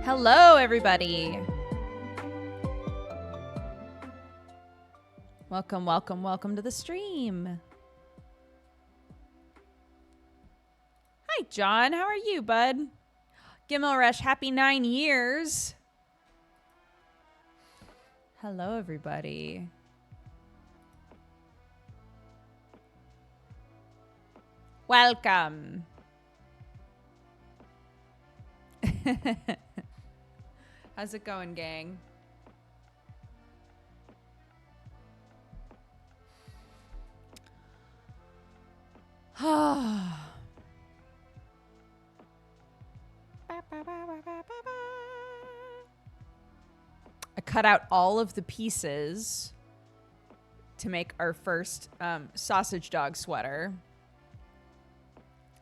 Hello, everybody. Welcome, welcome, welcome to the stream. Hi, John. How are you, bud? Gimmelresh, happy 9 years. Hello, everybody. Welcome. How's it going, gang? I cut out all of the pieces to make our first sausage dog sweater.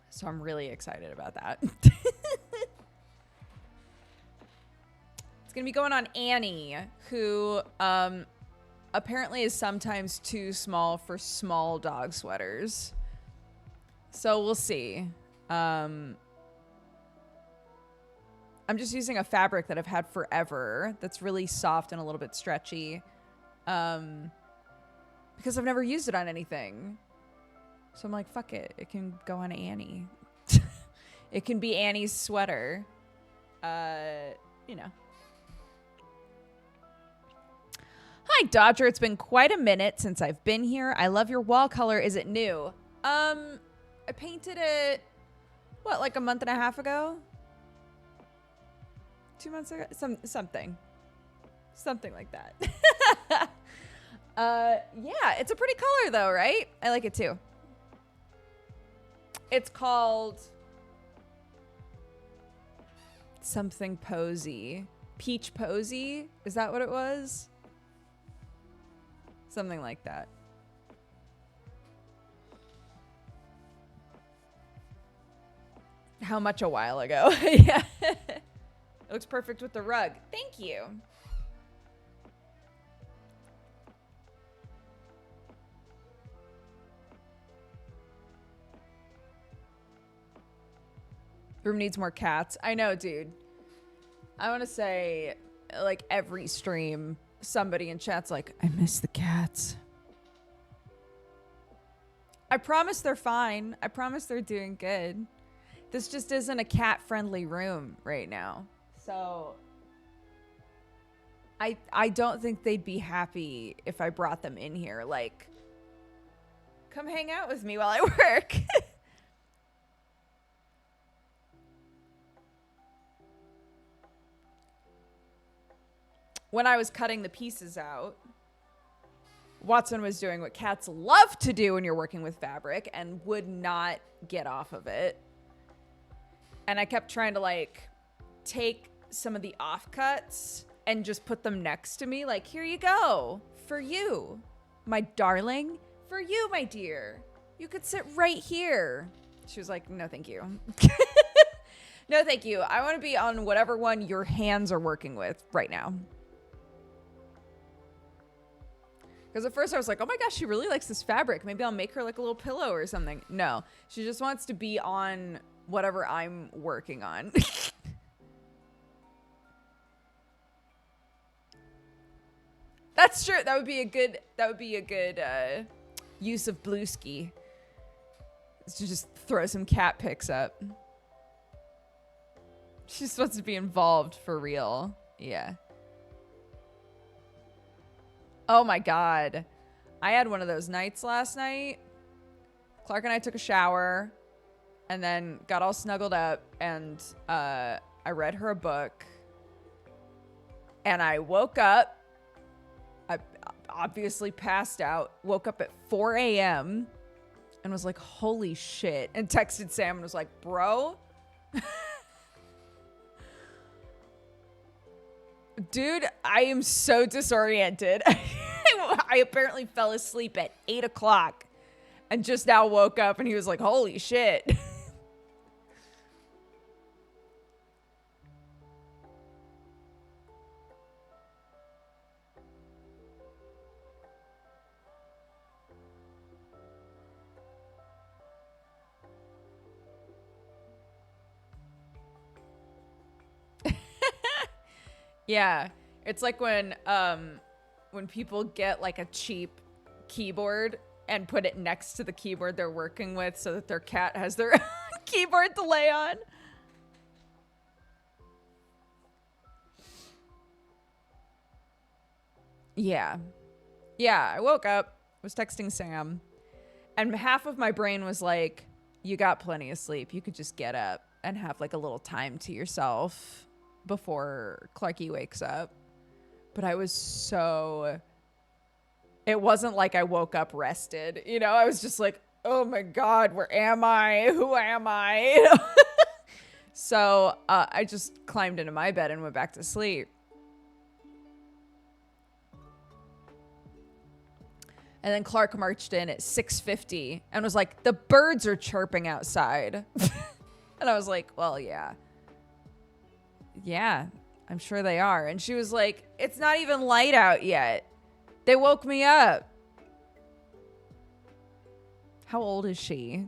So I'm really excited about that. It's going to be going on Annie, who apparently is sometimes too small for small dog sweaters. So we'll see. I'm just using a fabric that I've had forever that's really soft and a little bit stretchy because I've never used it on anything. So I'm like, fuck it. It can go on Annie. It can be Annie's sweater. You know. Hi, Dodger. It's been quite a minute since I've been here. I love your wall color. Is it new? I painted it, what, like a month and a half ago? 2 months ago? Something like that. Yeah, it's a pretty color though, right? I like it too. It's called something posy. Peach posy? Is that what it was? Something like that. How much a while ago? Yeah. It looks perfect with the rug. Thank you. Room needs more cats. I know, dude. I want to say, like, every stream, somebody in chat's like, I miss the cats. I promise they're fine. I promise they're doing good. This just isn't a cat-friendly room right now. So I don't think they'd be happy if I brought them in here. Like, come hang out with me while I work. When I was cutting the pieces out, Watson was doing what cats love to do when you're working with fabric and would not get off of it. And I kept trying to, like, take some of the offcuts and just put them next to me. Like, here you go. For you, my darling. For you, my dear. You could sit right here. She was like, no, thank you. No, thank you. I want to be on whatever one your hands are working with right now. Because at first I was like, oh my gosh, she really likes this fabric. Maybe I'll make her like a little pillow or something. No, she just wants to be on whatever I'm working on. That's true. That would be a good use of Blueski. To just throw some cat pics up. She just wants to be involved for real. Yeah. Oh my God. I had one of those nights last night. Clark and I took a shower and then got all snuggled up and I read her a book and I woke up. I obviously passed out, woke up at 4 a.m. and was like, holy shit. And texted Sam and was like, bro. Dude, I am so disoriented. I apparently fell asleep at 8 o'clock and just now woke up and he was like, holy shit. Yeah. It's like when people get like a cheap keyboard and put it next to the keyboard they're working with so that their cat has their keyboard to lay on. Yeah. Yeah, I woke up, was texting Sam, and half of my brain was like, you got plenty of sleep. You could just get up and have like a little time to yourself before Clarky wakes up. But I was so... It wasn't like I woke up rested. You know, I was just like, oh my God, where am I? Who am I? So I just climbed into my bed and went back to sleep. And then Clark marched in at 6:50 and was like, the birds are chirping outside. And I was like, well, yeah. Yeah, I'm sure they are. And she was like, it's not even light out yet. They woke me up. How old is she?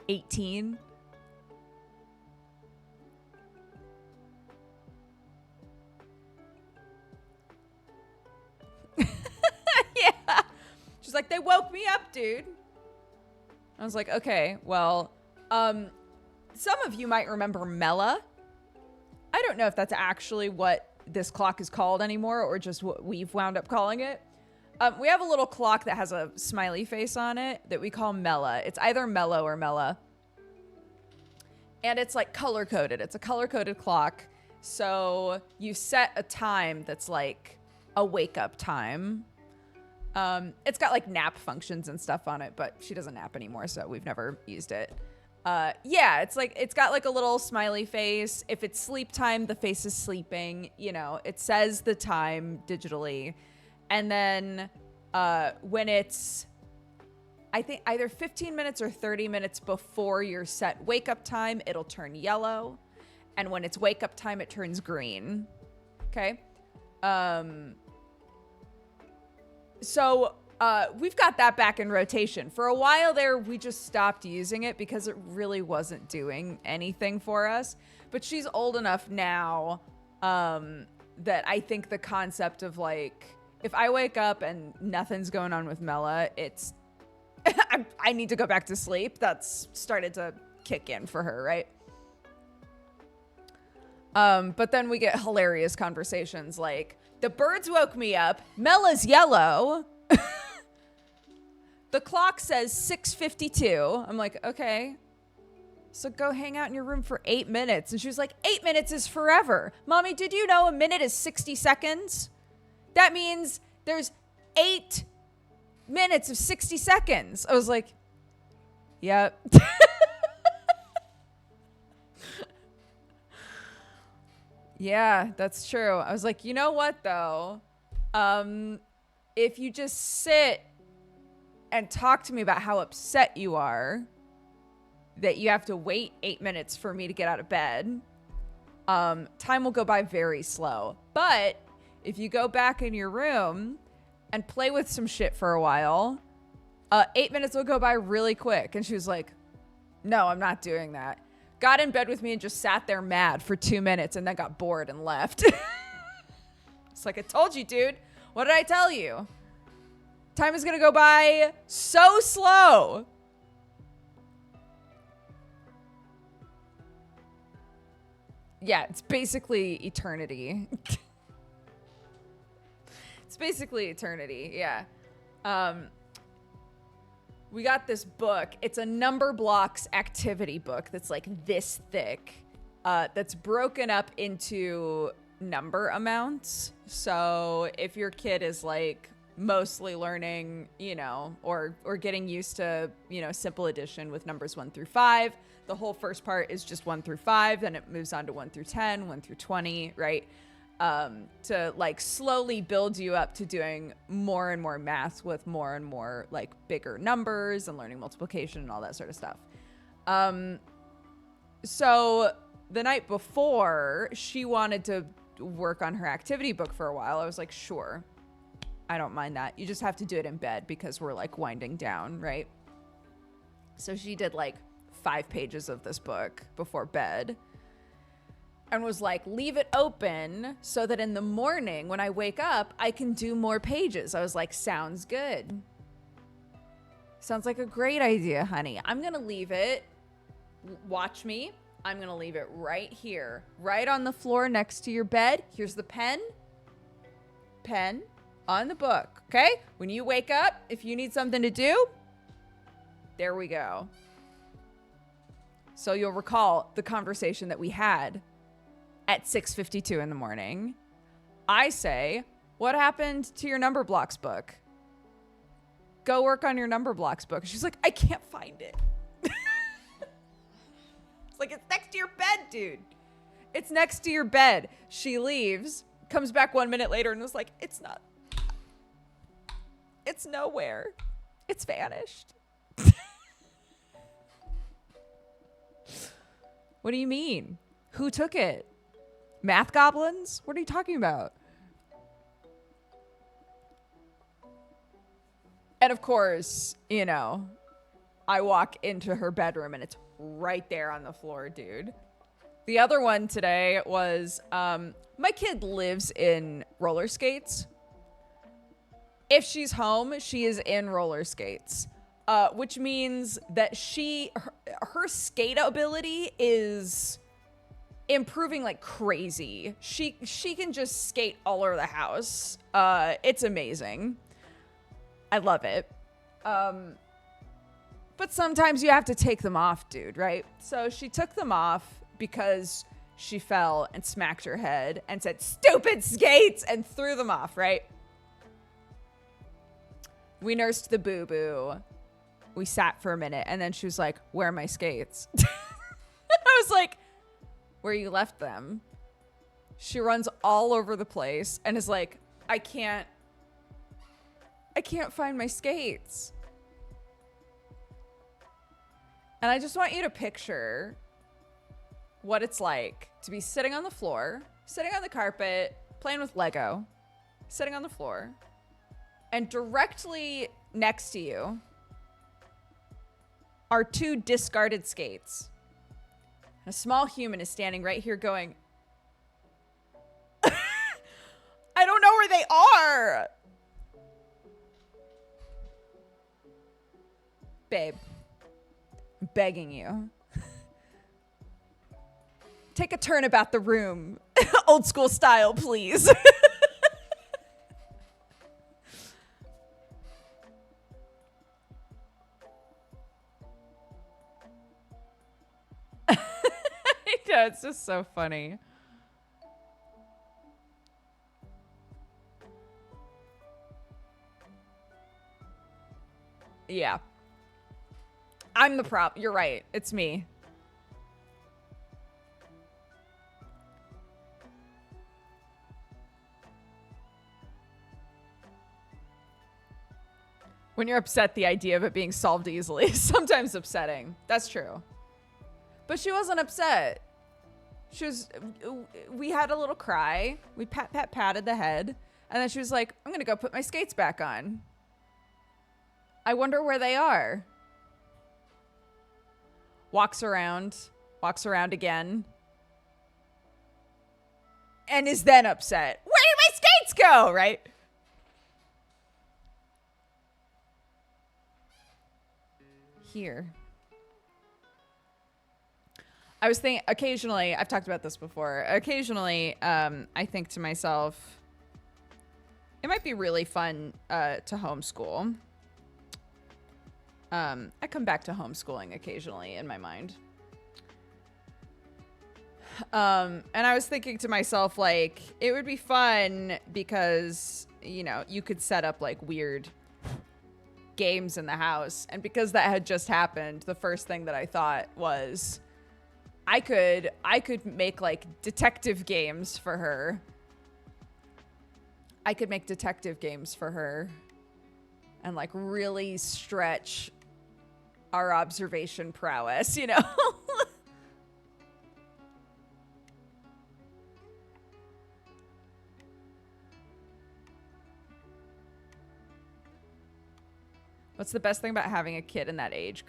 18? Yeah. She's like, they woke me up, dude. I was like, okay, well, some of you might remember Mela. I don't know if that's actually what this clock is called anymore or just what we've wound up calling it. We have a little clock that has a smiley face on it that we call Mela. It's either Mellow or Mela. And it's like color coded. It's a color coded clock. So you set a time that's like a wake up time. It's got like nap functions and stuff on it, but she doesn't nap anymore, so we've never used it. Yeah, it's like, it's got like a little smiley face. If it's sleep time, the face is sleeping, you know, it says the time digitally. And then, when it's, I think either 15 minutes or 30 minutes before your set wake up time, it'll turn yellow. And when it's wake up time, it turns green. Okay. So we've got that back in rotation. For a while there, we just stopped using it because it really wasn't doing anything for us. But she's old enough now that I think the concept of like, if I wake up and nothing's going on with Mela, it's, I need to go back to sleep. That's started to kick in for her, right? But then we get hilarious conversations like, the birds woke me up. Mela's yellow. The clock says 6:52. I'm like, okay. So go hang out in your room for 8 minutes. And she was like, 8 minutes is forever. Mommy, did you know a minute is 60 seconds? That means there's 8 minutes of 60 seconds. I was like, yep. Yeah, that's true. I was like, you know what, though? If you just sit and talk to me about how upset you are that you have to wait 8 minutes for me to get out of bed, time will go by very slow. But if you go back in your room and play with some shit for a while, 8 minutes will go by really quick. And she was like, no, I'm not doing that. Got in bed with me and just sat there mad for 2 minutes and then got bored and left. It's like, I told you, dude. What did I tell you? Time is going to go by so slow. Yeah, it's basically eternity. It's basically eternity, yeah. We got this book. It's a number blocks activity book that's like this thick, that's broken up into number amounts. So if your kid is like mostly learning, you know, or getting used to, you know, simple addition with numbers 1 through 5, the whole first part is just 1 through 5, then it moves on to 1 through 10, 1 through 20, right? To like slowly build you up to doing more and more math with more and more like bigger numbers and learning multiplication and all that sort of stuff. So the night before, she wanted to work on her activity book for a while. I was like, sure, I don't mind that. You just have to do it in bed because we're like winding down, right? So she did like 5 pages of this book before bed. and was like, leave it open so that in the morning when I wake up, I can do more pages. I was like, sounds good. Sounds like a great idea, honey. I'm going to leave it. Watch me. I'm going to leave it right here, right on the floor next to your bed. Here's the pen. Pen on the book. Okay? When you wake up, if you need something to do, there we go. So you'll recall the conversation that we had at 6:52 in the morning. I say, what happened to your number blocks book? Go work on your number blocks book. She's like, I can't find it. It's like, it's next to your bed, dude. It's next to your bed. She leaves, comes back 1 minute later and was like, it's not. It's nowhere. It's vanished. What do you mean? Who took it? Math goblins? What are you talking about? And of course, you know, I walk into her bedroom and it's right there on the floor, dude. The other one today was, my kid lives in roller skates. If she's home, she is in roller skates, which means that her skate ability is improving like crazy. She can just skate all over the house. It's amazing. I love it. But sometimes you have to take them off, dude, right? So she took them off because she fell and smacked her head and said, stupid skates, and threw them off, right? We nursed the boo-boo. We sat for a minute and then she was like, where are my skates? I was like, where you left them? She runs all over the place and is like, I can't find my skates. And I just want you to picture what it's like to be sitting on the floor, sitting on the carpet, playing with Lego, sitting on the floor, and directly next to you are two discarded skates. A small human is standing right here going, I don't know where they are. Babe, I'm begging you. Take a turn about the room. Old school style, please. Yeah, it's just so funny. Yeah. I'm the prop. You're right. It's me. When you're upset, the idea of it being solved easily is sometimes upsetting. That's true. But she wasn't upset. We had a little cry. We patted the head. And then she was like, I'm going to go put my skates back on. I wonder where they are. Walks around again. And is then upset. Where did my skates go? Right? Here. I was thinking, occasionally, I've talked about this before. Occasionally, I think to myself, it might be really fun to homeschool. I come back to homeschooling occasionally in my mind. And I was thinking to myself, like, it would be fun because, you know, you could set up like weird games in the house. And because that had just happened, the first thing that I thought was I could make like detective games for her. I could make detective games for her and like really stretch our observation prowess, you know? What's the best thing about having a kid in that age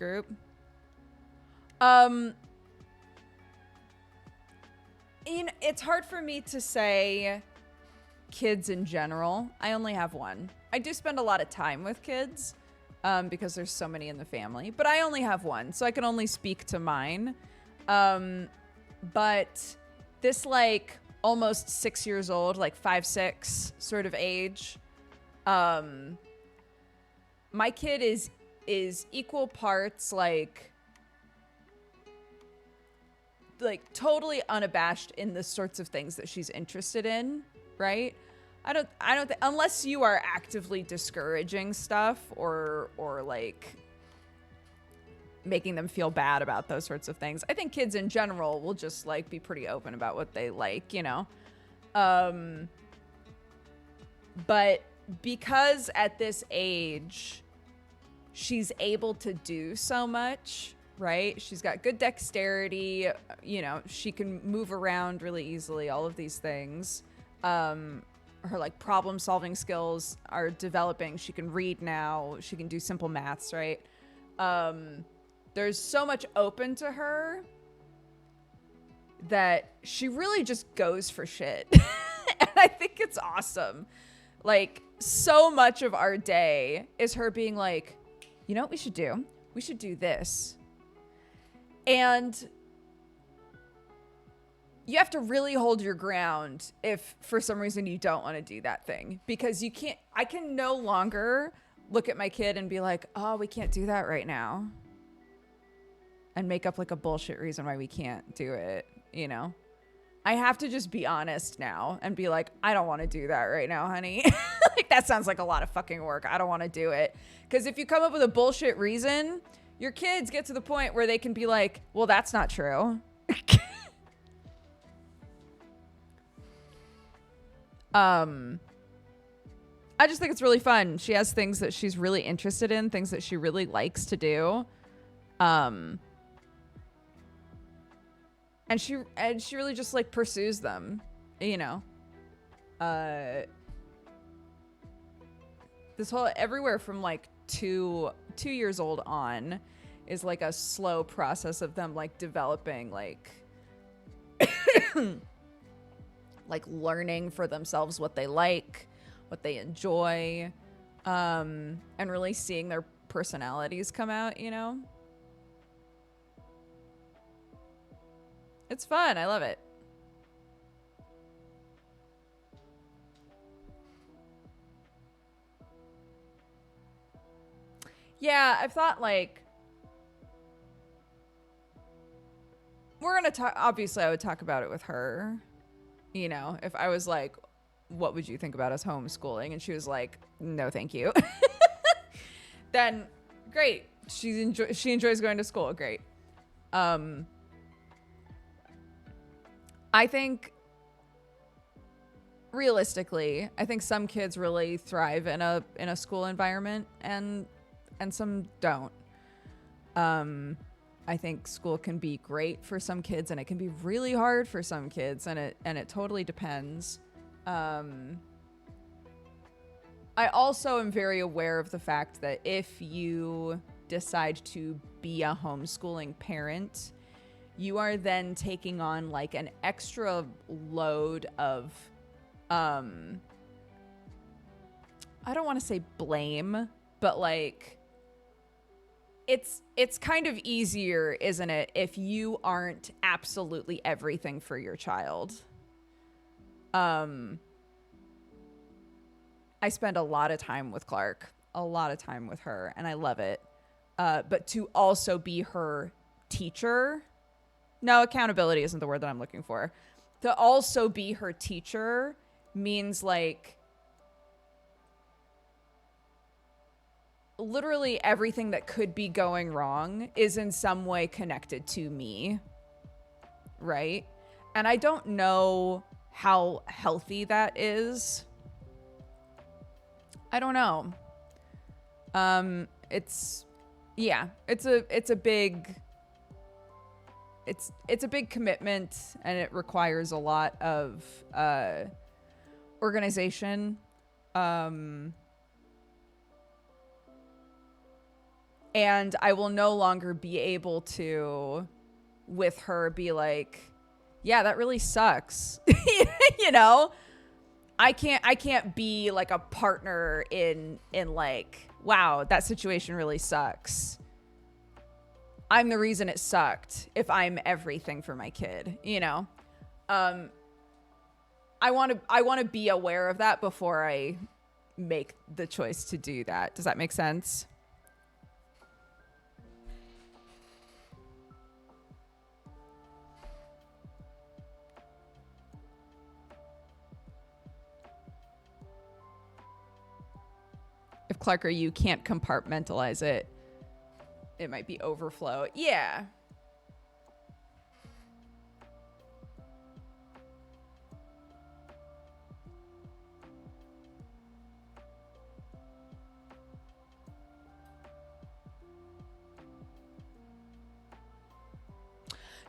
it's hard for me to say kids in general. I only have one. I do spend a lot of time with kids because there's so many in the family, but I only have one, so I can only speak to mine. But this like almost 6 years old, like 5, 6 sort of age, my kid is equal parts like totally unabashed in the sorts of things that she's interested in, right? I don't unless you are actively discouraging stuff or like making them feel bad about those sorts of things. I think kids in general will just like be pretty open about what they like, you know? But because at this age, she's able to do so much, right? She's got good dexterity, you know, she can move around really easily, all of these things. Her like problem solving skills are developing. She can read now, she can do simple maths, right? There's so much open to her that she really just goes for shit. And I think it's awesome. Like, so much of our day is her being like, you know what we should do? We should do this. And you have to really hold your ground if for some reason you don't want to do that thing, because I can no longer look at my kid and be like, oh, we can't do that right now, and make up like a bullshit reason why we can't do it, you know? I have to just be honest now and be like, I don't want to do that right now, honey. Like, that sounds like a lot of fucking work. I don't want to do it. Because if you come up with a bullshit reason, your kids get to the point where they can be like, well, that's not true. I just think it's really fun. She has things that she's really interested in, things that she really likes to do. And she really just like pursues them, you know. This whole everywhere from like 2 years old on is like a slow process of them like developing like like learning for themselves what they like, what they enjoy, and really seeing their personalities come out, you know. It's fun. I love it. Yeah, I've thought like we're going to talk. Obviously, I would talk about it with her. You know, if I was like, what would you think about us homeschooling? And she was like, no, thank you. Then great. She enjoys going to school. Great. I think realistically, I think some kids really thrive in a school environment and some don't. I think school can be great for some kids and it can be really hard for some kids, and it totally depends. I also am very aware of the fact that if you decide to be a homeschooling parent, you are then taking on like an extra load of, I don't want to say blame, but like, it's kind of easier, isn't it, if you aren't absolutely everything for your child. I spend a lot of time with Clark, a lot of time with her, and I love it. But to also be her teacher, no, accountability isn't the word that I'm looking for. To also be her teacher means like literally everything that could be going wrong is in some way connected to me, right? And I don't know how healthy that is. I don't know. It's a big commitment, and it requires a lot of organization. And I will no longer be able to, with her, be like, yeah, that really sucks. You know, I can't be like a partner in like, wow, that situation really sucks. I'm the reason it sucked if I'm everything for my kid, you know? I want to be aware of that before I make the choice to do that. Does that make sense? If Clark or you can't compartmentalize it, it might be overflow. Yeah.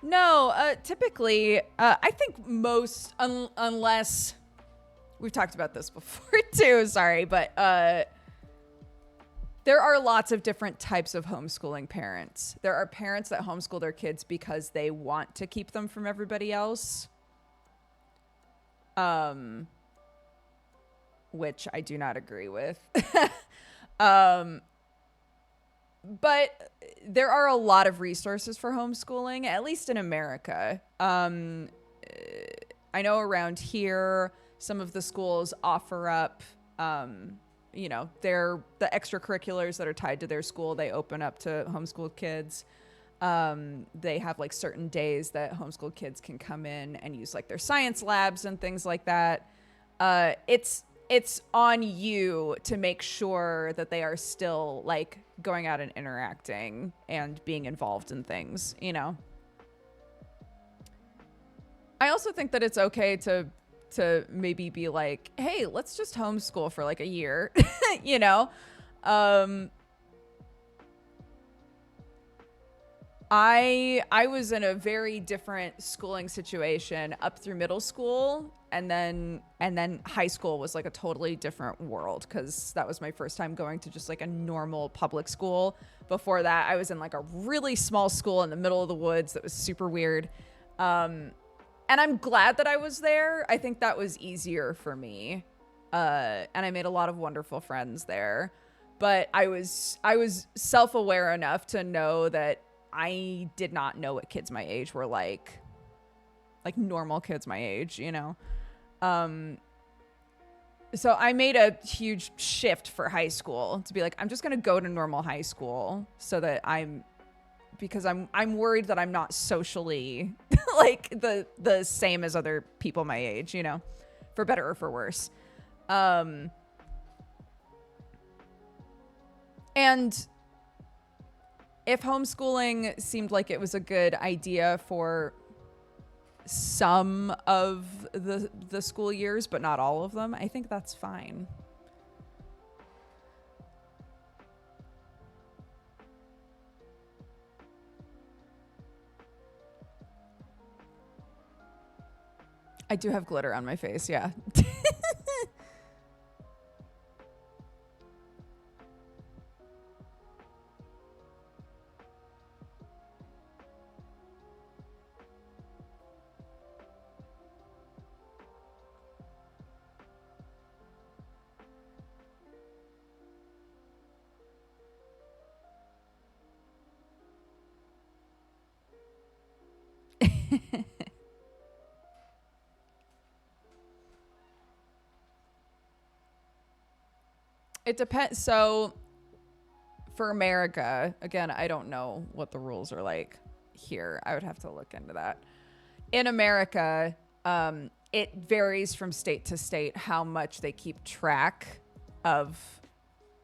No, typically, I think most, unless we've talked about this before too, sorry, but there are lots of different types of homeschooling parents. There are parents that homeschool their kids because they want to keep them from everybody else. Which I do not agree with. But there are a lot of resources for homeschooling, at least in America. I know around here, some of the schools offer up, you know, the extracurriculars that are tied to their school. They open up to homeschooled kids. They have like certain days that homeschooled kids can come in and use like their science labs and things like that. It's on you to make sure that they are still like going out and interacting and being involved in things, you know. I also think that it's okay to maybe be like, hey, let's just homeschool for like a year, you know. I was in a very different schooling situation up through middle school, and then high school was like a totally different world because that was my first time going to just like a normal public school. Before that, I was in like a really small school in the middle of the woods that was super weird. And I'm glad that I was there. I think that was easier for me. And I made a lot of wonderful friends there. But I was self-aware enough to know that I did not know what kids my age were like normal kids my age, you know? So I made a huge shift for high school to be like, I'm just going to go to normal high school so that because I'm worried that I'm not socially like the same as other people my age, you know, for better or for worse. And if homeschooling seemed like it was a good idea for some of the school years, but not all of them, I think that's fine. I do have glitter on my face, yeah. It depends. So for America, again, I don't know what the rules are like here. I would have to look into that. In America, it varies from state to state how much they keep track of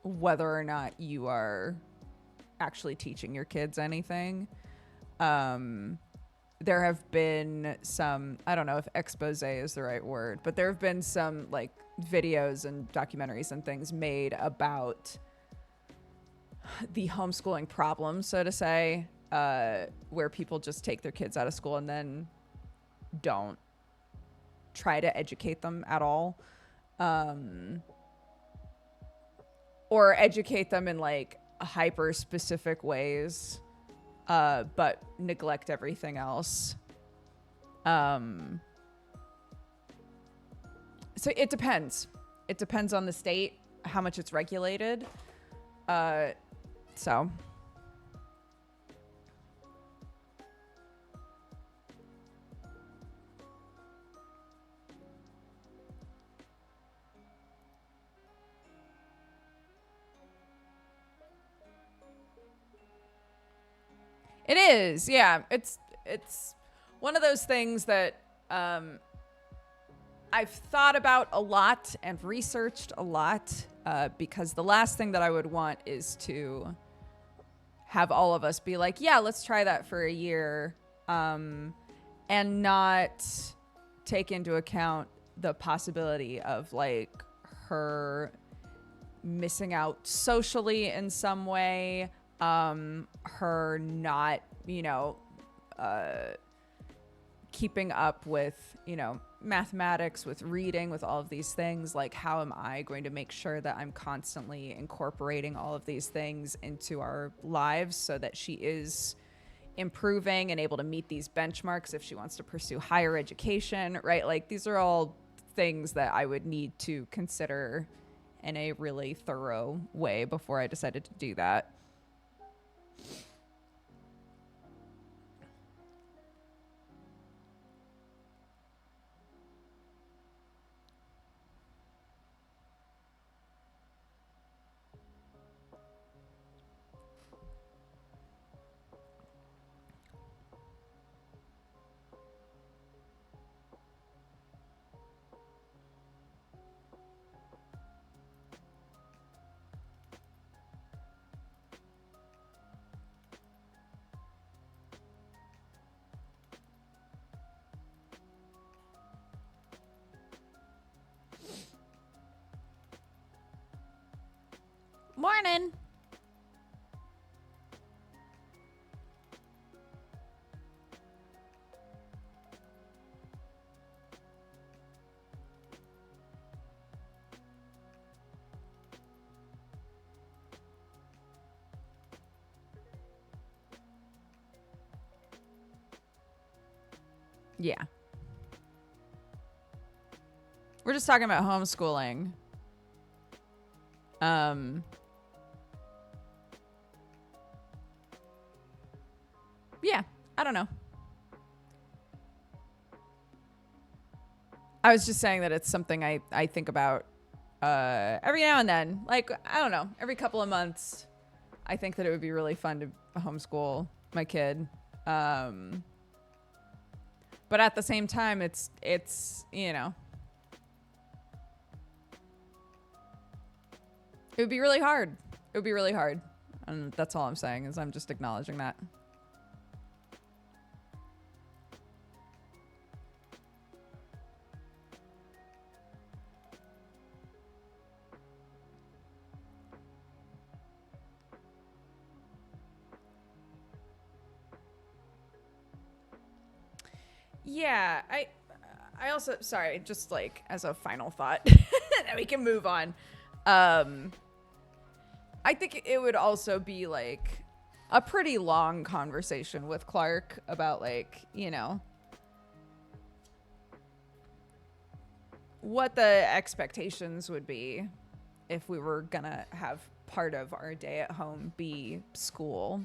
whether or not you are actually teaching your kids anything. There have been some, I don't know if expose is the right word, but there have been some like videos and documentaries and things made about the homeschooling problem, so to say, where people just take their kids out of school and then don't try to educate them at all. Or educate them in like hyper specific ways, but neglect everything else. So it depends. It depends on the state, how much it's regulated. So. It is, yeah. It's one of those things that I've thought about a lot and researched a lot because the last thing that I would want is to have all of us be like, yeah, let's try that for a year, and not take into account the possibility of like her missing out socially in some way, her not, keeping up with, mathematics, with reading, with all of these things. Like, how am I going to make sure that I'm constantly incorporating all of these things into our lives so that she is improving and able to meet these benchmarks if she wants to pursue higher education, right? Like, these are all things that I would need to consider in a really thorough way before I decided to do that. Morning. Yeah. We're just talking about homeschooling. Yeah, I don't know. I was just saying that it's something I think about every now and then. Like, I don't know, every couple of months, I think that it would be really fun to homeschool my kid. But at the same time, it's it would be really hard. It would be really hard. And that's all I'm saying, is I'm just acknowledging that. Yeah, I also, sorry, just like as a final thought, that we can move on. I think it would also be like a pretty long conversation with Clark about like, what the expectations would be if we were gonna have part of our day at home be school,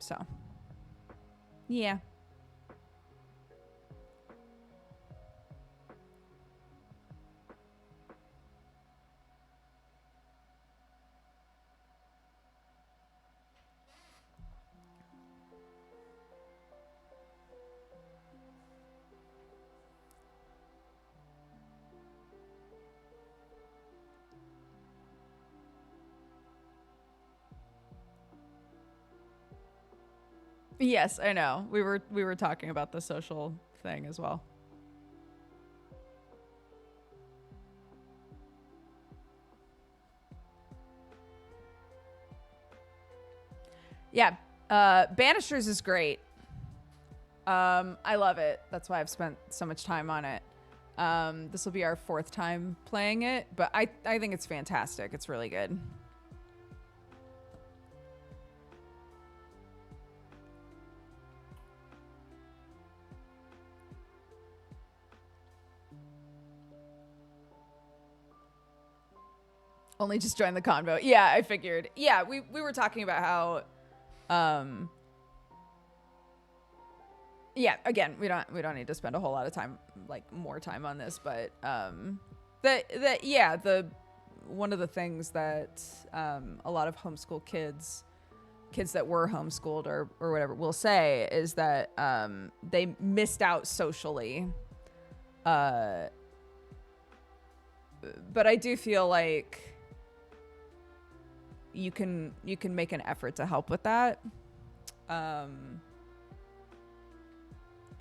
So, yeah. Yes, I know. We were talking about the social thing as well. Yeah. Banishers is great. I love it. That's why I've spent so much time on it. This will be our 4th time playing it, but I think it's fantastic. It's really good. Only just joined the convo. Yeah, I figured. Yeah, we were talking about how yeah, again, we don't need to spend a whole lot of time, like more time on this, but the one of the things that a lot of homeschool kids that were homeschooled or whatever will say is that they missed out socially. But I do feel like you can make an effort to help with that.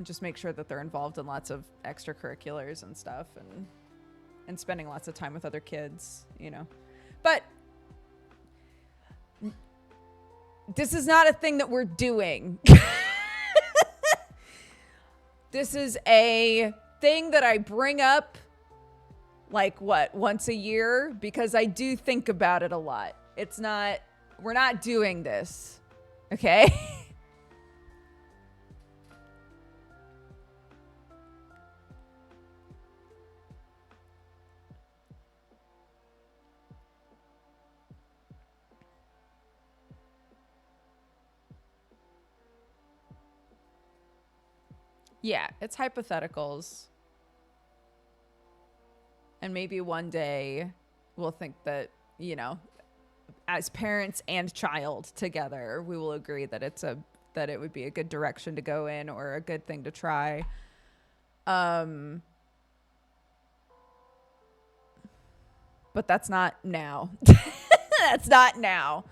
Just make sure that they're involved in lots of extracurriculars and stuff, and spending lots of time with other kids, you know. But this is not a thing that we're doing. This is a thing that I bring up like once a year, because I do think about it a lot. We're not doing this. Okay? Yeah, it's hypotheticals. And maybe one day we'll think that, you know, as parents and child together, we will agree that that it would be a good direction to go in or a good thing to try. But that's not now. That's not now.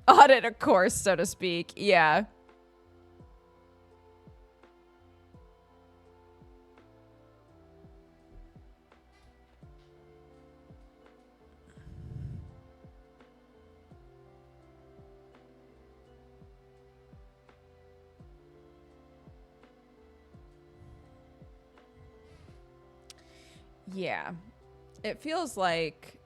Audit a course, so to speak. Yeah. Yeah. It feels like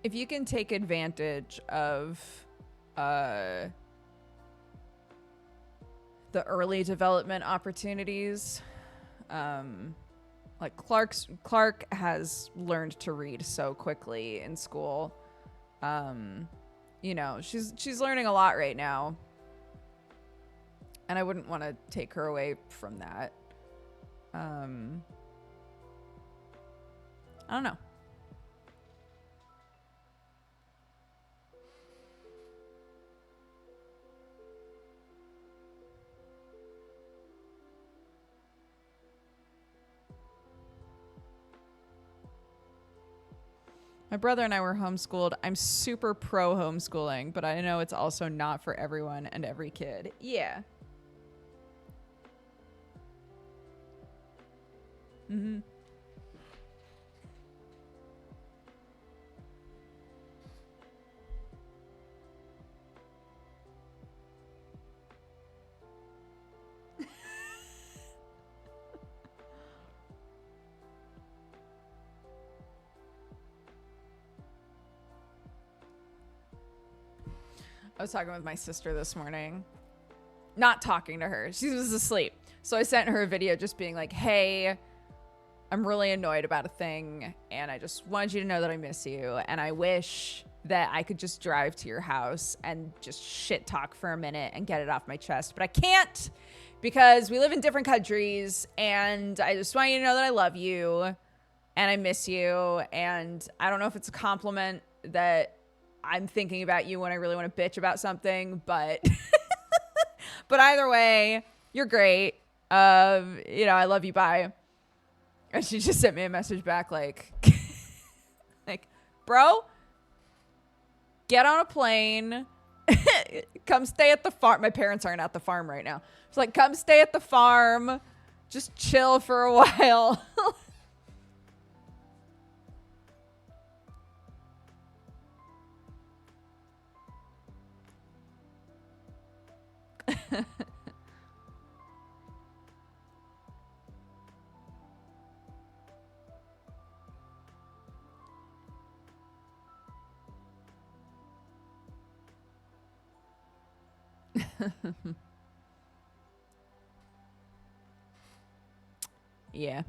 if you can take advantage of the early development opportunities, like Clark has learned to read so quickly in school. You know, she's learning a lot right now, and I wouldn't want to take her away from that. I don't know. My brother and I were homeschooled. I'm super pro homeschooling, but I know it's also not for everyone and every kid. Yeah. Mm-hmm. I was talking with my sister this morning. Not talking to her. She was asleep. So I sent her a video just being like, hey, I'm really annoyed about a thing, and I just wanted you to know that I miss you, and I wish that I could just drive to your house and just shit talk for a minute and get it off my chest. But I can't, because we live in different countries, and I just want you to know that I love you and I miss you. And I don't know if it's a compliment that I'm thinking about you when I really want to bitch about something, but but either way, you're great. You know, I love you. Bye. And she just sent me a message back like, like, bro, get on a plane, come stay at the farm. My parents aren't at the farm right now. It's like, come stay at the farm, just chill for a while. Yeah.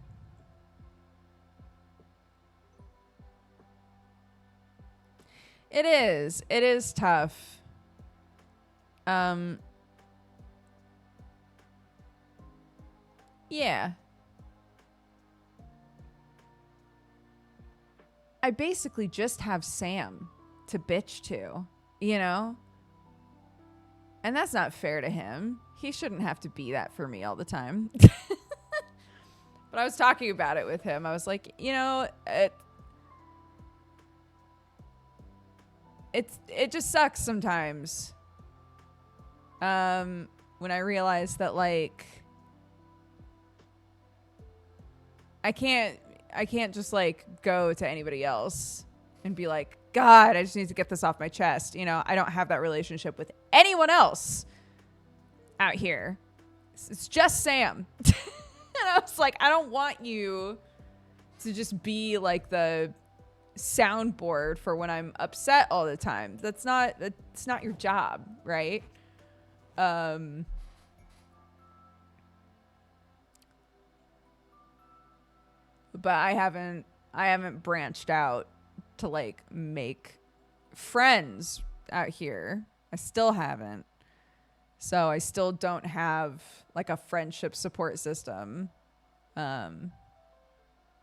It is. It is tough. Yeah. I basically just have Sam to bitch to, you know? And that's not fair to him. He shouldn't have to be that for me all the time. But I was talking about it with him. I was like, you know, it just sucks sometimes. When I realize that, like, I can't just like go to anybody else and be like, God, I just need to get this off my chest. You know, I don't have that relationship with anyone else out here. It's just Sam. And I was like, I don't want you to just be like the soundboard for when I'm upset all the time. That's not your job, right? But I haven't branched out to like make friends out here. I still haven't. So I still don't have like a friendship support system. And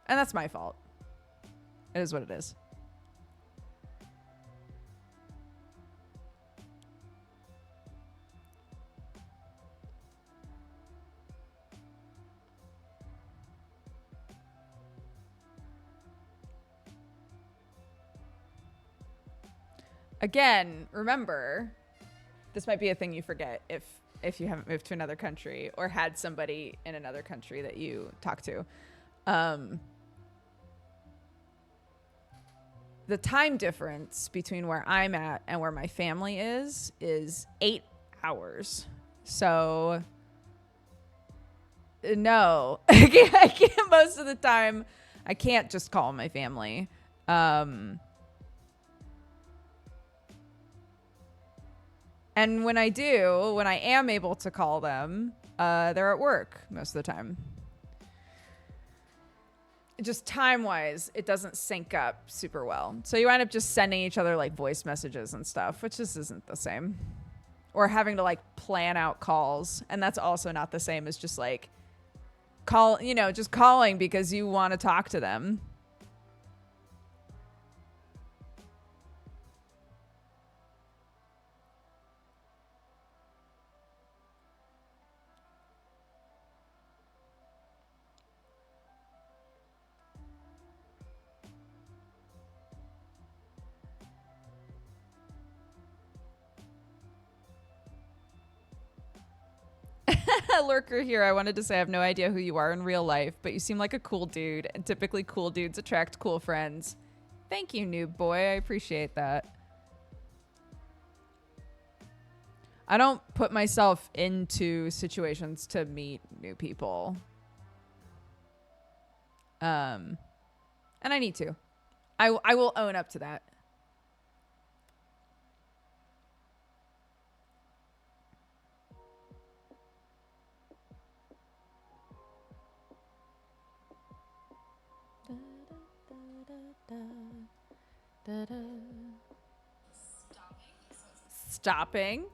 that's my fault. It is what it is. Again, remember, this might be a thing you forget if you haven't moved to another country or had somebody in another country that you talk to. The time difference between where I'm at and where my family is 8 hours. So no, I can't most of the time. I can't just call my family. And when I am able to call them, they're at work most of the time. Just time-wise, it doesn't sync up super well. So you end up just sending each other like voice messages and stuff, which just isn't the same. Or having to like plan out calls. And that's also not the same as just like just calling because you want to talk to them. Lurker here. I wanted to say I have no idea who you are in real life, but you seem like a cool dude, and typically cool dudes attract cool friends. Thank you, noob boy. I appreciate that. I don't put myself into situations to meet new people. And I need to. I will own up to that. Stopping.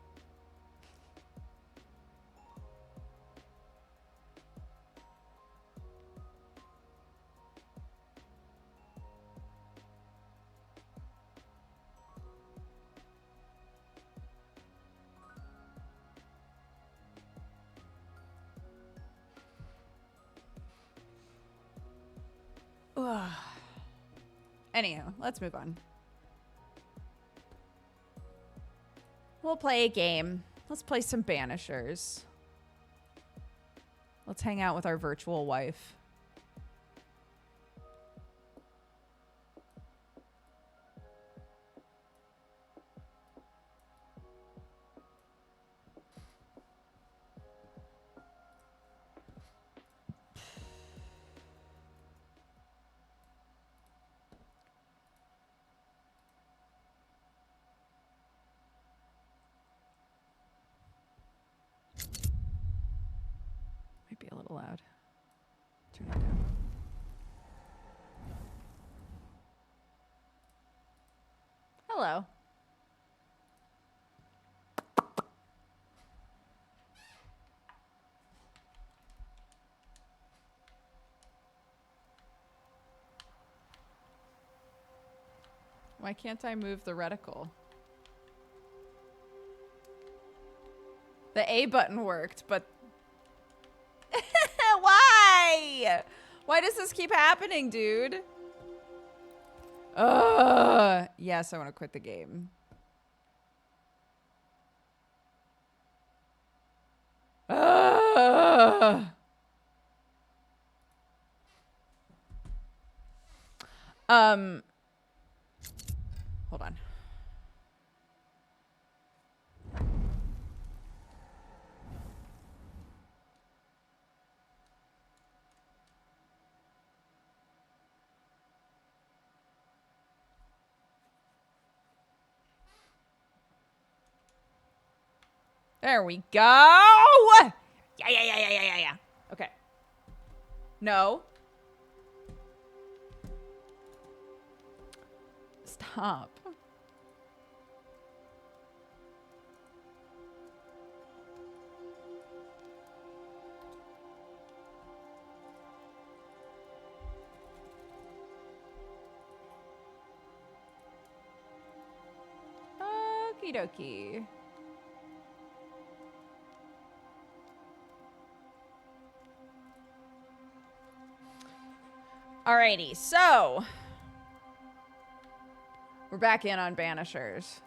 Anyhow, let's move on. We'll play a game. Let's play some Banishers. Let's hang out with our virtual wife. little loud. Turn it down. Hello. Why can't I move the reticle? The A button worked, but... Why? Why does this keep happening, dude? Yes, I want to quit the game. Hold on. There we go. Yeah. Okay. No. Stop. Okie dokie. Alrighty, so we're back in on Banishers.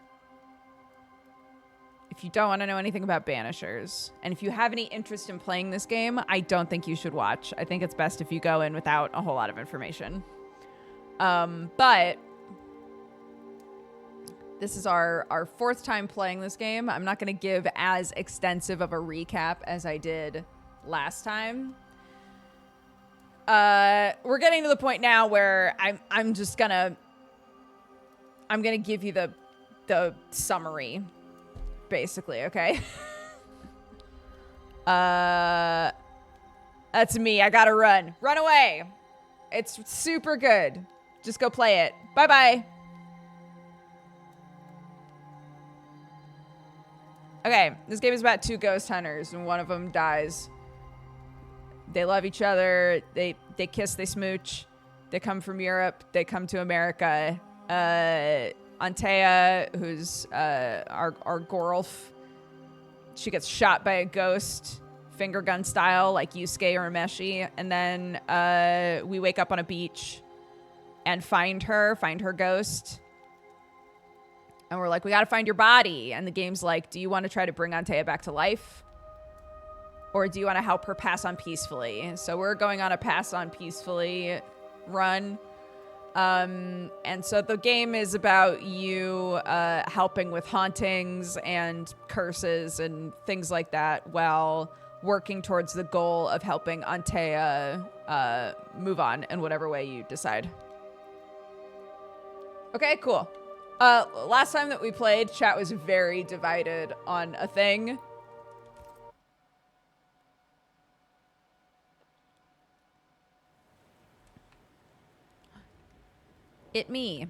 If you don't want to know anything about Banishers, and if you have any interest in playing this game, I don't think you should watch. I think it's best if you go in without a whole lot of information. But this is our fourth time playing this game. I'm not going to give as extensive of a recap as I did last time. We're getting to the point now where I'm gonna give you the summary, basically, okay? That's me. I gotta run. Run away. It's super good. Just go play it. Bye-bye. Okay, this game is about two ghost hunters, and one of them dies. They love each other. They kiss, they smooch. They come from Europe. They come to America. Antea, who's our Gorlf, she gets shot by a ghost, finger gun style, like Yusuke or Meshi. And then we wake up on a beach and find her ghost. And we're like, we got to find your body. And the game's like, do you want to try to bring Antea back to life? Or do you want to help her pass on peacefully? So we're going on a pass on peacefully run. And so the game is about you helping with hauntings and curses and things like that while working towards the goal of helping Antea move on in whatever way you decide. Okay, cool. Last time that we played, chat was very divided on a thing. It me.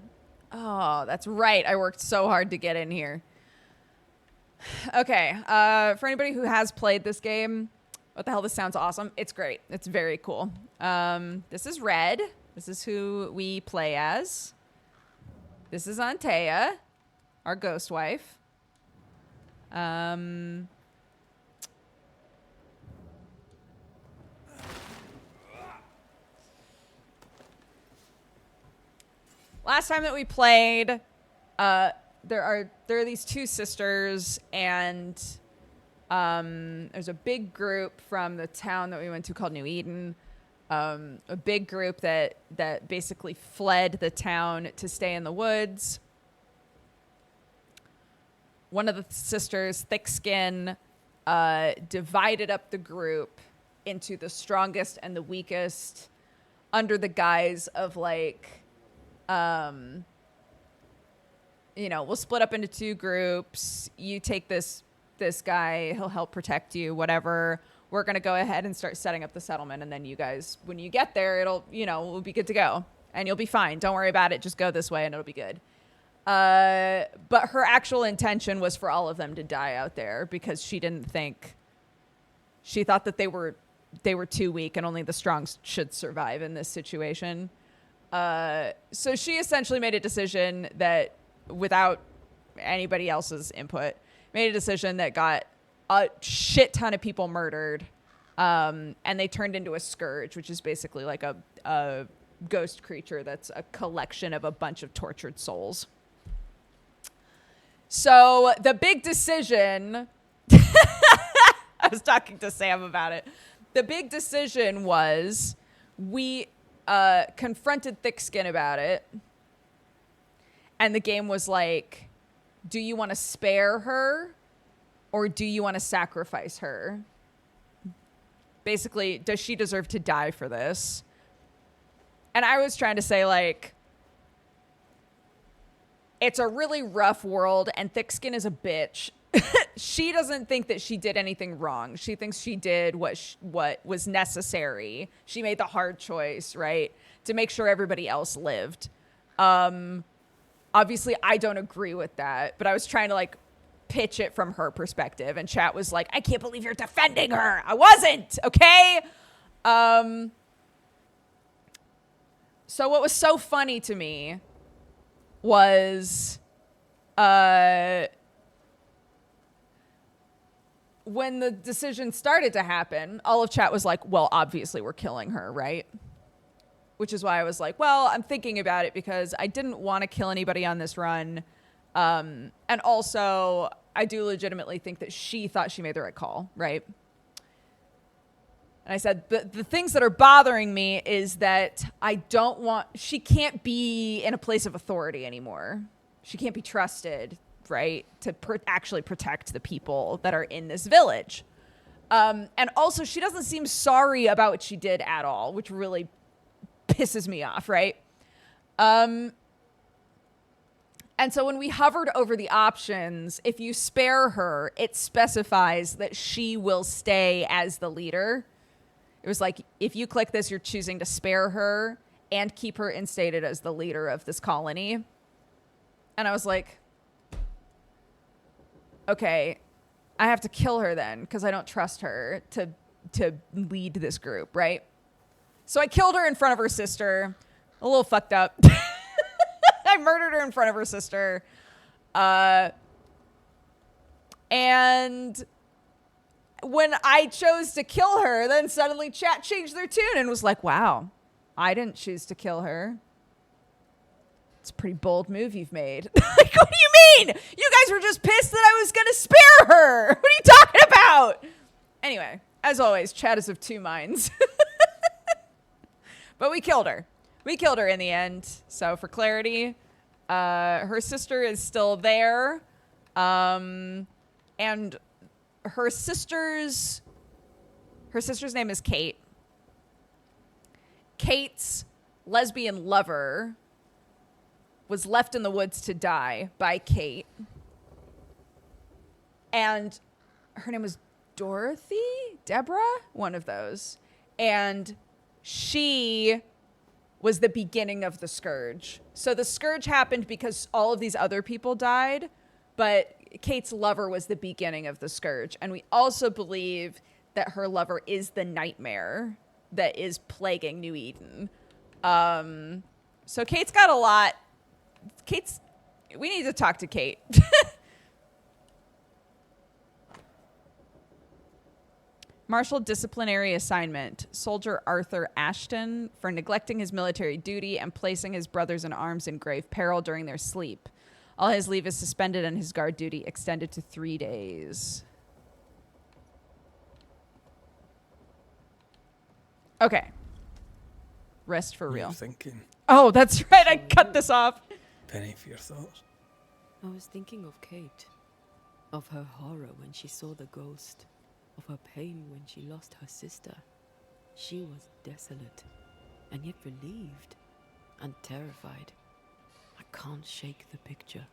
Oh, that's right. I worked so hard to get in here. Okay. For anybody who has played this game, what the hell? This sounds awesome. It's great. It's very cool. This is Red. This is who we play as. This is Antea, our ghost wife. Last time that we played, there are these two sisters, and there's a big group from the town that we went to called New Eden. A big group that basically fled the town to stay in the woods. One of the sisters, thick skin, divided up the group into the strongest and the weakest under the guise of like, we'll split up into two groups. You take this guy, he'll help protect you, whatever. we're going to go ahead and start setting up the settlement. And then you guys, when you get there, it'll, we'll be good to go and you'll be fine. Don't worry about it. Just go this way and it'll be good. But her actual intention was for all of them to die out there because she thought that they were too weak and only the strong should survive in this situation. So she essentially made a decision that, without anybody else's input, made a decision that got a shit ton of people murdered. And they turned into a scourge, which is basically like a ghost creature that's a collection of a bunch of tortured souls. So the big decision, I was talking to Sam about it. The big decision was we confronted Thickskin about it. And the game was like, do you want to spare her or do you want to sacrifice her? Basically, does she deserve to die for this? And I was trying to say, like, it's a really rough world and Thickskin is a bitch. She doesn't think that she did anything wrong. She thinks she did what was necessary. She made the hard choice, right? To make sure everybody else lived. Obviously, I don't agree with that, but I was trying to, like, pitch it from her perspective. And chat was like, I can't believe you're defending her. I wasn't, okay? So what was so funny to me was when the decision started to happen, all of chat was like, well, obviously we're killing her, right? Which is why I was like, well, I'm thinking about it because I didn't want to kill anybody on this run. And also, I do legitimately think that she thought she made the right call, right? And I said, the things that are bothering me is that she can't be in a place of authority anymore. She can't be trusted, right? To actually protect the people that are in this village. And also, she doesn't seem sorry about what she did at all, which really pisses me off, right? And so when we hovered over the options, if you spare her, it specifies that she will stay as the leader. It was like, if you click this, you're choosing to spare her and keep her instated as the leader of this colony. And I was like, okay, I have to kill her then because I don't trust her to lead this group, right? So I killed her in front of her sister. A little fucked up. I murdered her in front of her sister. And when I chose to kill her, then suddenly chat changed their tune and was like, wow, I didn't choose to kill her. It's a pretty bold move you've made. Like, what do you mean? You guys were just pissed that I was going to spare her. What are you talking about? Anyway, as always, chat is of two minds. But we killed her. We killed her in the end. So for clarity, her sister is still there. And her sister's name is Kate. Kate's lesbian lover was left in the woods to die by Kate. And her name was Deborah, one of those. And she was the beginning of the scourge. So the scourge happened because all of these other people died, but Kate's lover was the beginning of the scourge. And we also believe that her lover is the nightmare that is plaguing New Eden. So Kate's got a lot. We need to talk to Kate. Martial disciplinary assignment. Soldier Arthur Ashton for neglecting his military duty and placing his brothers in arms in grave peril during their sleep. All his leave is suspended and his guard duty extended to 3 days. Okay. Rest for real. Thinking. Oh, that's right. I cut this off. Penny, for your thoughts. I was thinking of Kate, of her horror when she saw the ghost, of her pain when she lost her sister. She was desolate, and yet relieved and terrified. I can't shake the picture.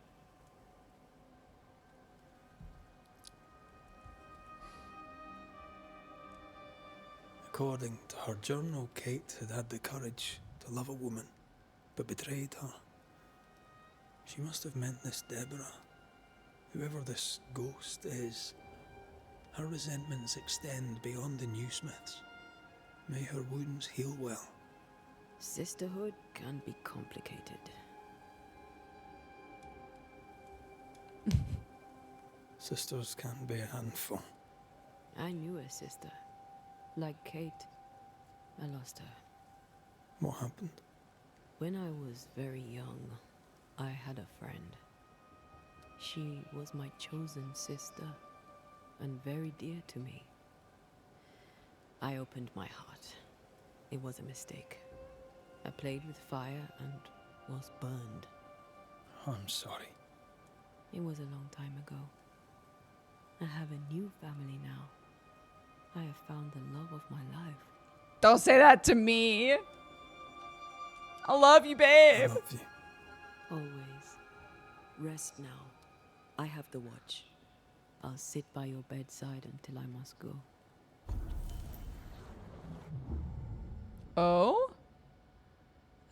According to her journal, Kate had had the courage to love a woman, but betrayed her. She must have meant this Deborah. Whoever this ghost is, her resentments extend beyond the new Smiths. May her wounds heal well. Sisterhood can be complicated. Sisters can be a handful. I knew a sister. Like Kate, I lost her. What happened? When I was very young, I had a friend. She was my chosen sister, and very dear to me. I opened my heart. It was a mistake. I played with fire and was burned. I'm sorry. It was a long time ago. I have a new family now. I have found the love of my life. Don't say that to me. I love you, I babe. love you. Always. Rest now. I have the watch. I'll sit by your bedside until I must go. Oh?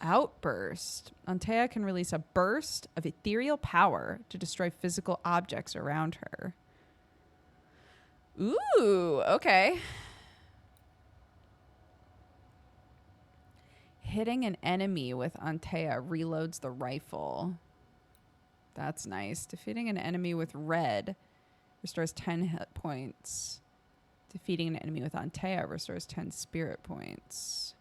Outburst. Antea can release a burst of ethereal power to destroy physical objects around her. Ooh, okay. Hitting an enemy with Antea reloads the rifle. That's nice. Defeating an enemy with red restores 10 hit points. Defeating an enemy with Antea restores 10 spirit points.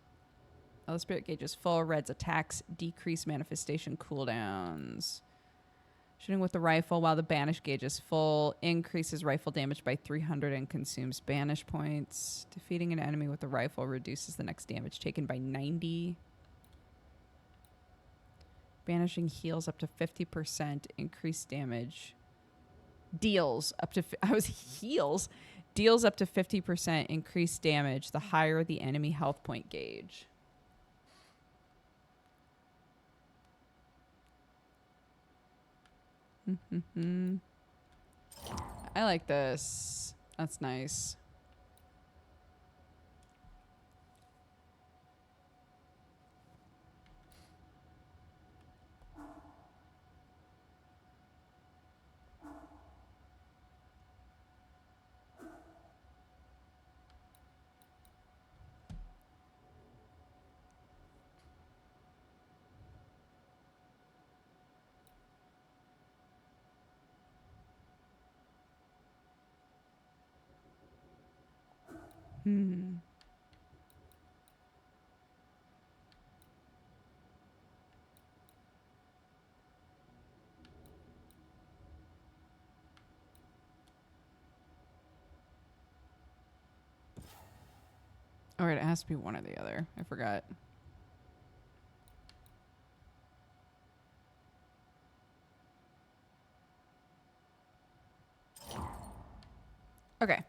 While the spirit gauge is full, red's attacks decrease manifestation cooldowns. Shooting with the rifle while the banish gauge is full increases rifle damage by 300 and consumes banish points. Defeating an enemy with the rifle reduces the next damage taken by 90. Banishing heals up to 50% increased damage. Deals up to deals up to 50% increased damage the higher the enemy health point gauge. I like this. That's nice. All right, it has to be one or the other. I forgot. Okay.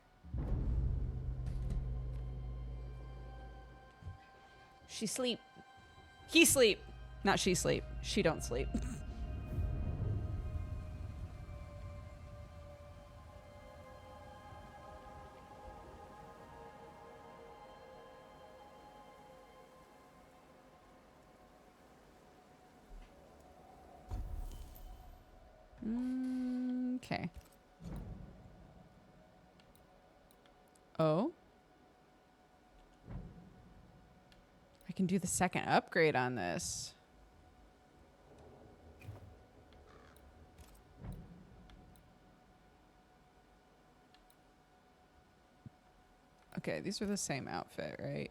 She sleep. He sleep. Not she sleep. She don't sleep. Okay. Oh. I can do the second upgrade on this. Okay, these are the same outfit, right?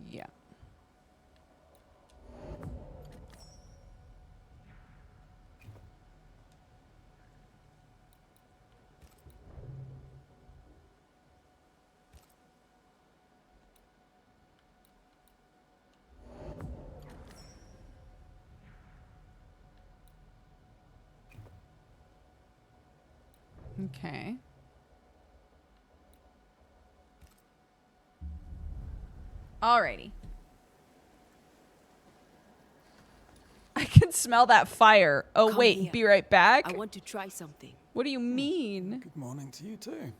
Yeah. Okay. Alrighty. I can smell that fire. Oh, Come wait. here. Be right back. I want to try something. What do you mean? Good morning to you too.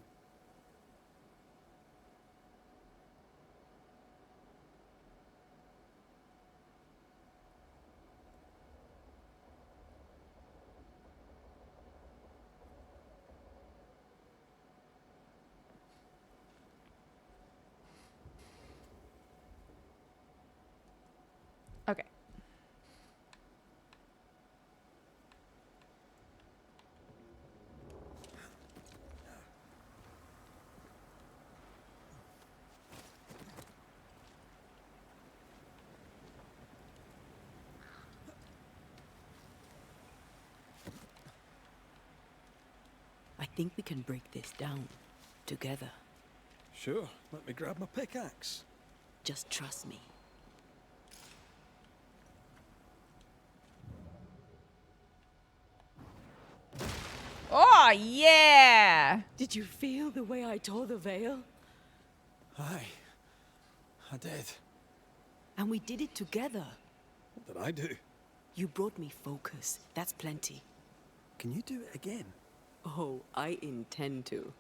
think we can break this down together. Sure, let me grab my pickaxe. Just trust me. Oh, yeah! Did you feel the way I tore the veil? Aye, I did. And we did it together. What did I do? You brought me focus. That's plenty. Can you do it again? Oh, I intend to.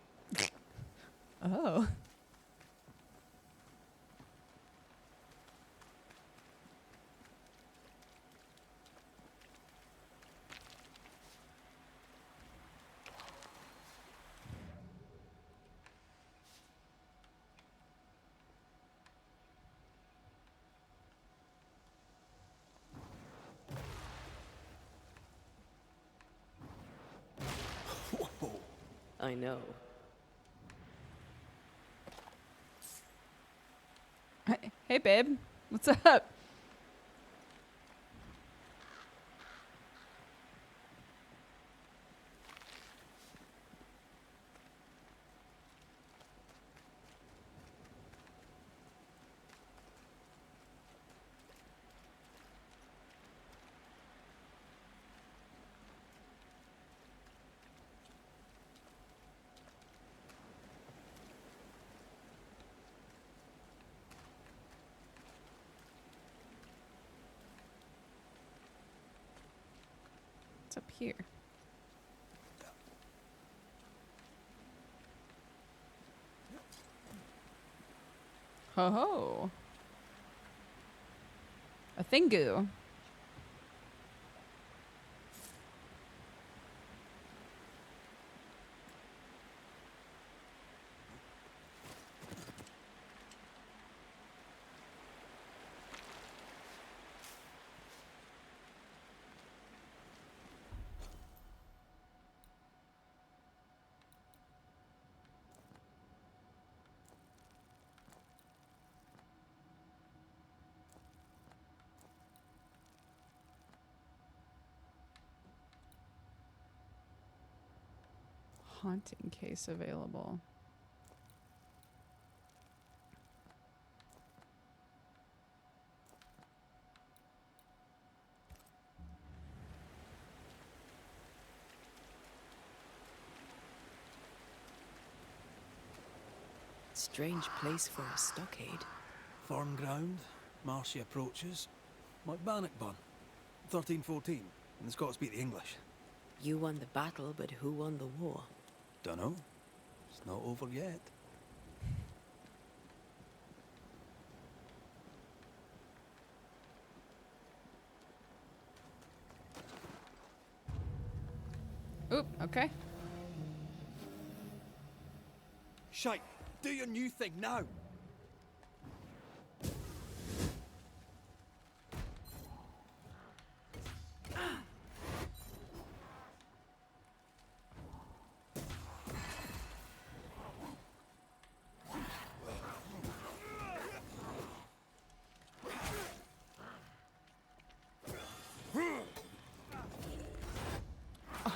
Oh. Whoa. I know. Hey, babe. What's up? What's up here? Ho ho. A thingu. Haunting case available. Strange place for a stockade. Firm ground, marshy approaches. Like Bannockburn, 1314, and the Scots beat the English. You won the battle, but who won the war? Dunno. It's not over yet. Oop, okay. Shite! Do your new thing now!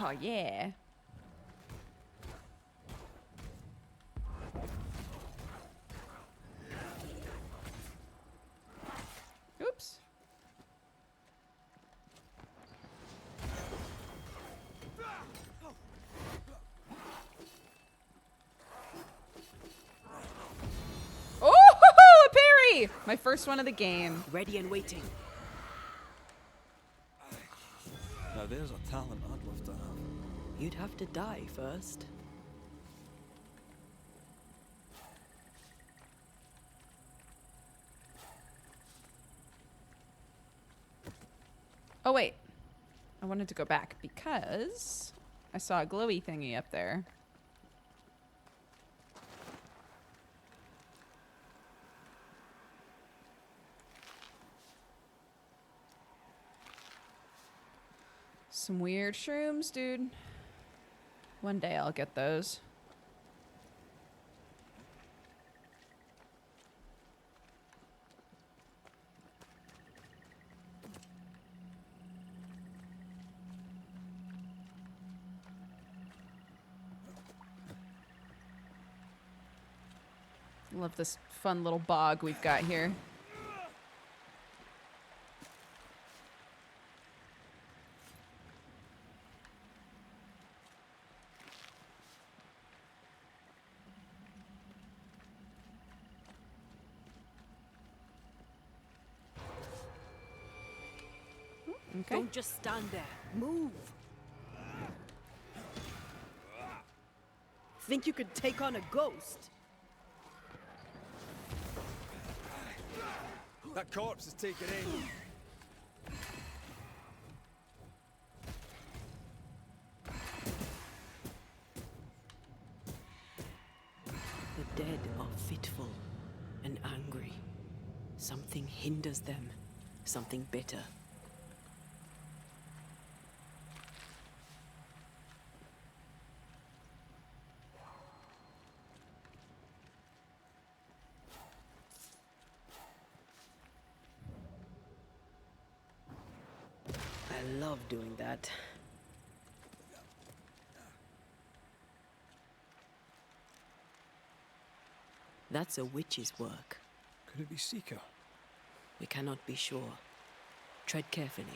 Oh, yeah. Oops. Oh, a parry! My first one of the game. Ready and waiting. Now there's a talent I'd love to have. You'd have to die first. Oh, wait. I wanted to go back because I saw a glowy thingy up there. Some weird shrooms, dude. One day I'll get those. Love this fun little bog we've got here. Okay. Don't just stand there. Move. Think you could take on a ghost? That corpse is taking aim. The dead are fitful and angry. Something hinders them. Something bitter. I love doing that. That's a witch's work. Could it be Seeker? We cannot be sure. Tread carefully.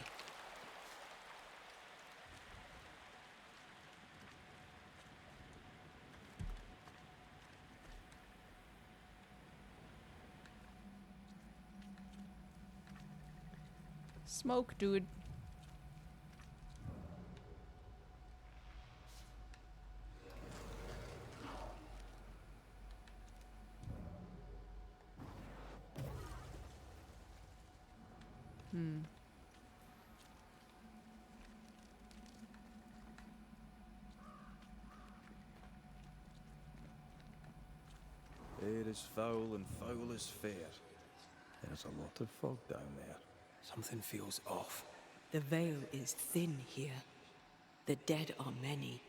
Smoke, dude. Air is foul and foul is fair. There's a lot of fog down there. Something feels off. The veil is thin here. The dead are many.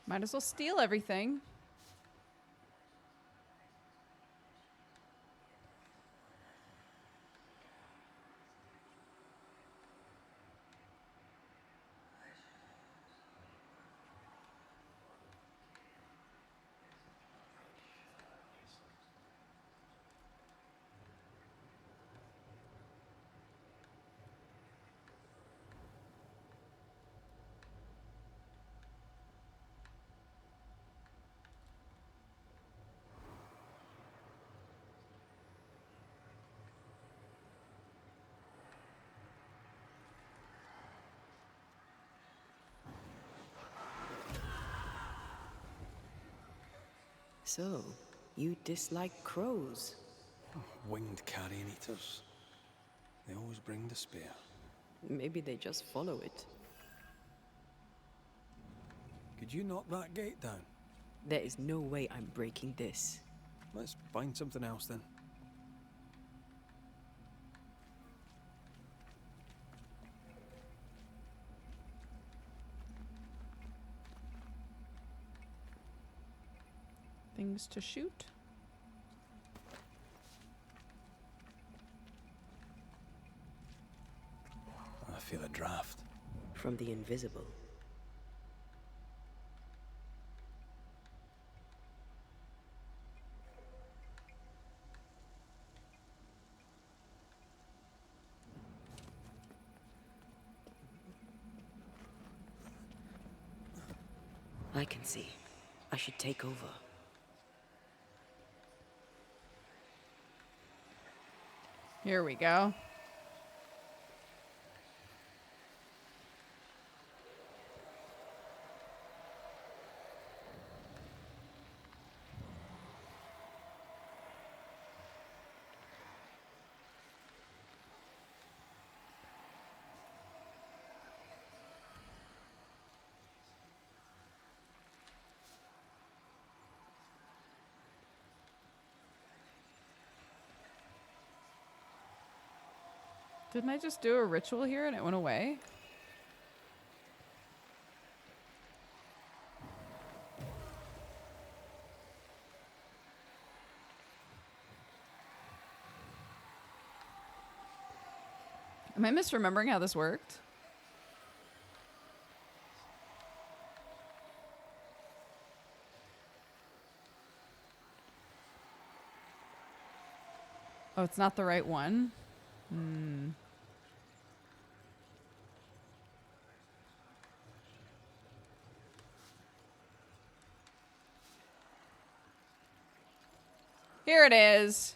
Might as well steal everything. So, you dislike crows? Winged carrion eaters. They always bring despair. Maybe they just follow it. Could you knock that gate down? There is no way I'm breaking this. Let's find something else then. Things to shoot. I feel a draft. From the invisible. I can see. I should take over. Here we go. Didn't I just do a ritual here and it went away? Am I misremembering how this worked? Oh, it's not the right one? Hmm. Here it is.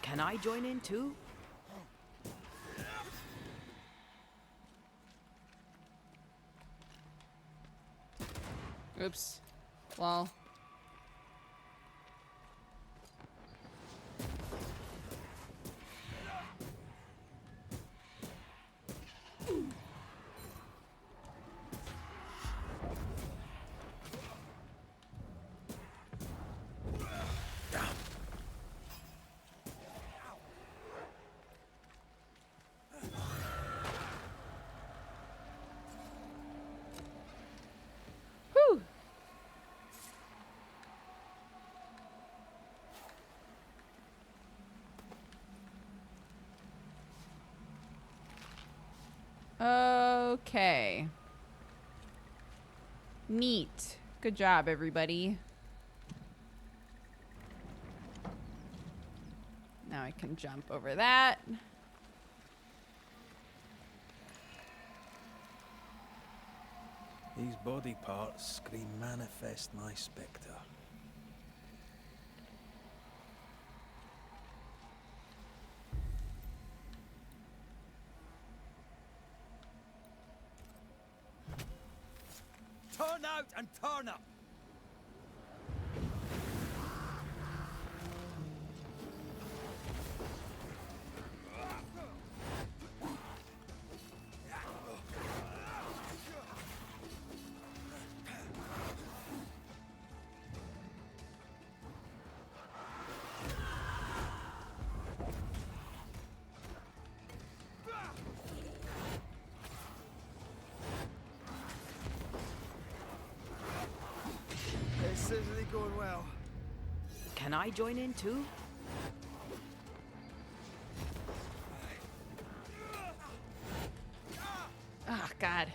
Can I join in too? Oops. Well. Whew. Okay. Neat. Good job, everybody. Now I can jump over that. These body parts scream manifest my spectre. Turn out and turn up! It's certainly going well. Can I join in too? Oh, God.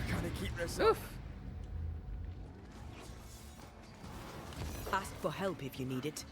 Can I keep this up? Oof. Ask for help if you need it.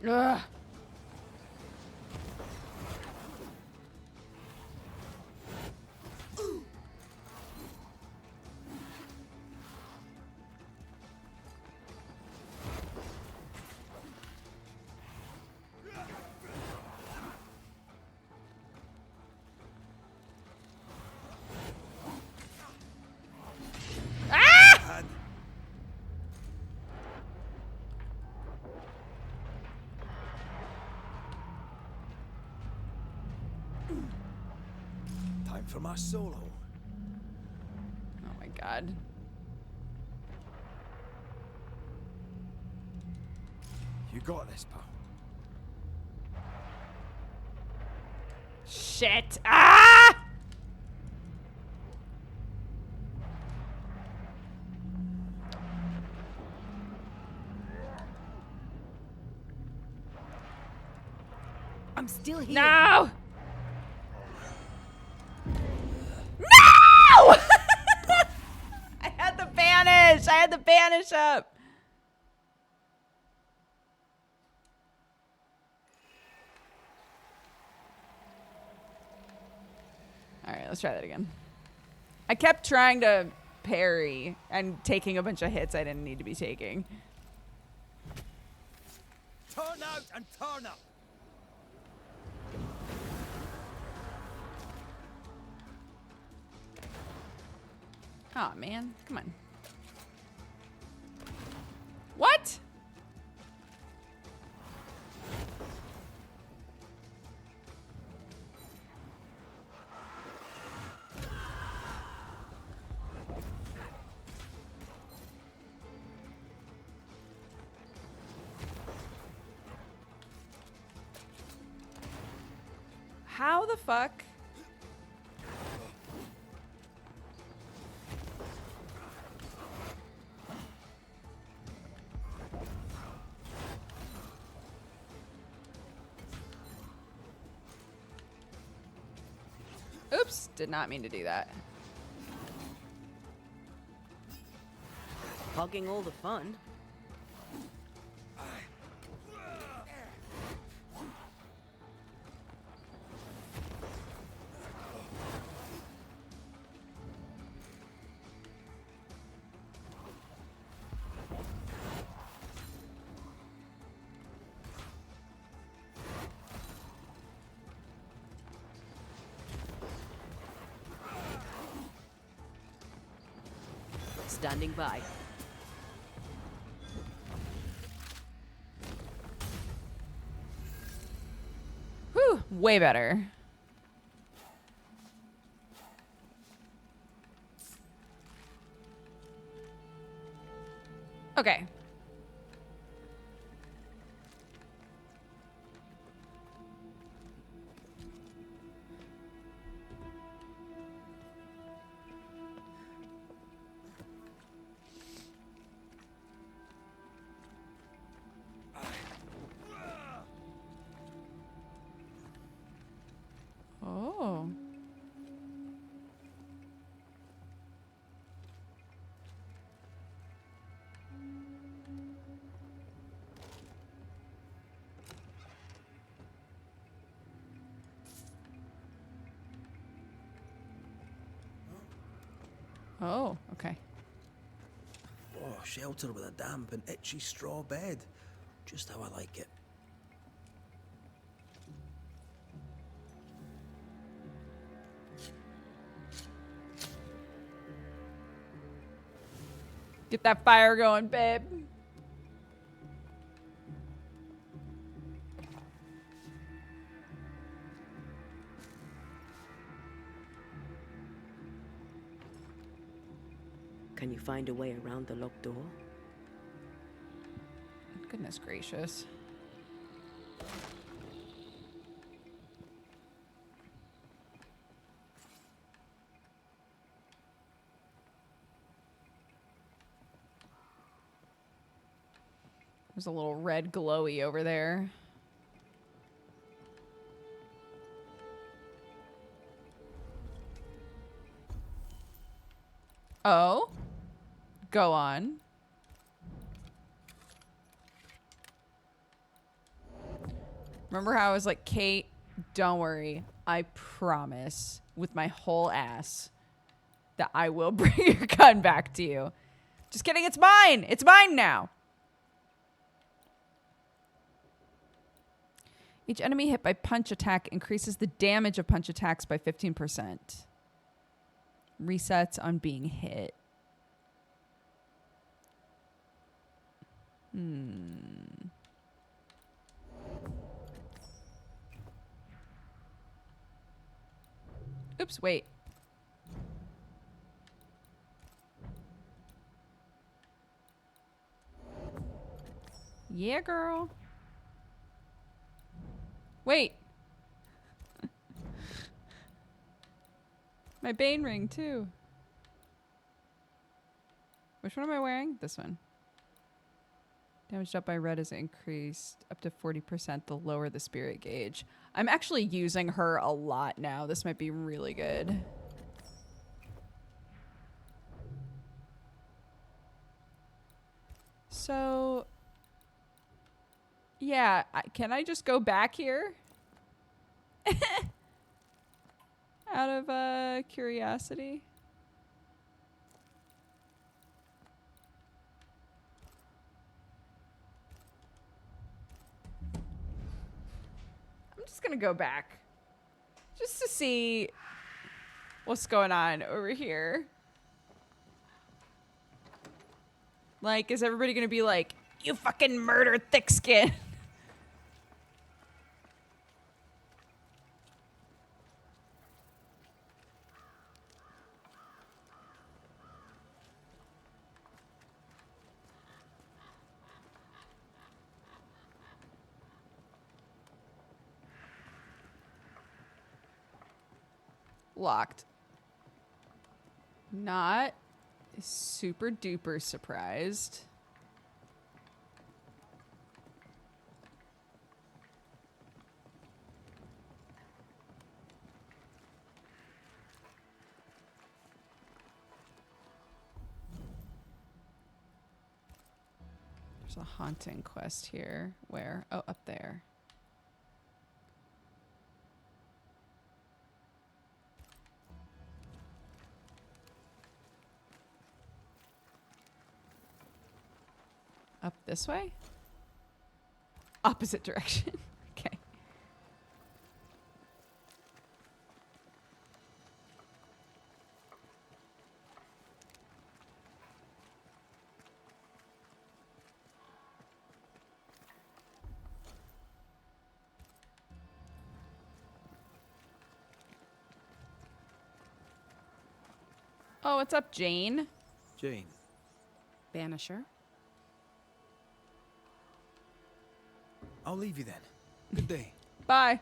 Ugh. Time for my solo. Oh, my God. You got this, pal. Shit. Ah! I'm still here. No! No! I had the banish. I had the banish up. All right, let's try that again. I kept trying to parry and taking a bunch of hits I didn't need to be taking. Turn out and turn up. Oh man, come on. What? How the fuck? Oops, did not mean to do that. Hogging all the fun. Standing by. Whew, way better. Okay. Oh. Oh, okay. Oh, shelter with a damp and itchy straw bed. Just how I like it. Get that fire going, babe. Can you find a way around the locked door? Goodness gracious. There's a little red glowy over there. Oh? Go on. Remember how I was like, Kate, don't worry. I promise with my whole ass that I will bring your gun back to you. Just kidding. It's mine. It's mine now. Each enemy hit by punch attack increases the damage of punch attacks by 15%. Resets on being hit. Oops, wait. Yeah, girl. Wait. My Bane ring, too. Which one am I wearing? This one. Damage dealt by red is increased up to 40% the lower the spirit gauge. I'm actually using her a lot now. This might be really good. So, yeah, can I just go back here? Out of curiosity. I'm just gonna go back. Just to see what's going on over here. Like, is everybody gonna be like, you fucking murdered thick skin? Locked. Not super duper surprised. There's a haunting quest here. Where? Oh, up there. Up this way? Opposite direction. Okay. Oh, what's up, Jane? Jane. Banisher? I'll leave you then. Good day. Bye.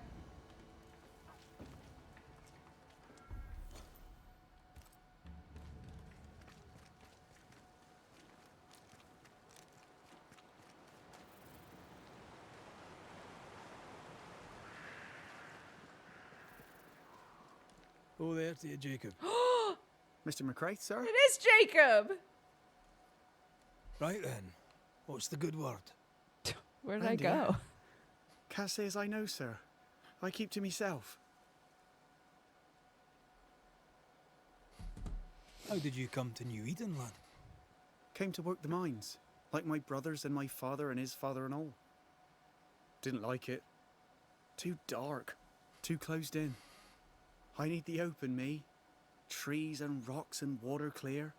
Oh, there to you, Jacob. Mr. McCraith, sir? It is Jacob. Right then. What's the good word? Where did I Randy, go? Can't say as I know, sir. I keep to myself. How did you come to New Eden, lad? Came to work the mines, like my brothers and my father and his father and all. Didn't like it. Too dark. Too closed in. I need the open, me. Trees and rocks and water clear.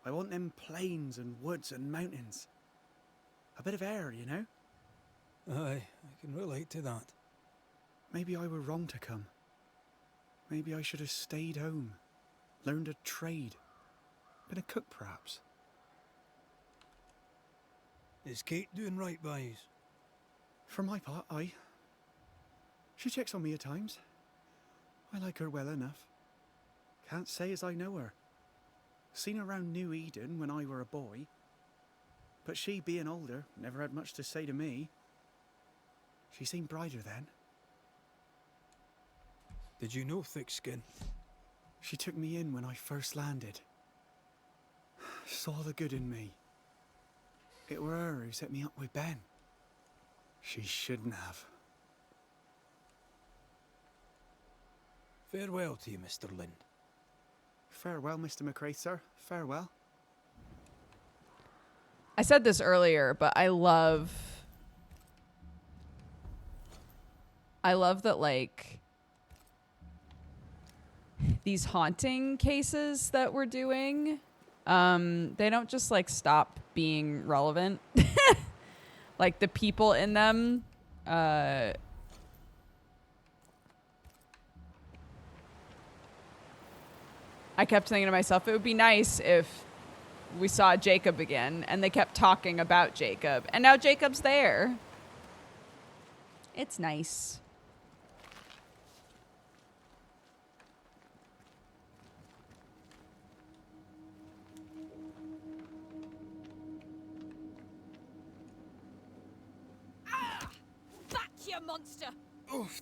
I want them plains and woods and mountains. A bit of air, you know? Aye, I can relate to that. Maybe I were wrong to come. Maybe I should have stayed home. Learned a trade. Been a cook, perhaps. Is Kate doing right by you? For my part, aye. She checks on me at times. I like her well enough. Can't say as I know her. Seen her round New Eden when I were a boy. But she, being older, never had much to say to me. She seemed brighter then. Did you know Thick Skin? She took me in when I first landed. Saw the good in me. It were her who set me up with Ben. She shouldn't have. Farewell to you, Mr. Lind. Farewell, Mr. McCraith, sir. Farewell. I said this earlier, but I love that, like, these haunting cases that we're doing, they don't just, like, stop being relevant. Like, the people in them, I kept thinking to myself, it would be nice if we saw Jacob again and they kept talking about Jacob. And now Jacob's there. It's nice. monster! Oof.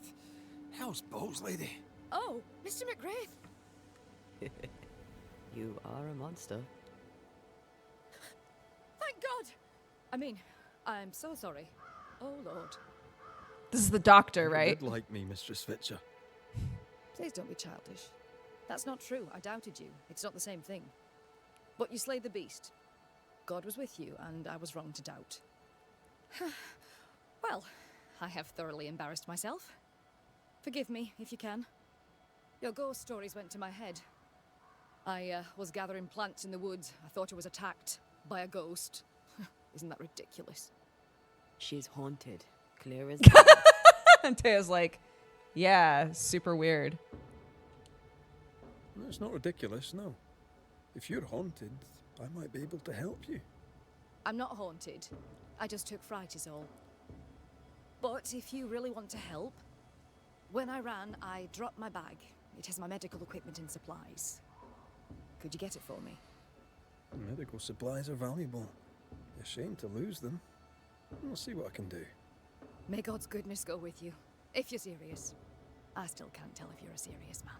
How's balls, lady? Oh, Mr. McGrath. You are a monster. Thank God! I mean, I'm so sorry. Oh, Lord. This is the doctor, You right? did like me, Mistress Fitcher. Please don't be childish. That's not true. I doubted you. It's not the same thing. But you slayed the beast. God was with you, and I was wrong to doubt. Well, I have thoroughly embarrassed myself. Forgive me, if you can. Your ghost stories went to my head. I was gathering plants in the woods. I thought I was attacked by a ghost. Isn't that ridiculous? She's haunted. Clear as day. And Taya's like, yeah, super weird. It's not ridiculous, no. If you're haunted, I might be able to help you. I'm not haunted. I just took fright is all. But if you really want to help, when I ran, I dropped my bag. It has my medical equipment and supplies. Could you get it for me? Medical supplies are valuable. A shame to lose them. I'll see what I can do. May God's goodness go with you. If you're serious. I still can't tell if you're a serious man.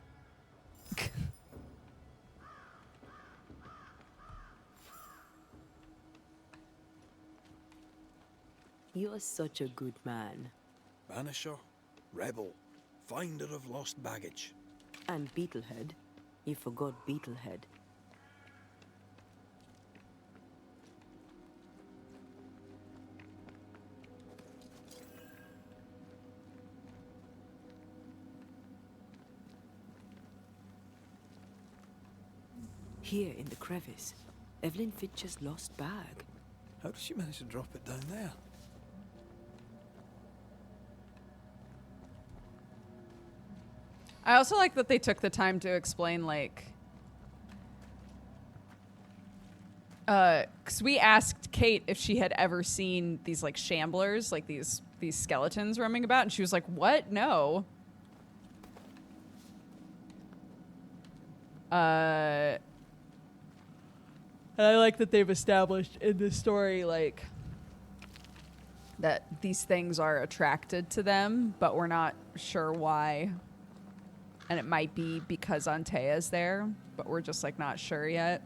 You are such a good man. Banisher, rebel, finder of lost baggage. And Beetlehead. You forgot Beetlehead. Here in the crevice, Evelyn Fitcher's lost bag. How did she manage to drop it down there? I also like that they took the time to explain, like, because we asked Kate if she had ever seen these like shamblers, like these skeletons roaming about, and she was like, "What? No." And I like that they've established in this story, like, that these things are attracted to them, but we're not sure why. And it might be because Antea's there, but we're just, like, not sure yet.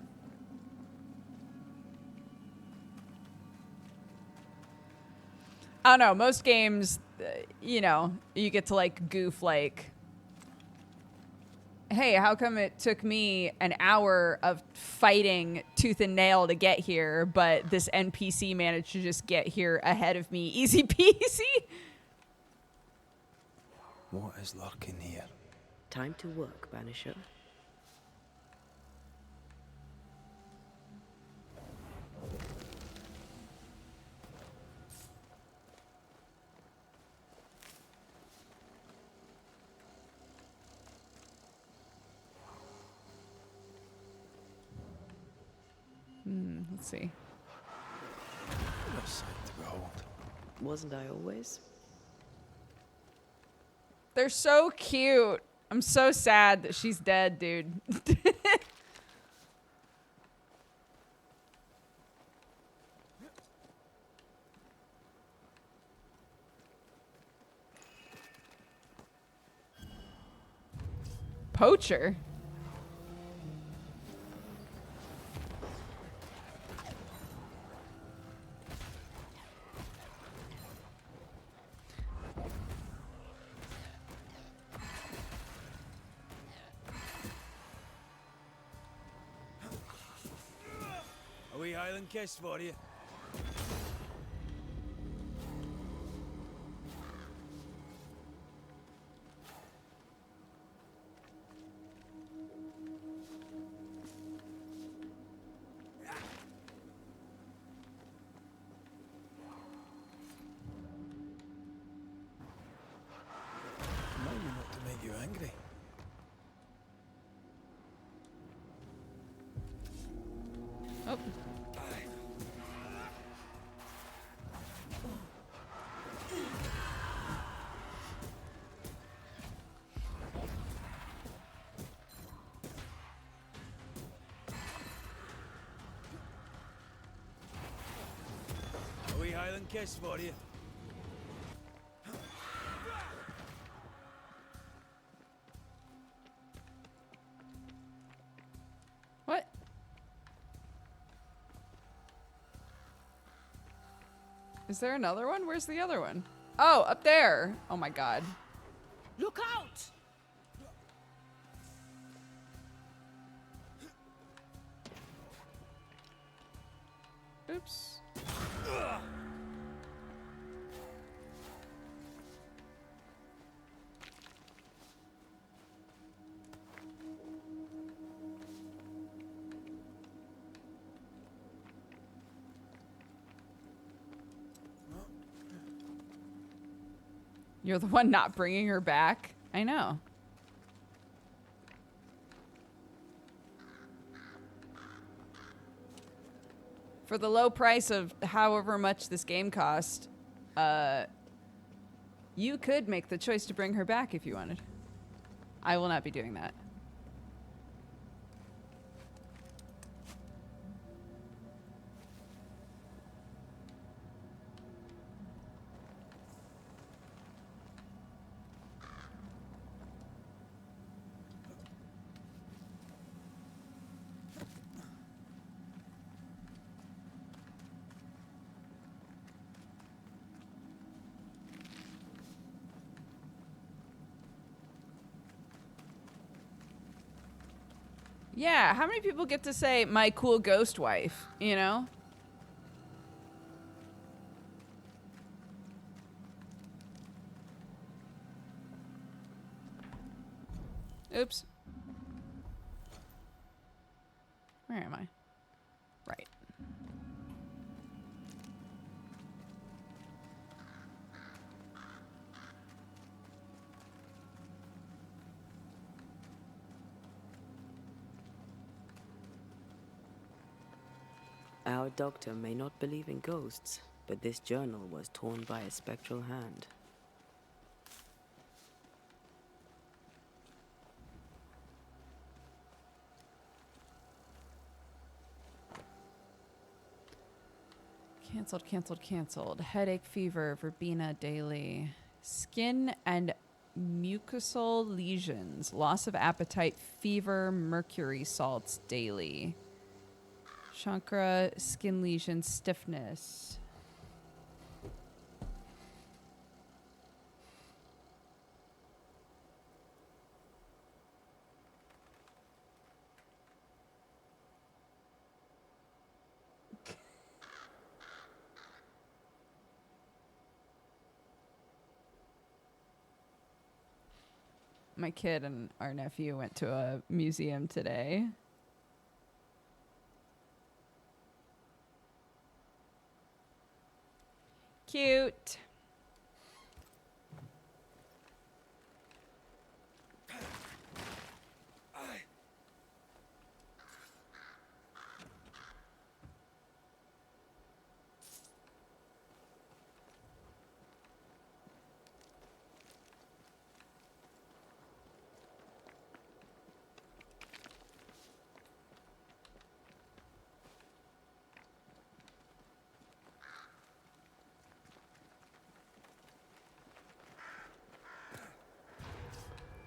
I don't know. Most games, you know, you get to, like, goof, like, hey, how come it took me an hour of fighting tooth and nail to get here, but this NPC managed to just get here ahead of me? Easy peasy. What is lurking here? Time to work, Banisher. Let's see. What a sight to behold. Wasn't I always? They're so cute. I'm so sad that she's dead, dude. Poacher? A wee Highland kiss for you. Remind me not to make you angry. Oh. A wee Highland kiss for you. Is there another one? Where's the other one? Oh, up there. Oh my god. Look out! Oops. You're the one not bringing her back. I know. For the low price of however much this game cost, you could make the choice to bring her back if you wanted. I will not be doing that. Yeah, how many people get to say my cool ghost wife, you know? Oops. Where am I? Right. Our doctor may not believe in ghosts, but this journal was torn by a spectral hand. Cancelled, cancelled, cancelled. Headache, fever, verbena daily. Skin and mucosal lesions. Loss of appetite, fever, mercury salts daily. Chancra, skin lesions, stiffness. My kid and our nephew went to a museum today. Cute.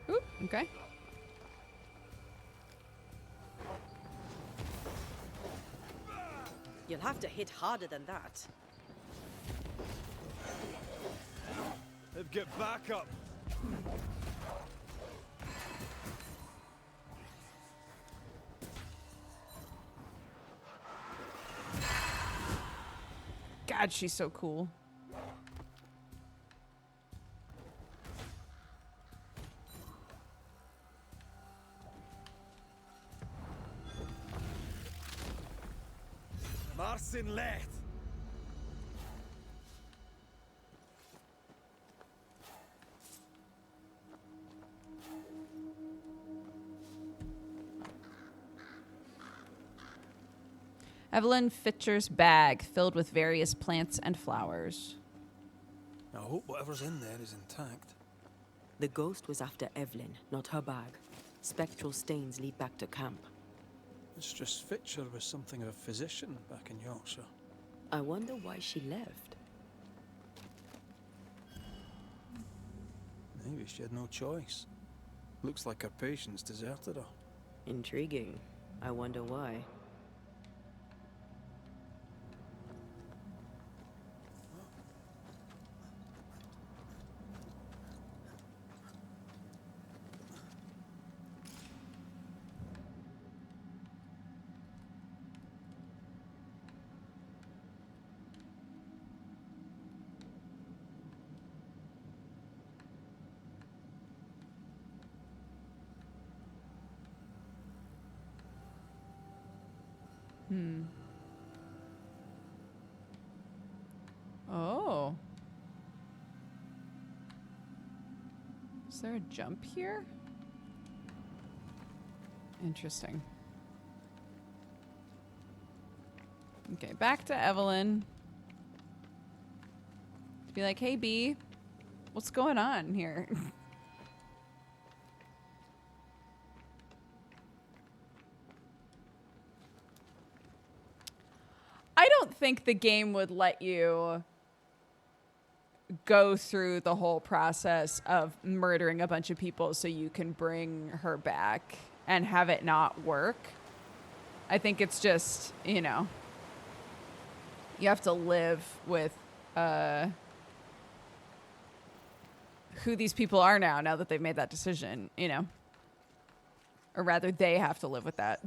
Oop, okay. You'll have to hit harder than that. Get back up! God, she's so cool. Marcin Leth! Evelyn Fitcher's bag filled with various plants and flowers. I hope whatever's in there is intact. The ghost was after Evelyn, not her bag. Spectral stains lead back to camp. Mistress Fitcher was something of a physician back in Yorkshire. I wonder why she left. Maybe she had no choice. Looks like her patients deserted her. Intriguing. I wonder why. Oh. Is there a jump here? Interesting. Okay, back to Evelyn. Be like, hey, B, what's going on here? I don't think the game would let you go through the whole process of murdering a bunch of people so you can bring her back and have it not work. I think it's just, you know, you have to live with who these people are now that they've made that decision, you know. Or rather, they have to live with that.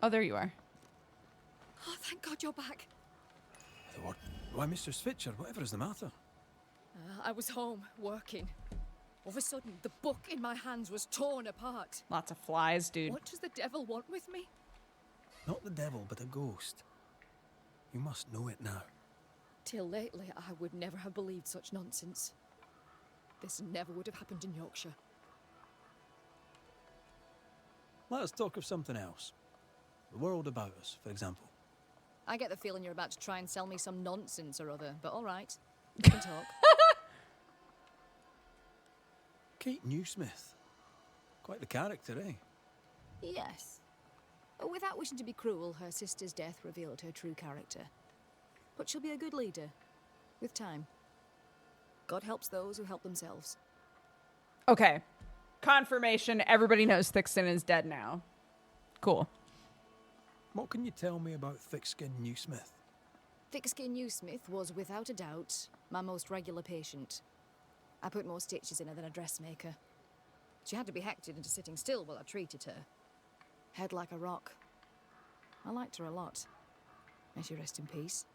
Oh, there you are. Oh, thank God you're back. What? Why, Mr. Switcher, whatever is the matter? I was home, working. All of a sudden, the book in my hands was torn apart. Lots of flies, dude. What does the devil want with me? Not the devil, but a ghost. You must know it now. Till lately, I would never have believed such nonsense. This never would have happened in Yorkshire. Let us talk of something else. The world about us, for example. I get the feeling you're about to try and sell me some nonsense or other, but all right. We can talk. Kate Newsmith. Quite the character, eh? Yes. Without wishing to be cruel, her sister's death revealed her true character. But she'll be a good leader. With time. God helps those who help themselves. Okay. Confirmation. Everybody knows Thixton is dead now. Cool. What can you tell me about thick-skinned Newsmith? Thick-skinned Newsmith was, without a doubt, my most regular patient. I put more stitches in her than a dressmaker. She had to be hectored into sitting still while I treated her. Head like a rock. I liked her a lot. May she rest in peace.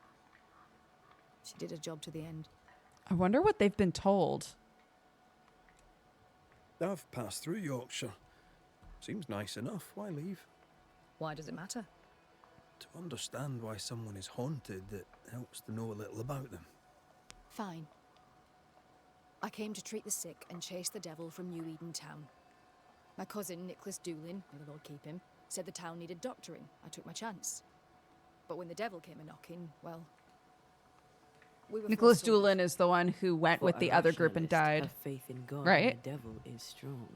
She did her job to the end. I wonder what they've been told. I've passed through Yorkshire. Seems nice enough. Why leave? Why does it matter? To understand why someone is haunted, it helps to know a little about them. Fine. I came to treat the sick and chase the devil from New Eden town. My cousin, Nicholas Doolin, may the Lord keep him, said the town needed doctoring. I took my chance. But when the devil came a-knocking, well... we were Nicholas forced to leave. Doolin is the one who went with For the a other group and rationalist, died. her faith in God Right? and the devil is strong.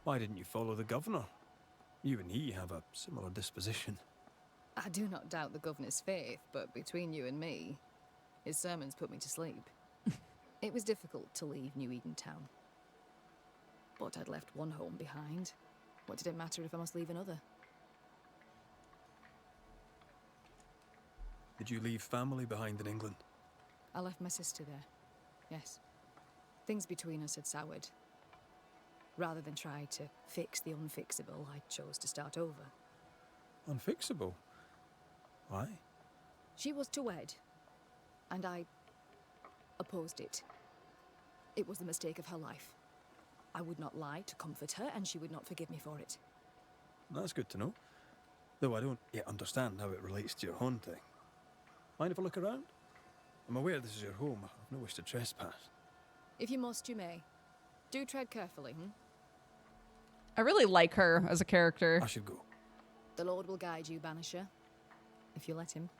Why didn't you follow the governor? You and he have a similar disposition. I do not doubt the governor's faith, but between you and me, his sermons put me to sleep. It was difficult to leave New Eden town. But I'd left one home behind. What did it matter if I must leave another? Did you leave family behind in England? I left my sister there. Yes. Things between us had soured. Rather than try to fix the unfixable, I chose to start over. Unfixable? Why? She was to wed, and I opposed it. It was the mistake of her life. I would not lie to comfort her, and she would not forgive me for it. That's good to know. Though I don't yet understand how it relates to your haunting. Mind if I look around? I'm aware this is your home. I've no wish to trespass. If you must, you may. Do tread carefully, I really like her as a character. I should go. The Lord will guide you, Banisher, if you let him.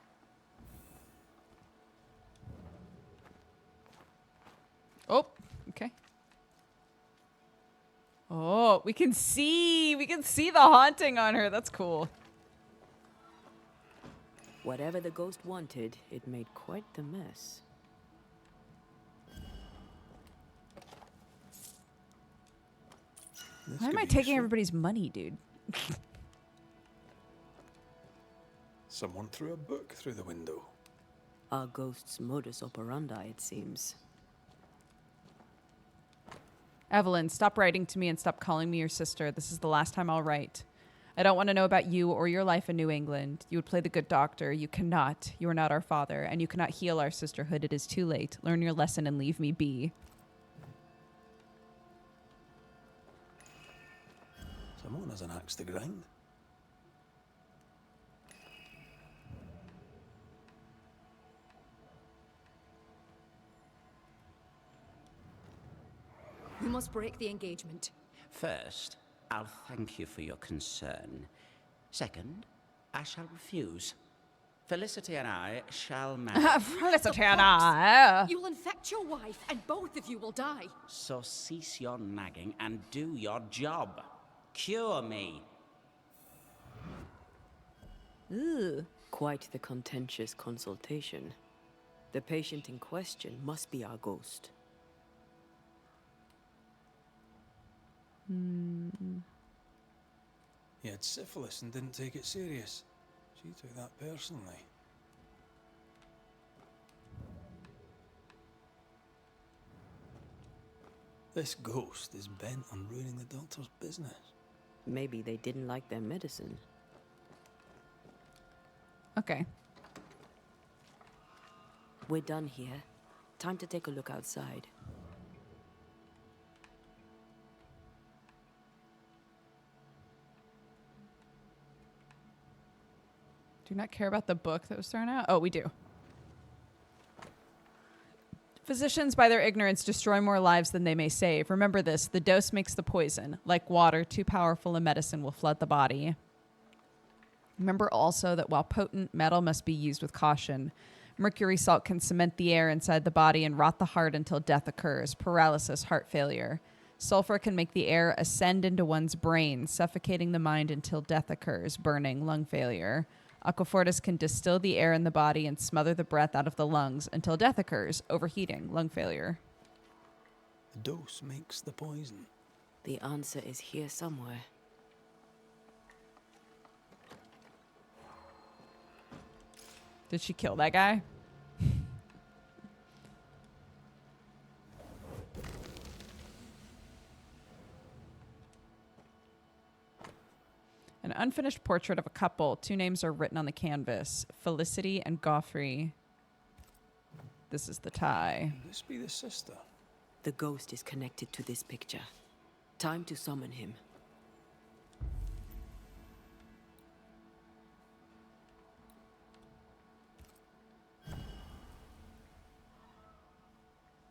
Oh, okay. Oh, we can see the haunting on her. That's cool. Whatever the ghost wanted, it made quite the mess. This Why am could I be taking useful. everybody's money, dude? Someone threw a book through the window. Our ghost's modus operandi, it seems. Evelyn, stop writing to me and stop calling me your sister. This is the last time I'll write. I don't want to know about you or your life in New England. You would play the good doctor. You cannot. You are not our father, and you cannot heal our sisterhood. It is too late. Learn your lesson and leave me be. Someone has an axe to grind. You must break the engagement. First, I'll thank you for your concern. Second, I shall refuse. Felicity and I shall marry. Felicity and I. You will infect your wife, and both of you will die. So cease your nagging and do your job. Cure me. Ooh. Quite the contentious consultation. The patient in question must be our ghost. He had syphilis and didn't take it serious. She took that personally. This ghost is bent on ruining the doctor's business. Maybe they didn't like their medicine. Okay. We're done here. Time to take a look outside. Do you not care about the book that was thrown out? Oh, we do. Physicians, by their ignorance, destroy more lives than they may save. Remember this, the dose makes the poison. Like water, too powerful a medicine will flood the body. Remember also that while potent, metal must be used with caution. Mercury salt can cement the air inside the body and rot the heart until death occurs, paralysis, heart failure. Sulfur can make the air ascend into one's brain, suffocating the mind until death occurs, burning, lung failure. Aquafortis can distill the air in the body and smother the breath out of the lungs until death occurs, overheating, lung failure. The dose makes the poison. The answer is here somewhere. Did she kill that guy? An unfinished portrait of a couple. Two names are written on the canvas. Felicity and Goffrey. This is the tie. Could this be the sister? The ghost is connected to this picture. Time to summon him.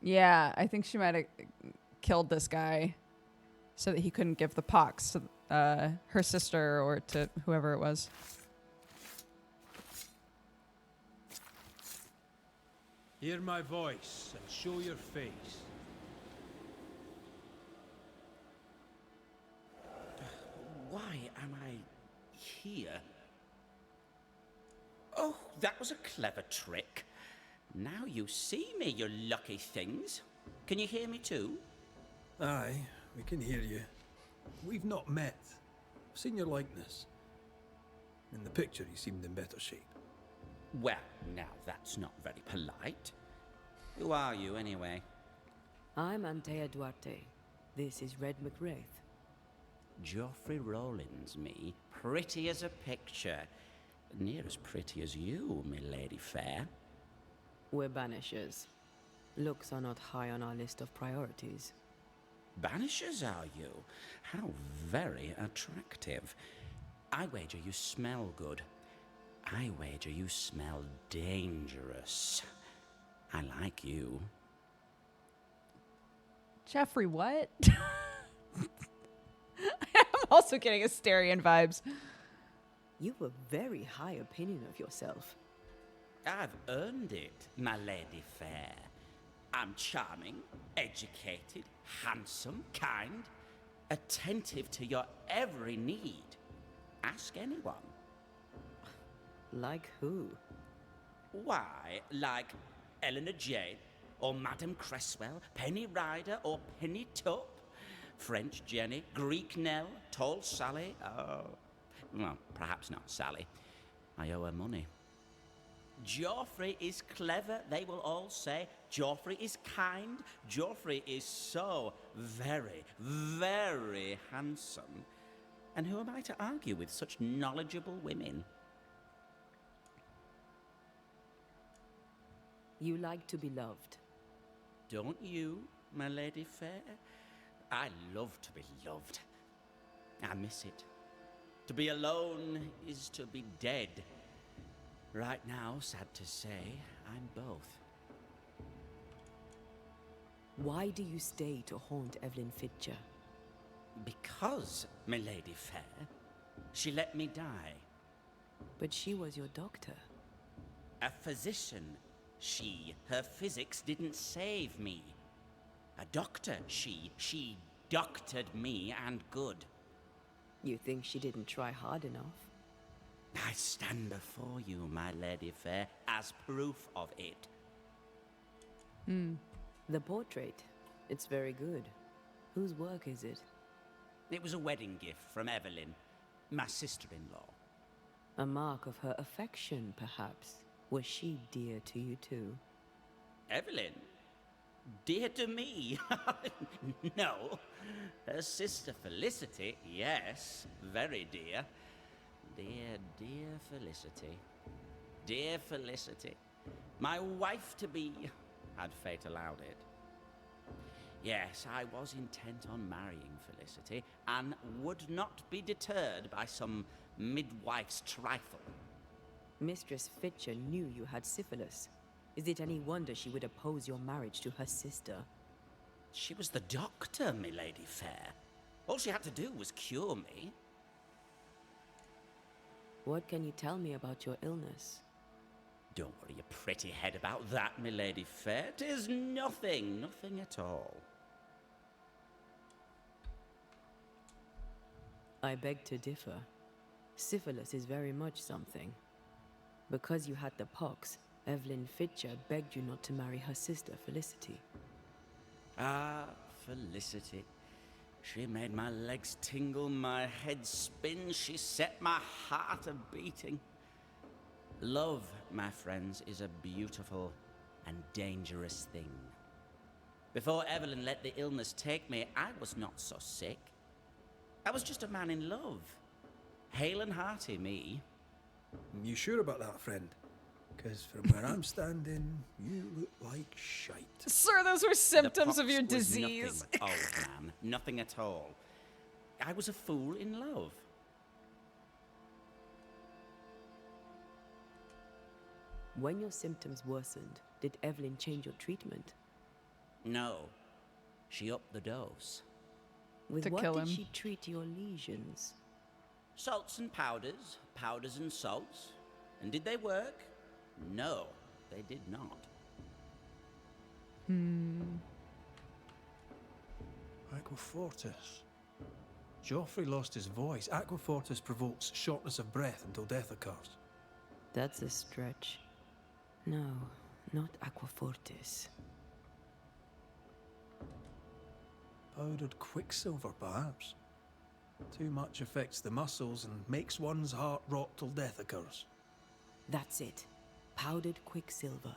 Yeah, I think she might have killed this guy so that he couldn't give the pox to her sister or to whoever it was. Hear my voice and show your face. Why am I here? Oh, that was a clever trick. Now you see me, you lucky things. Can you hear me too? Aye, we can hear you. We've not met. I've seen your likeness. In the picture, you seemed in better shape. Well, now that's not very polite. Who are you, anyway? I'm Antea Duarte. This is Red McWraith. Geoffrey Rollins, me. Pretty as a picture. Near as pretty as you, me lady fair. We're Banishers. Looks are not high on our list of priorities. Banishers, are you? How very attractive. I wager you smell good. I wager you smell dangerous. I like you. Jeffrey, what? I'm also getting Asterian vibes. You've a very high opinion of yourself. I've earned it, my lady fair. I'm charming, educated, handsome, kind, attentive to your every need. Ask anyone. Like who? Why, like Eleanor Jane, or Madame Cresswell, Penny Ryder, or Penny Tup, French Jenny, Greek Nell, Tall Sally, well, perhaps not Sally. I owe her money. Joffrey is clever, they will all say. Joffrey is kind. Joffrey is so very, very handsome. And who am I to argue with such knowledgeable women? You like to be loved. Don't you, my lady fair? I love to be loved. I miss it. To be alone is to be dead. Right now, sad to say, I'm both. Why do you stay to haunt Evelyn Fitcher? Because, my lady fair, she let me die. But she was your doctor. A physician, she. Her physics didn't save me. A doctor, she doctored me and good. You think she didn't try hard enough? I stand before you, my lady fair, as proof of it. The portrait. It's very good. Whose work is it? It was a wedding gift from Evelyn, my sister-in-law. A mark of her affection, perhaps. Was she dear to you too? Evelyn? Dear to me? No. Her sister Felicity, yes, very dear. Dear Felicity. Dear Felicity. My wife-to-be, had fate allowed it. Yes, I was intent on marrying Felicity, and would not be deterred by some midwife's trifle. Mistress Fitcher knew you had syphilis. Is it any wonder she would oppose your marriage to her sister? She was the doctor, my lady fair. All she had to do was cure me. What can you tell me about your illness? Don't worry your pretty head about that, my lady fair. 'Tis nothing, nothing at all. I beg to differ. Syphilis is very much something. Because you had the pox, Evelyn Fitcher begged you not to marry her sister, Felicity. Ah, Felicity. She made my legs tingle, my head spin. She set my heart a-beating. Love, my friends, is a beautiful and dangerous thing. Before Evelyn let the illness take me, I was not so sick. I was just a man in love. Hale and hearty, me. You sure about that, friend? Because from where I'm standing, you look like shite. Sir, those were symptoms The of your pox was disease. Nothing, old man, nothing at all. I was a fool in love. When your symptoms worsened, did Evelyn change your treatment? No, she upped the dose. With To what kill did him. she treat your lesions? Salts and powders, powders and salts. And did they work? No, they did not. Aquafortis. Joffrey lost his voice. Aquafortis provokes shortness of breath until death occurs. That's a stretch. No, not Aquafortis. Powdered quicksilver, perhaps. Too much affects the muscles and makes one's heart rot till death occurs. That's it. Powdered quicksilver,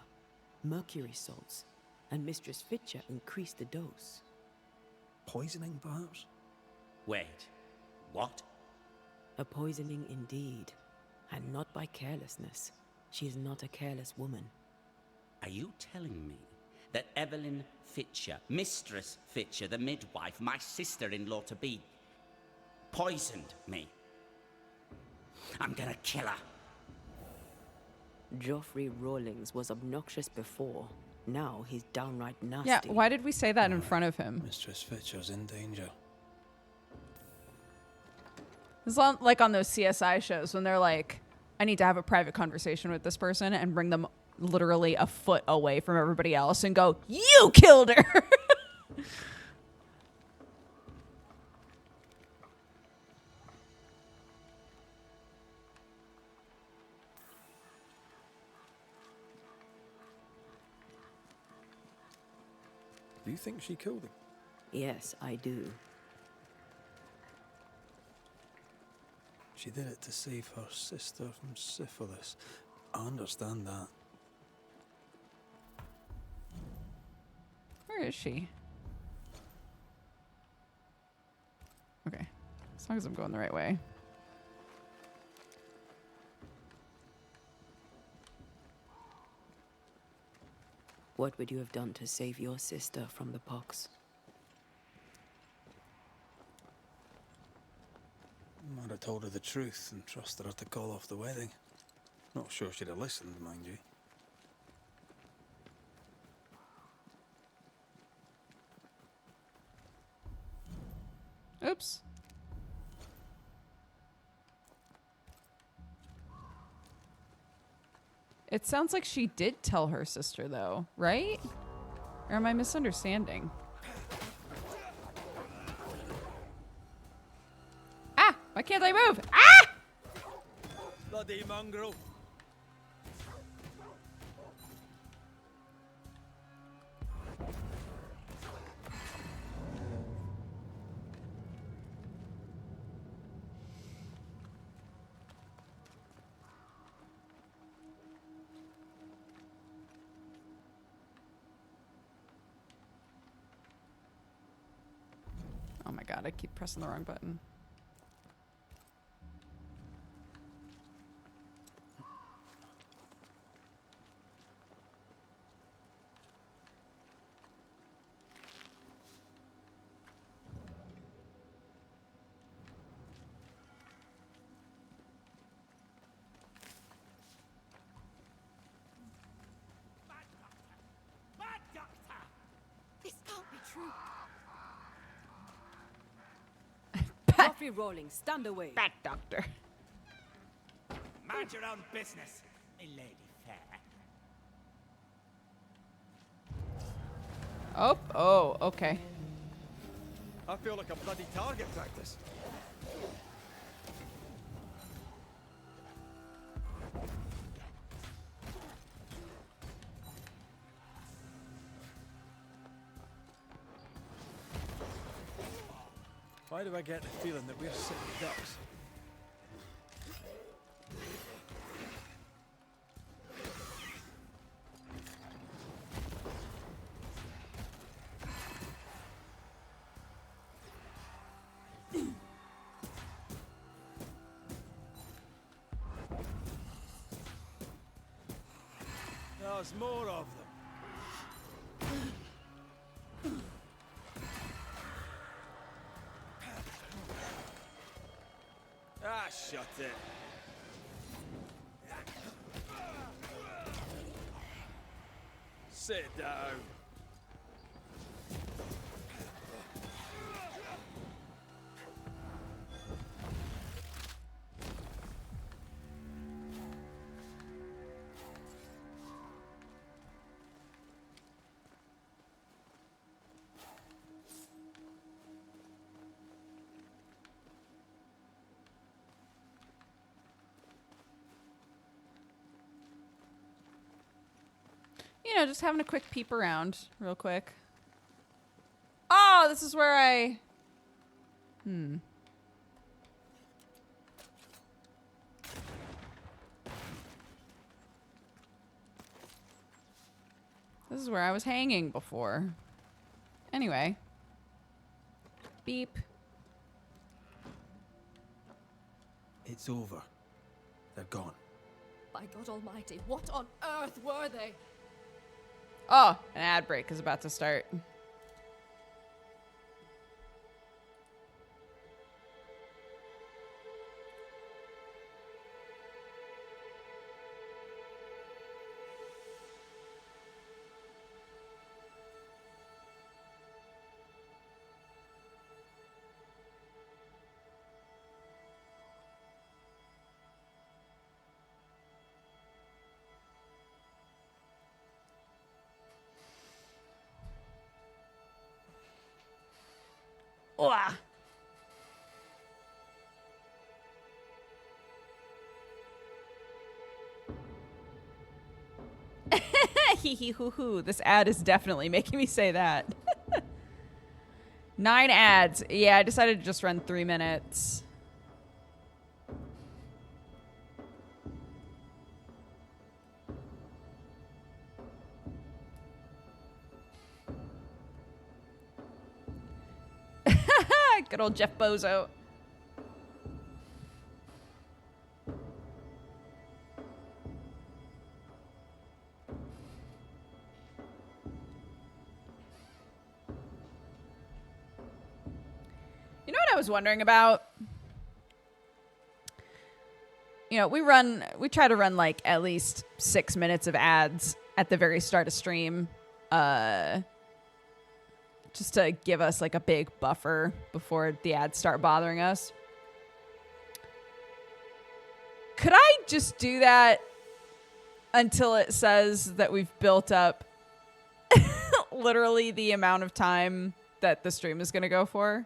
mercury salts, and Mistress Fitcher increased the dose. Poisoning, perhaps? Wait, what? A poisoning indeed, and not by carelessness. She is not a careless woman. Are you telling me that Evelyn Fitcher, Mistress Fitcher, the midwife, my sister-in-law to be, poisoned me? I'm gonna kill her. Joffrey Rawlings was obnoxious before. Now he's downright nasty. Yeah, why did we say that in front of him? Mistress Fitcher's in danger. It's like on those CSI shows when they're like, I need to have a private conversation with this person and bring them literally a foot away from everybody else and go, you killed her. Do you think she killed him? Yes, I do. She did it to save her sister from syphilis. I understand that. Where is she? Okay. As long as I'm going the right way. What would you have done to save your sister from the pox? I'd have told her the truth and trusted her to call off the wedding. Not sure she'd have listened, mind you. Oops. It sounds like she did tell her sister, though, right? Or am I misunderstanding? Ah! Why can't I move? Ah! Bloody mongrel. Oh my god, I keep pressing the wrong button. This can't be true. Coffee rolling, stand away. Bat doctor. Mind your own business, my lady fair. Oh, okay. I feel like a bloody target practice. Why do I get the feeling that we're sitting ducks? There's more of them. Ah, shut it. Sit down. You know, just having a quick peep around real quick. Oh, this is where I... This is where I was hanging before. Anyway. Beep. It's over. They're gone. By God Almighty, what on earth were they? Oh, an ad break is about to start. Oah. Hee hee hoo hoo. This ad is definitely making me say that. 9 ads. Yeah, I decided to just run 3 minutes. Good old Jeff Bozo. You know what I was wondering about? You know, we try to run like at least 6 minutes of ads at the very start of stream. Just to give us like a big buffer before the ads start bothering us. Could I just do that until it says that we've built up literally the amount of time that the stream is going to go for?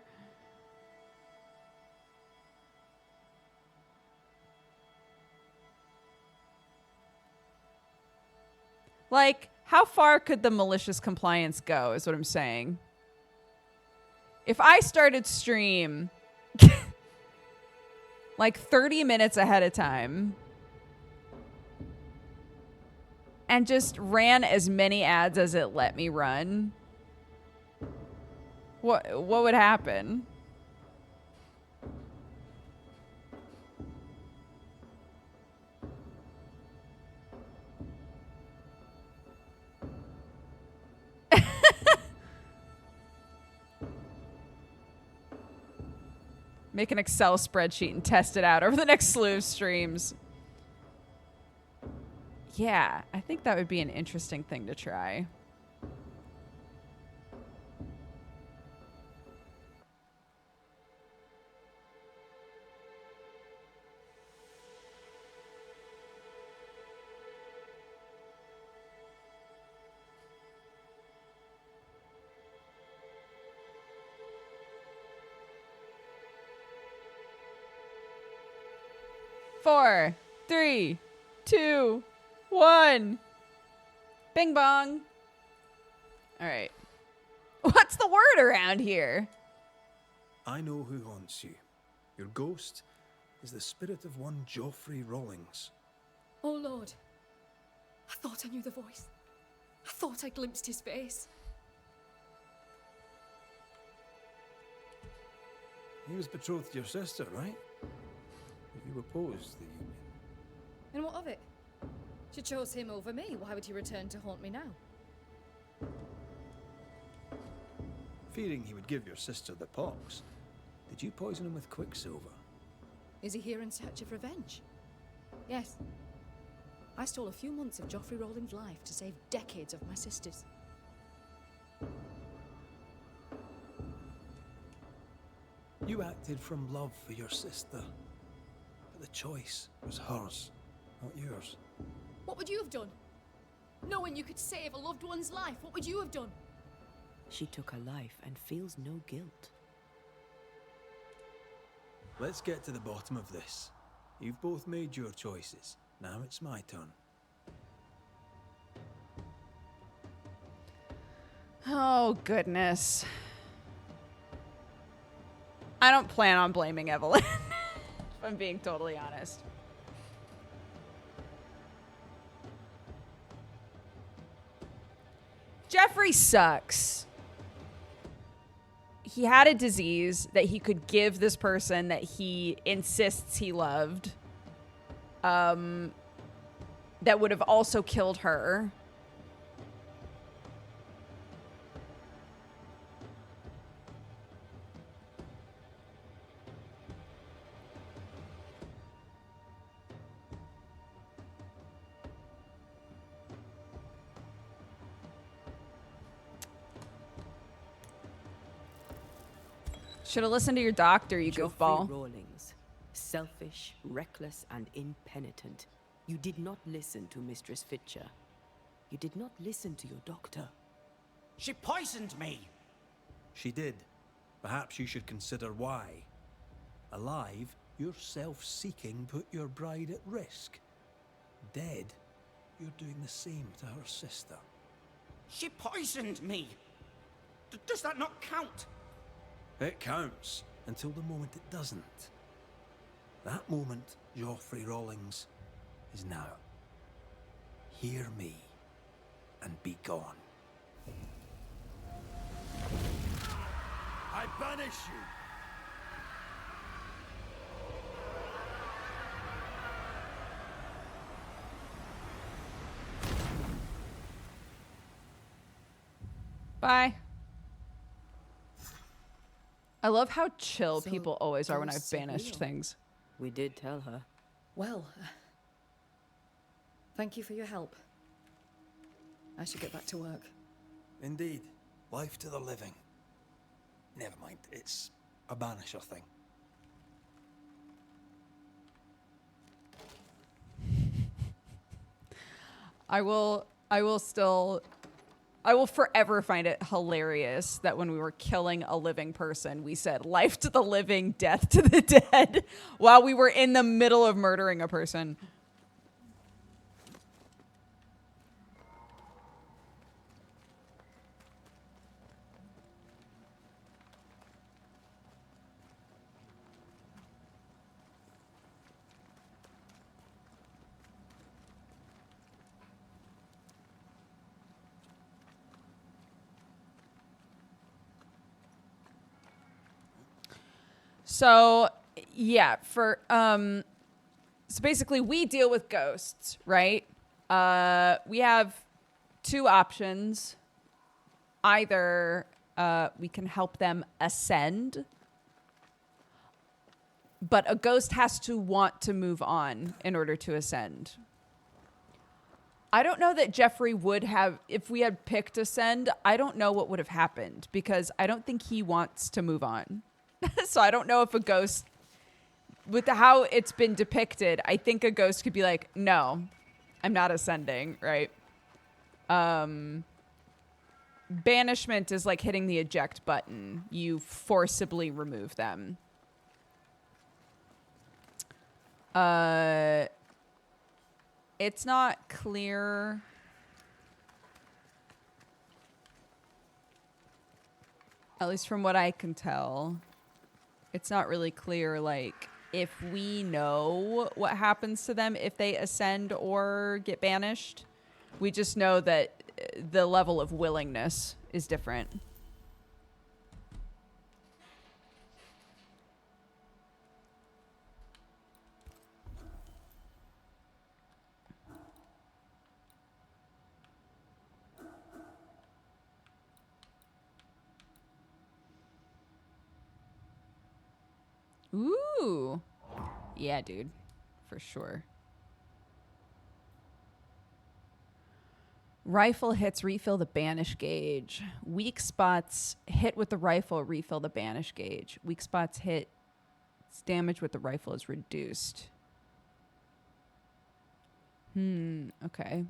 Like, how far could the malicious compliance go is what I'm saying. If I started stream like 30 minutes ahead of time and just ran as many ads as it let me run, what would happen? Make an Excel spreadsheet and test it out over the next slew of streams. Yeah, I think that would be an interesting thing to try. Four, three, two, one. Bing bong. All right. What's the word around here? I know who haunts you. Your ghost is the spirit of one Geoffrey Rawlings. Oh, Lord. I thought I knew the voice. I thought I glimpsed his face. He was betrothed to your sister, right? You opposed the union. And what of it? She chose him over me. Why would he return to haunt me now? Fearing he would give your sister the pox, did you poison him with quicksilver? Is he here in search of revenge? Yes. I stole a few months of Geoffrey Rawlings' life to save decades of my sister's. You acted from love for your sister. But the choice was hers, not yours. What would you have done? Knowing you could save a loved one's life, what would you have done? She took her life and feels no guilt. Let's get to the bottom of this. You've both made your choices. Now it's my turn. Oh, goodness. I don't plan on blaming Evelyn, if I'm being totally honest. Jeffrey sucks. He had a disease that he could give this person that he insists he loved. That would have also killed her. Should have listened to your doctor, you Geoffrey goofball. Rawlings, selfish, reckless, and impenitent. You did not listen to Mistress Fitcher. You did not listen to your doctor. She poisoned me. She did. Perhaps you should consider why. Alive, your self-seeking put your bride at risk. Dead, you're doing the same to her sister. She poisoned me. Does that not count? It counts until the moment it doesn't. That moment, Geoffrey Rawlings, is now. Hear me and be gone. I banish you. Bye. I love how chill So, people always are when I've ghosts are banished real. things. We did tell her. Well, thank you for your help. I should get back to work. Indeed. Life to the living. Never mind, it's a Banisher thing. I will forever find it hilarious that when we were killing a living person, we said life to the living, death to the dead while we were in the middle of murdering a person. So, yeah, so basically we deal with ghosts, right? We have two options. Either we can help them ascend, but a ghost has to want to move on in order to ascend. I don't know that Jeffrey would have, if we had picked ascend, I don't know what would have happened because I don't think he wants to move on. So I don't know if a ghost, with how it's been depicted, I think a ghost could be like, no, I'm not ascending, right? Banishment is like hitting the eject button. You forcibly remove them. It's not clear. At least from what I can tell. It's not really clear, like, if we know what happens to them if they ascend or get banished. We just know that the level of willingness is different. Ooh. Yeah, dude. For sure. Rifle hits refill the banish gauge. Weak spots hit with the rifle refill the banish gauge. Weak spots hit damage with the rifle is reduced. Okay.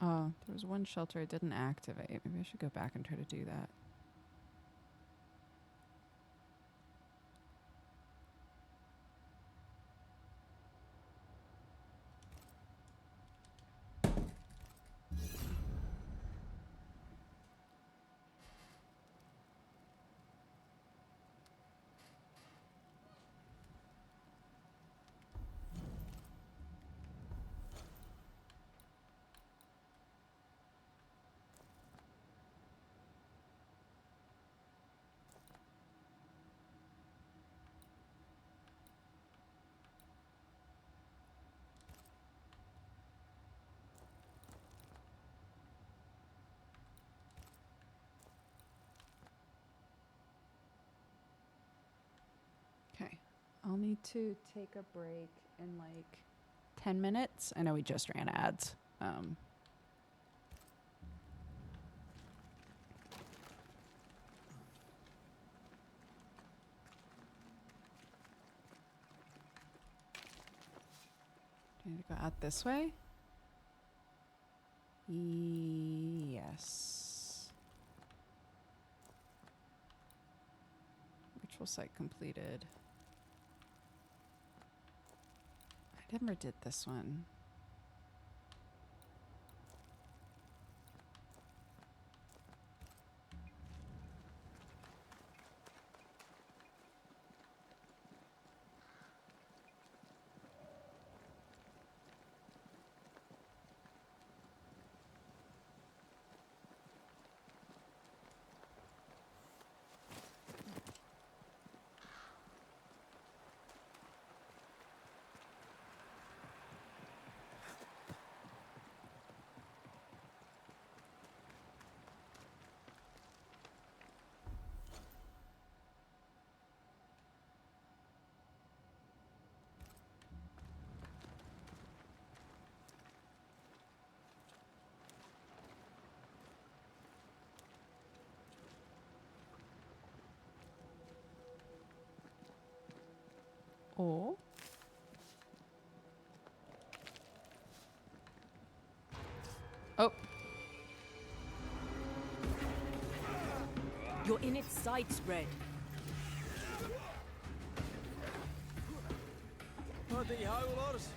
Oh, there was one shelter I didn't activate. Maybe I should go back and try to do that. Okay. I'll need to take a break in like 10 minutes. I know we just ran ads. Do I need to go out this way? Yes. Ritual site completed. I never did this one. Oh. Oh. You're in its sights, Red. Bloody howlers!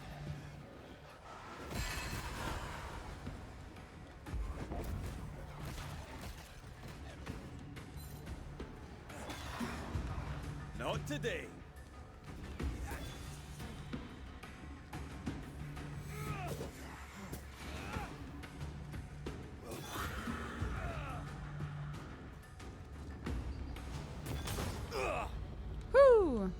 Not today. Whoo.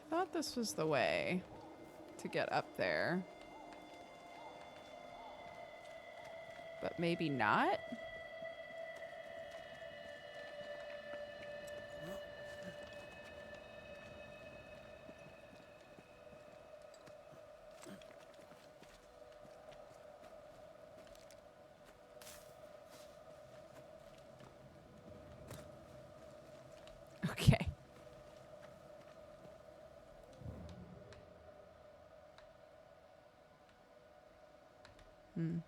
I thought this was the way to get up there. But maybe not? Okay. Hmm.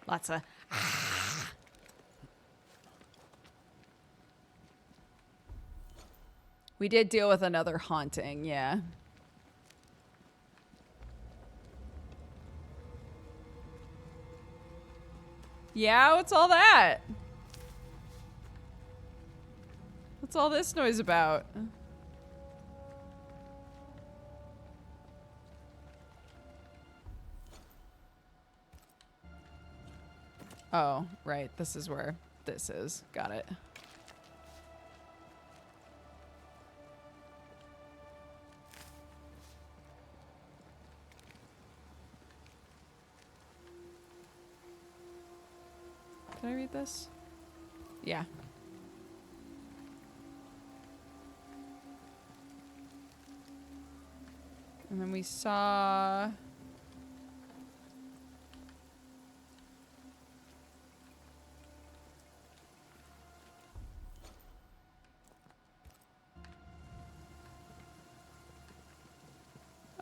Lots of. We did deal with another haunting, yeah. Yeah, what's all that? What's all this noise about? Oh, right. This is where this is. Got it. Can I read this? Yeah. And then we saw...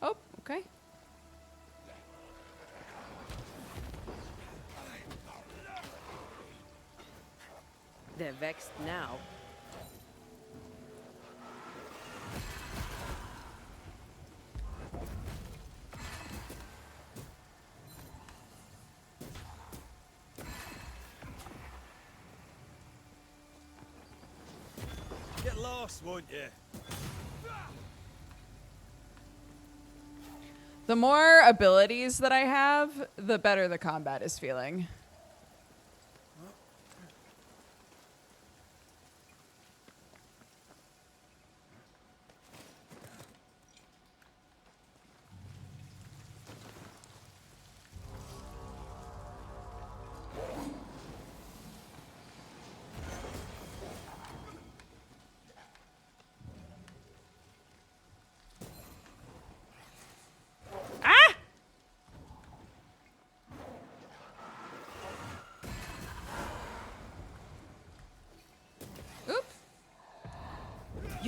Oh, okay. They're vexed now. Get lost, won't you? The more abilities that I have, the better the combat is feeling.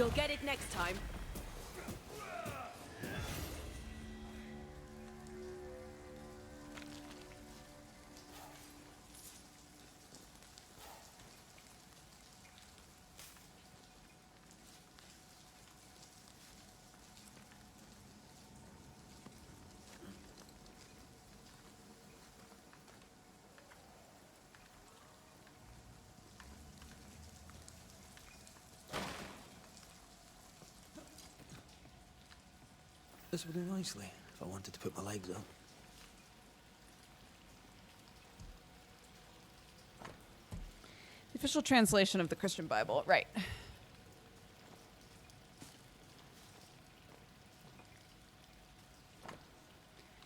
You'll get it next time. This would do nicely if I wanted to put my legs up. The official translation of the Christian Bible, right.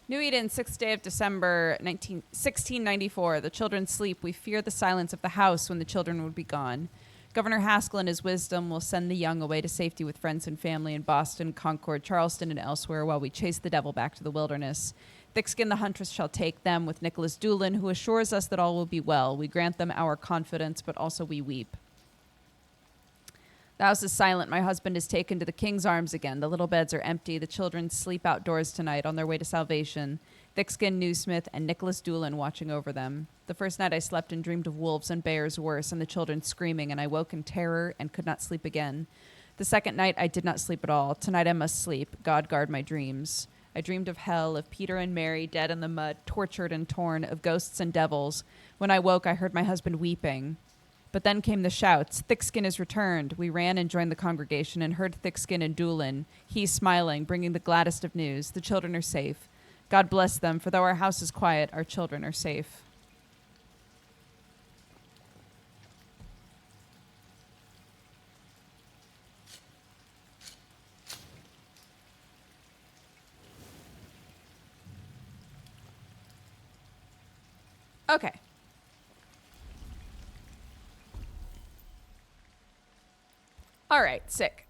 New Eden, 6th day of December, 1694. The children sleep. We fear the silence of the house when the children would be gone. Governor Haskell in his wisdom will send the young away to safety with friends and family in Boston, Concord, Charleston, and elsewhere while we chase the devil back to the wilderness. Thickskin the huntress shall take them with Nicholas Doolin, who assures us that all will be well. We grant them our confidence, but also we weep. The house is silent. My husband is taken to the king's arms again. The little beds are empty. The children sleep outdoors tonight on their way to salvation. Thickskin Newsmith and Nicholas Doolin watching over them. The first night I slept and dreamed of wolves and bears worse, and the children screaming, and I woke in terror and could not sleep again. The second night I did not sleep at all. Tonight I must sleep. God guard my dreams. I dreamed of hell, of Peter and Mary dead in the mud, tortured and torn, of ghosts and devils. When I woke, I heard my husband weeping. But then came the shouts. Thickskin is returned. We ran and joined the congregation and heard Thickskin and Doolin. He smiling, bringing the gladdest of news. The children are safe. God bless them, for though our house is quiet, our children are safe. Okay. All right, sick.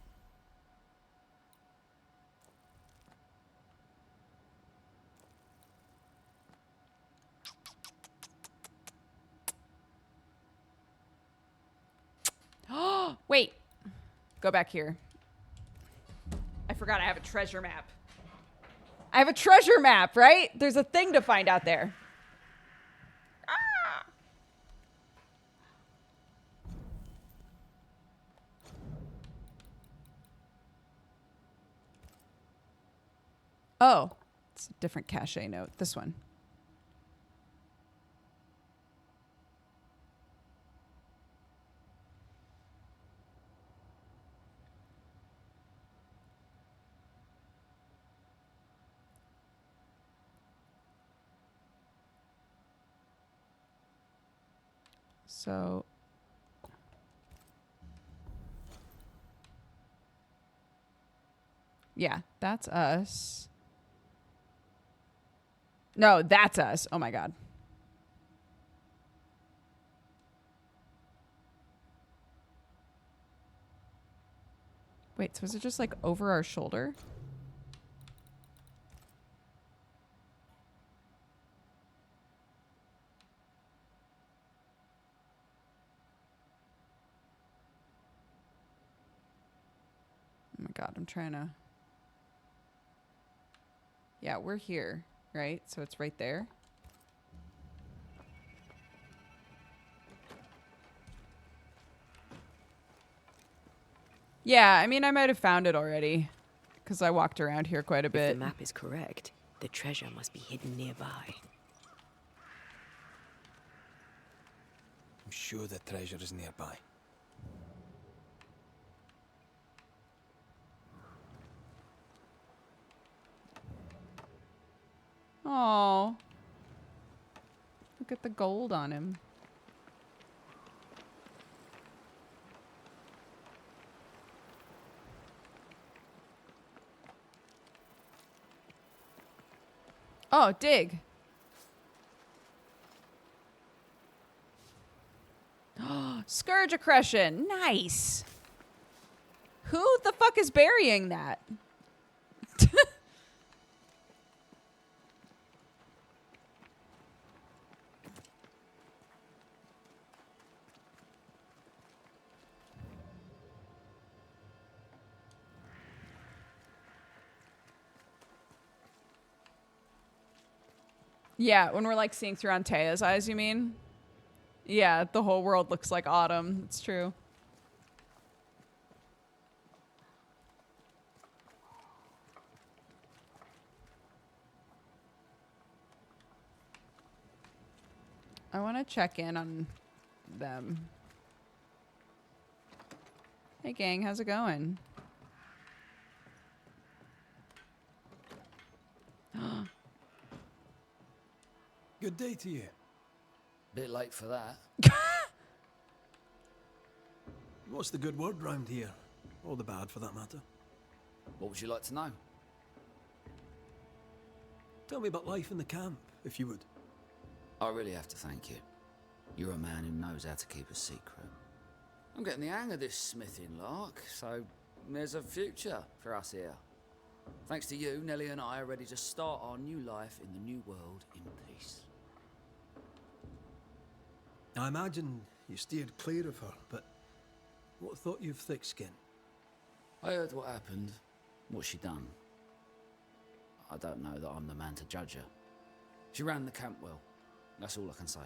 Oh, wait. Go back here. I forgot I have a treasure map. I have a treasure map, right? There's a thing to find out there. Ah! Oh, it's a different cache note. This one. So yeah, that's us. No, that's us. Oh my God. Wait, so is it just like over our shoulder? Oh my God, I'm trying to. Yeah, we're here, right? So it's right there. Yeah, I mean, I might have found it already because I walked around here quite a bit. If the map is correct, the treasure must be hidden nearby. I'm sure the treasure is nearby. Oh, look at the gold on him. Oh, dig. Scourge accretion. Nice. Who the fuck is burying that? Yeah, when we're like seeing through Antea's eyes, you mean? Yeah, the whole world looks like autumn. It's true. I want to check in on them. Hey gang, how's it going? Good day to you. Bit late for that. What's the good word round here? Or the bad, for that matter. What would you like to know? Tell me about life in the camp, if you would. I really have to thank you. You're a man who knows how to keep a secret. I'm getting the hang of this smithing lark, so there's a future for us here. Thanks to you, Nellie and I are ready to start our new life in the new world in peace. I imagine you steered clear of her, but what thought you of thick-skin? I heard what happened, what she done. I don't know that I'm the man to judge her. She ran the camp well. That's all I can say.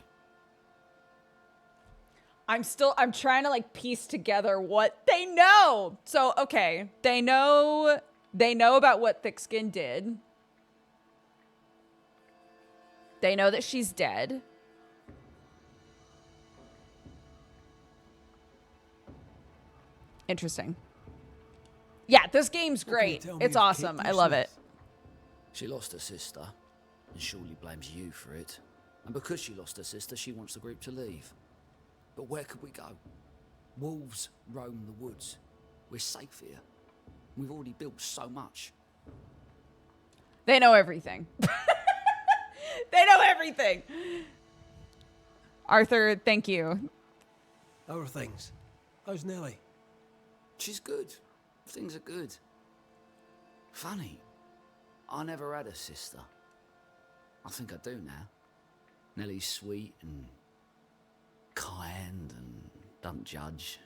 I'm trying to like piece together what they know. So, okay, they know about what Thickskin did. They know that she's dead. Interesting. Yeah, this game's great. It's awesome. I love it. She lost her sister, and surely blames you for it. And because she lost her sister, she wants the group to leave. But where could we go? Wolves roam the woods. We're safe here. We've already built so much. They know everything. They know everything. Arthur, thank you. How are things? How's Nellie? She's good. Things are good. Funny. I never had a sister. I think I do now. Nellie's sweet and kind and don't judge.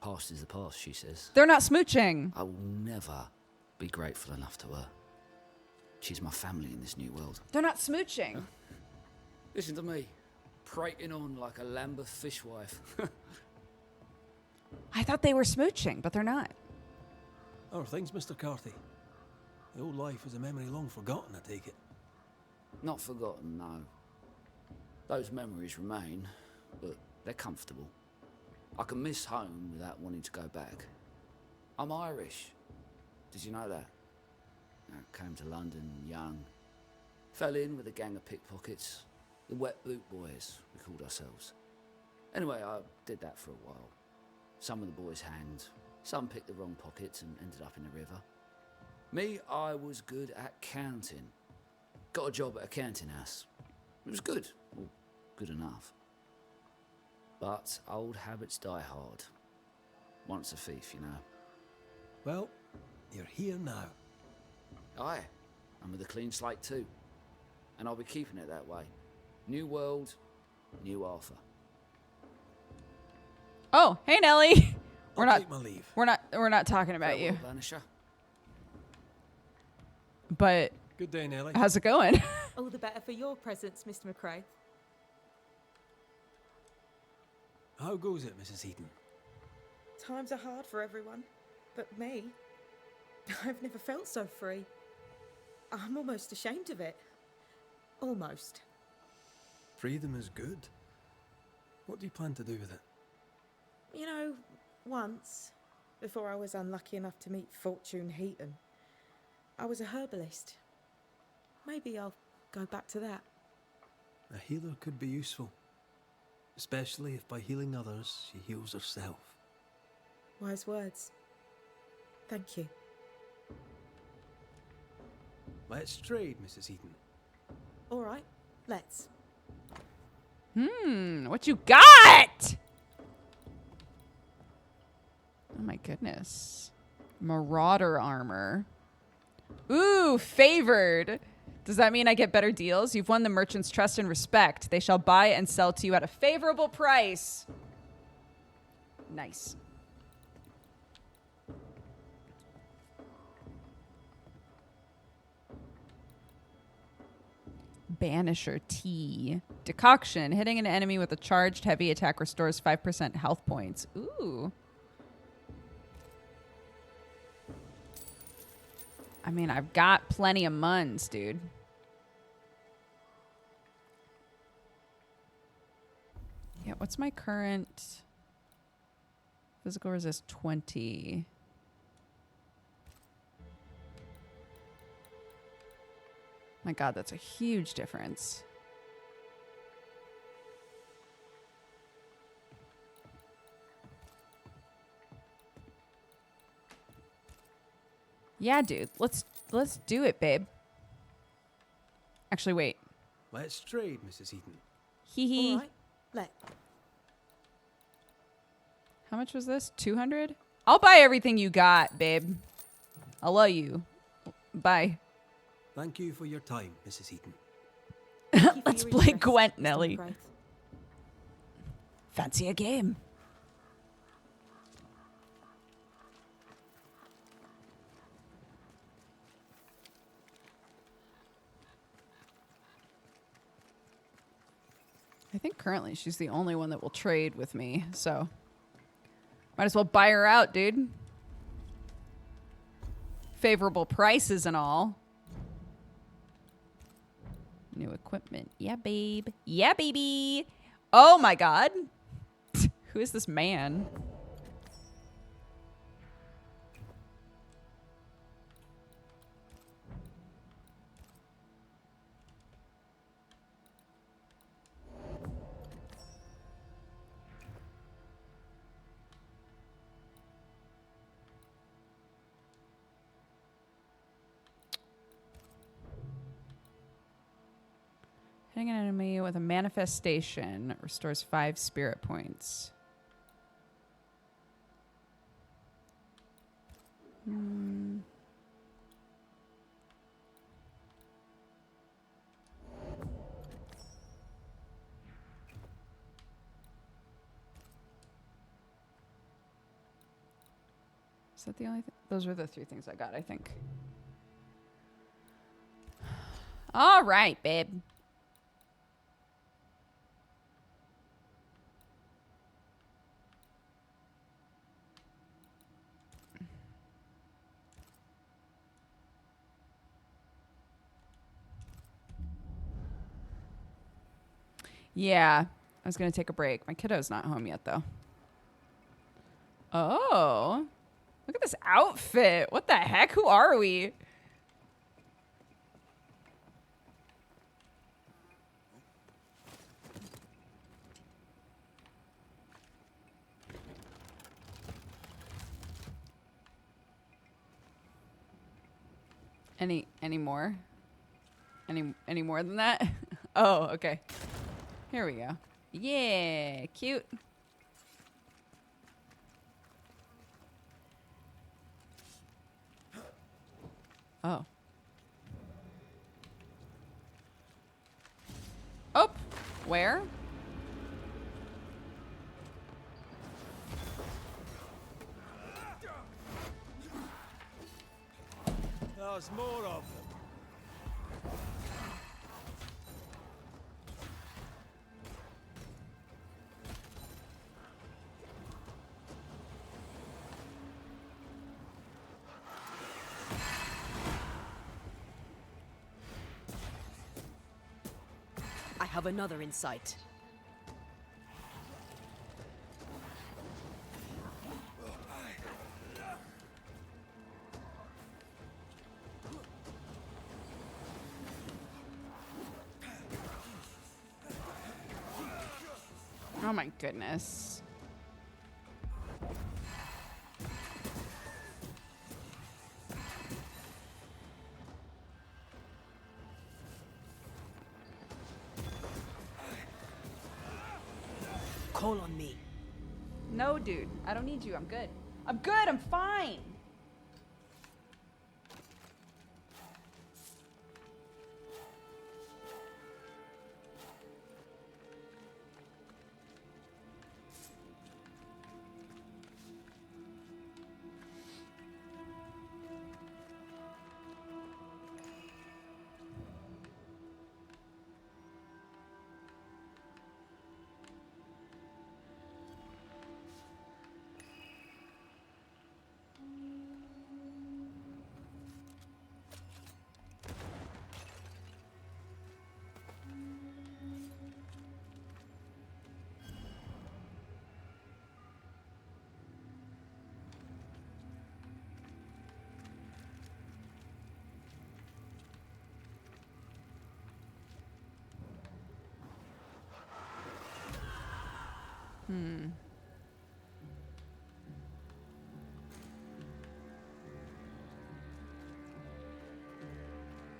Past is the past, she says. They're not smooching. I will never be grateful enough to her. She's my family in this new world. They're not smooching. Listen to me, prating on like a Lambeth fishwife. I thought they were smooching, but they're not. How are things, Mr. Carthy? The old life is a memory long forgotten, I take it. Not forgotten, no. Those memories remain, but they're comfortable. I can miss home without wanting to go back. I'm Irish. Did you know that? I came to London young. Fell in with a gang of pickpockets. The Wet Boot Boys, we called ourselves. Anyway, I did that for a while. Some of the boys hanged. Some picked the wrong pockets and ended up in the river. Me, I was good at counting. Got a job at a counting house. It was good. Well, good enough. But old habits die hard. Once a thief, you know. Well, you're here now. Aye, and with a clean slate too. And I'll be keeping it that way. New world, new Arthur. Oh, hey Nellie. I'll take my leave. We're not talking about you. Banisher. But Good day, Nellie. how's it going? All the better for your presence, Mr. McRae. How goes it, Mrs. Eden? Times are hard for everyone, but me, I've never felt so free. I'm almost ashamed of it. Almost. Freedom is good. What do you plan to do with it? You know, once, before I was unlucky enough to meet Fortune Heaton, I was a herbalist. Maybe I'll go back to that. A healer could be useful. Especially if by healing others, she heals herself. Wise words. Thank you. Let's trade, Mrs. Eden. All right, let's. What you got? Oh my goodness. Marauder armor. Ooh, favored. Does that mean I get better deals? You've won the merchant's trust and respect. They shall buy and sell to you at a favorable price. Nice. Banisher tea. Decoction. Hitting an enemy with a charged heavy attack restores 5% health points. Ooh. I mean, I've got plenty of muns, dude. Yeah, what's my current physical resist? 20. My God, that's a huge difference. Yeah, dude. Let's do it, babe. Actually, wait. Let's trade, Mrs. Eden. Hee hee. All right, let. How much was this? 200? I'll buy everything you got, babe. I love you. Bye. Thank you for your time, Mrs. Eden. Thank you for Let's your play interest, Gwent, Mr. Nelly. McGrath. Fancy a game. I think currently she's the only one that will trade with me, so might as well buy her out, dude. Favorable prices and all. New equipment. Yeah, babe. Yeah, baby. Oh my God. Who is this man? Hitting an enemy with a manifestation restores 5 spirit points. Is that the only thing? Those were the 3 things I got, I think. All right, babe. Yeah, I was going to take a break. My kiddo's not home yet, though. Oh, look at this outfit. What the heck? Who are we? Any more? Any more than that? Oh, okay. Here we go. Yeah, cute. Oh. Oh, where? There's more of them. I have another in sight. Oh my goodness. Call on me. No, dude. I don't need you. I'm good. I'm good. I'm fine.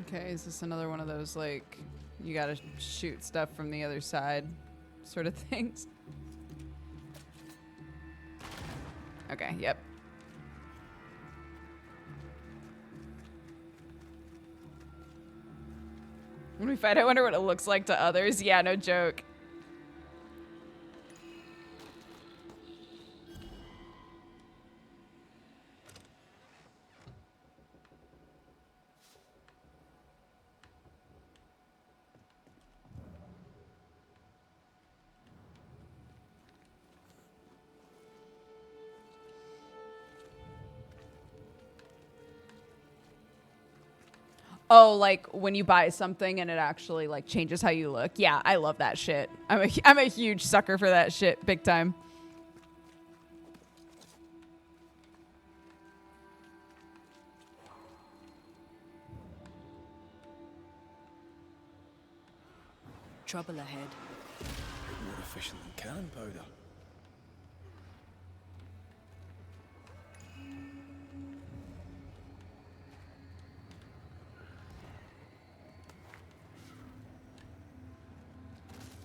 Okay, is this another one of those, like, you gotta shoot stuff from the other side sort of things? Okay, yep. When we fight, I wonder what it looks like to others. Yeah, no joke. Oh, like when you buy something and it actually like changes how you look. Yeah, I love that shit. I'm a huge sucker for that shit, big time. Trouble ahead. More efficient than cannon powder.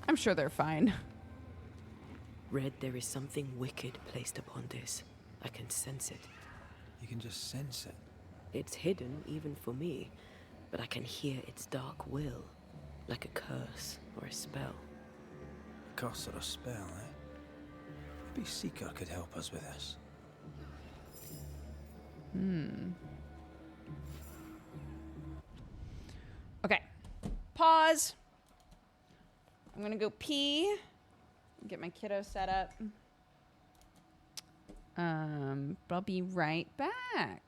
I'm sure they're fine. Red, there is something wicked placed upon this. I can sense it. You can just sense it. It's hidden, even for me, but I can hear its dark will, like a curse or a spell. A curse or a spell, eh? Maybe Seeker could help us with this. Okay. Pause. I'm gonna go pee. Get my kiddo set up. But I'll be right back.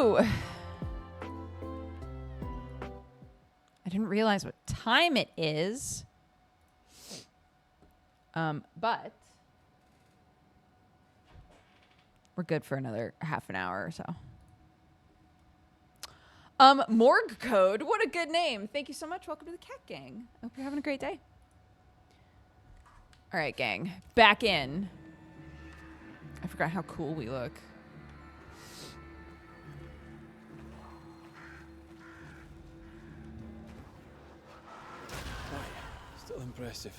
So, I didn't realize what time it is. But we're good for another half an hour or so. Morgue Code. What a good name. Thank you so much. Welcome to the Cat Gang. I hope you're having a great day. All right, gang. Back in. I forgot how cool we look. Still impressive.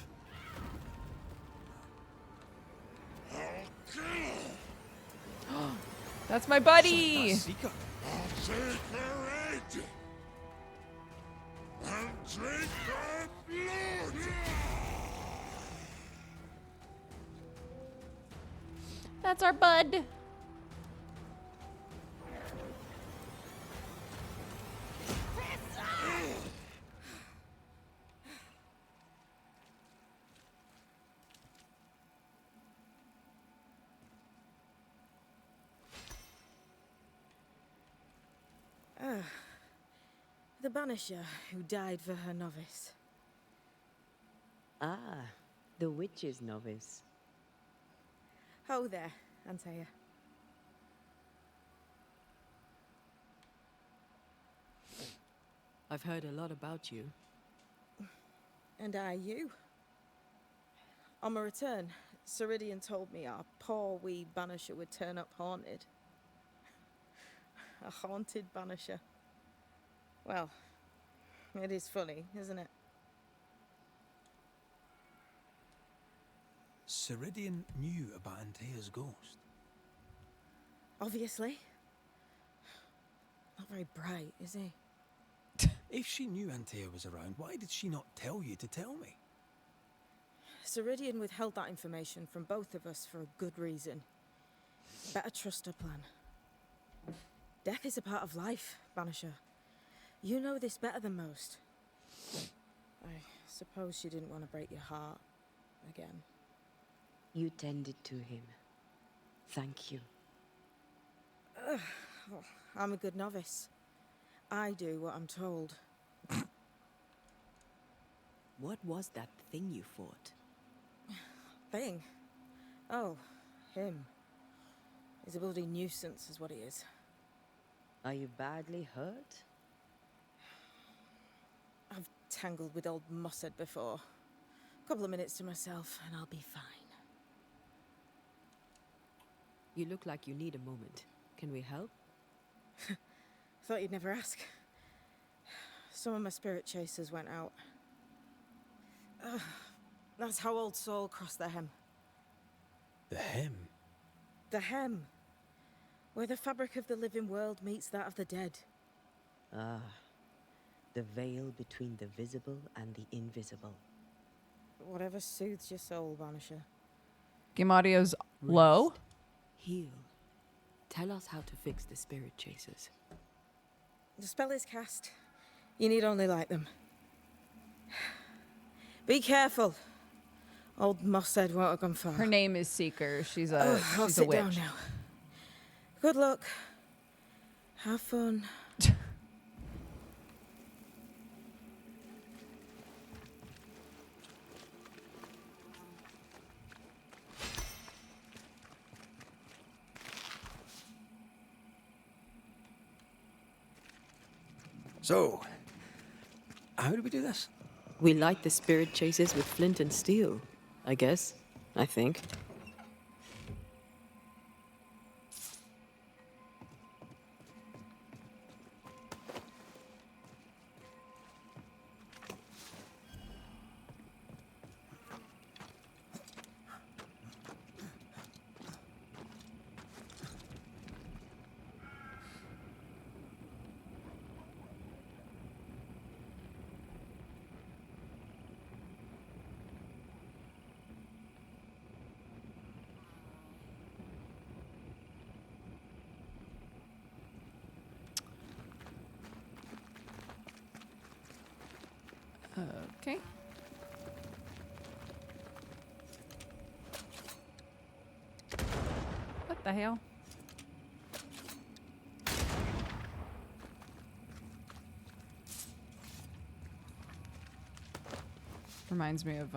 That's my buddy. Seeker. I'll take her aid and drink her blood. That's our bud. The Banisher who died for her novice. Ah, the witch's novice. Oh, there, Antea. I've heard a lot about you. And I you. On my return, Seridian told me our poor wee Banisher would turn up haunted. A haunted Banisher. Well, it is funny, isn't it? Seridian knew about Antea's ghost. Obviously. Not very bright, is he? If she knew Antea was around, why did she not tell you to tell me? Seridian withheld that information from both of us for a good reason. Better trust her plan. Death is a part of life, Banisher. You know this better than most. I suppose she didn't want to break your heart again. You tended to him. Thank you. Well, I'm a good novice. I do what I'm told. What was that thing you fought? Thing? Oh, him. He's a bloody nuisance is what he is. Are you badly hurt? I've tangled with old Mossad before. Couple of minutes to myself and I'll be fine. You look like you need a moment. Can we help? Thought you'd never ask. Some of my spirit chasers went out. That's how old Saul crossed the hem. The hem? The hem. Where the fabric of the living world meets that of the dead. Ah, the veil between the visible and the invisible. Whatever soothes your soul, Banisher. Game audio's low. Heal. Tell us how to fix the spirit chasers. The spell is cast. You need only light them. Be careful. Old Mossad won't have gone far. Her name is Seeker. She's a I'll she's a sit witch. down now. Good luck. Have fun. So, how do we do this? We light the spirit chasers with flint and steel, I guess. I think. Okay. What the hell? Reminds me of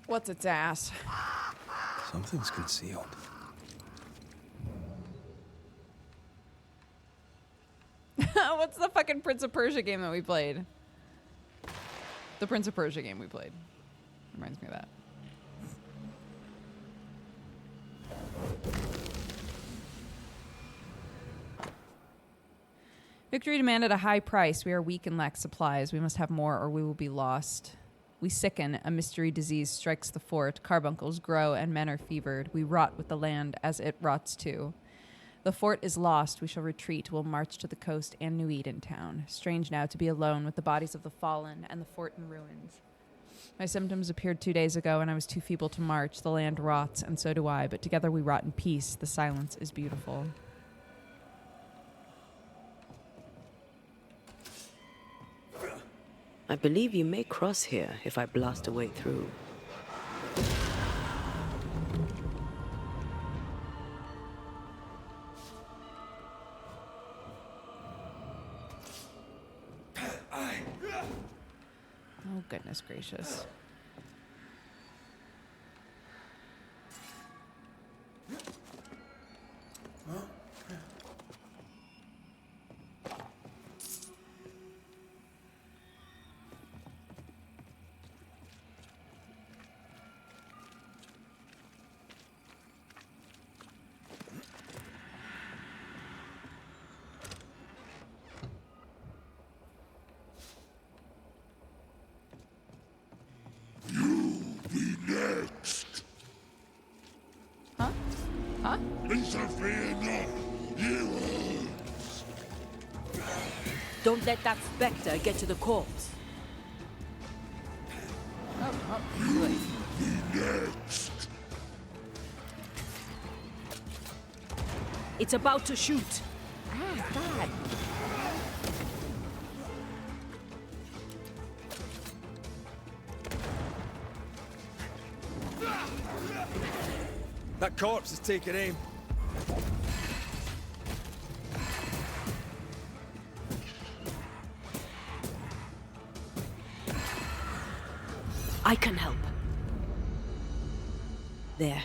what's its ass? Something's concealed. What's the fucking Prince of Persia game that we played? The Prince of Persia game we played. Reminds me of that. Victory demanded a high price. We are weak and lack supplies. We must have more or we will be lost. We sicken. A mystery disease strikes the fort. Carbuncles grow and men are fevered. We rot with the land as it rots too. The fort is lost. We shall retreat. We'll march to the coast and New Eden town. Strange now to be alone with the bodies of the fallen and the fort in ruins. My symptoms appeared 2 days ago and I was too feeble to march. The land rots and so do I, but together we rot in peace. The silence is beautiful. I believe you may cross here if I blast a way through. Oh, goodness gracious. Next. Huh? Huh? Interfere not, you Don't let that specter get to the corpse. Good. next. It's about to shoot. Ah, God. That corpse is taking aim. I can help. There,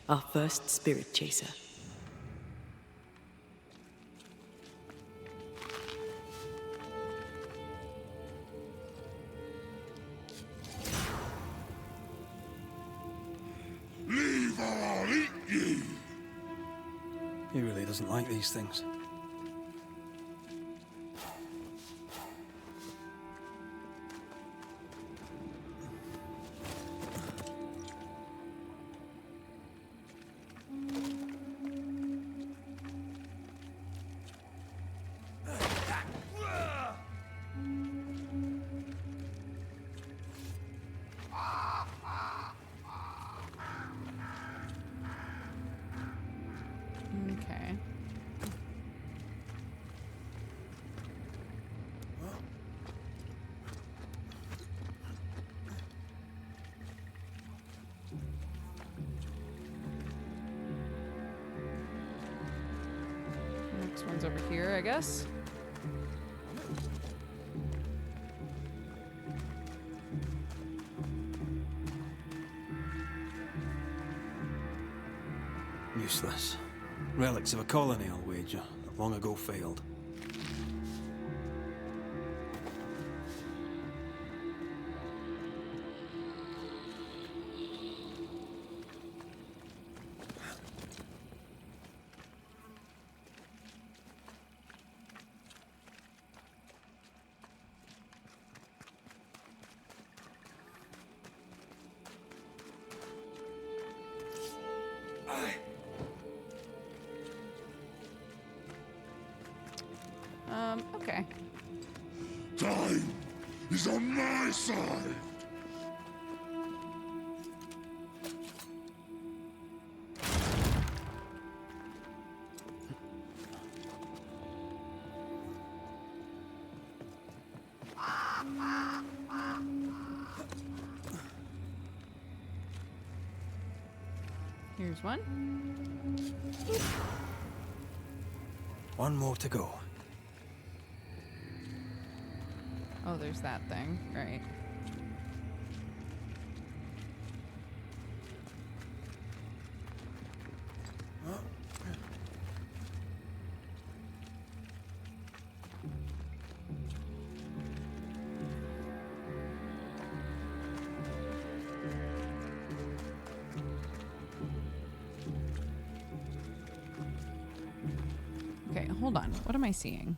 our first spirit chaser. Leave or I'll eat you. He really doesn't like these things. Okay. Next one's over here, I guess. Useless. Relics of a colony, I'll wager, that long ago failed. Okay. Time is on my side. Here's one. One more to go. Oh, there's that thing. Right. Okay, hold on. What am I seeing?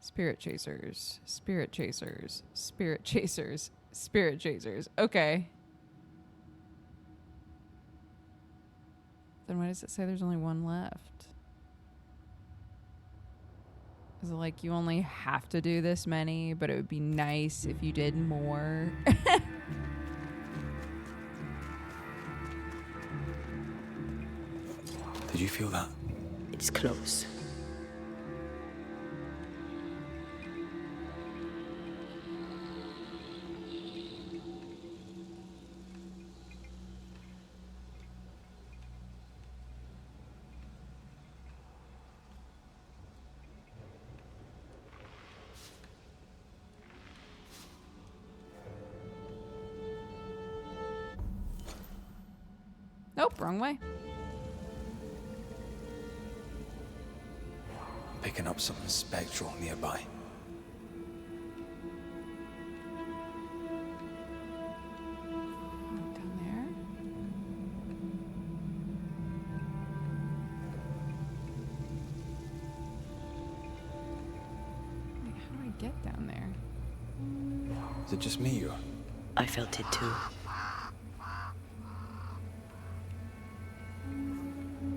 Spirit chasers, spirit chasers, spirit chasers, spirit chasers. Okay. Then why does it say there's only one left? Is it like you only have to do this many, but it would be nice if you did more? Did you feel that? It's close. Nope, wrong way. Picking up something spectral nearby. Down there. Wait, how do I get down there? Is it just me or? I felt it too.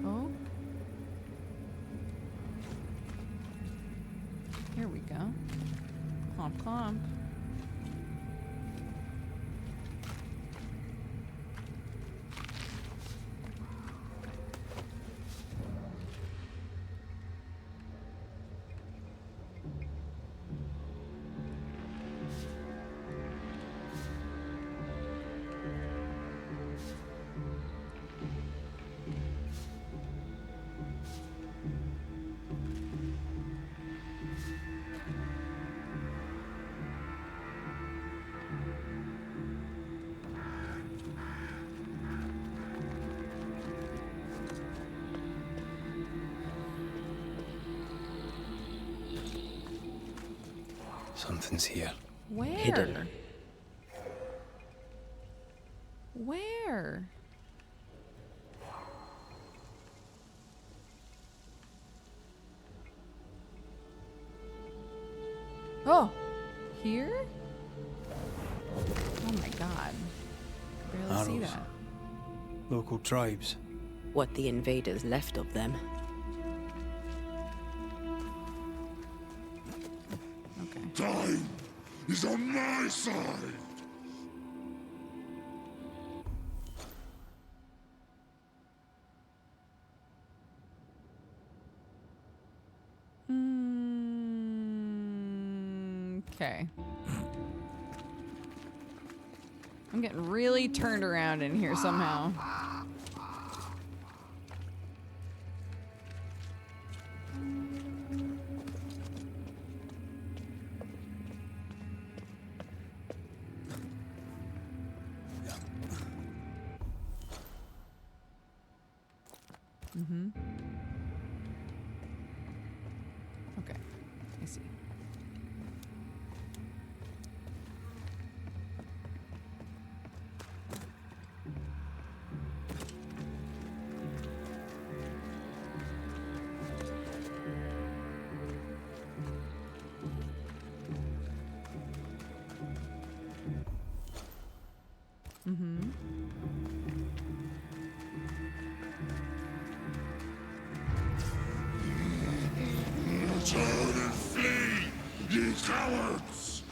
Oh. Here we go. Clomp, clomp. Something's here. Where? Hidden. Where? Oh, here? Oh my god. Barely see Arrows. that. Local tribes. What the invaders left of them. Okay. Time is on my side. Okay. I'm getting really turned around in here somehow. Mm-hmm. Okay, I see. Mm-hmm. Turn and flee, ye cowards!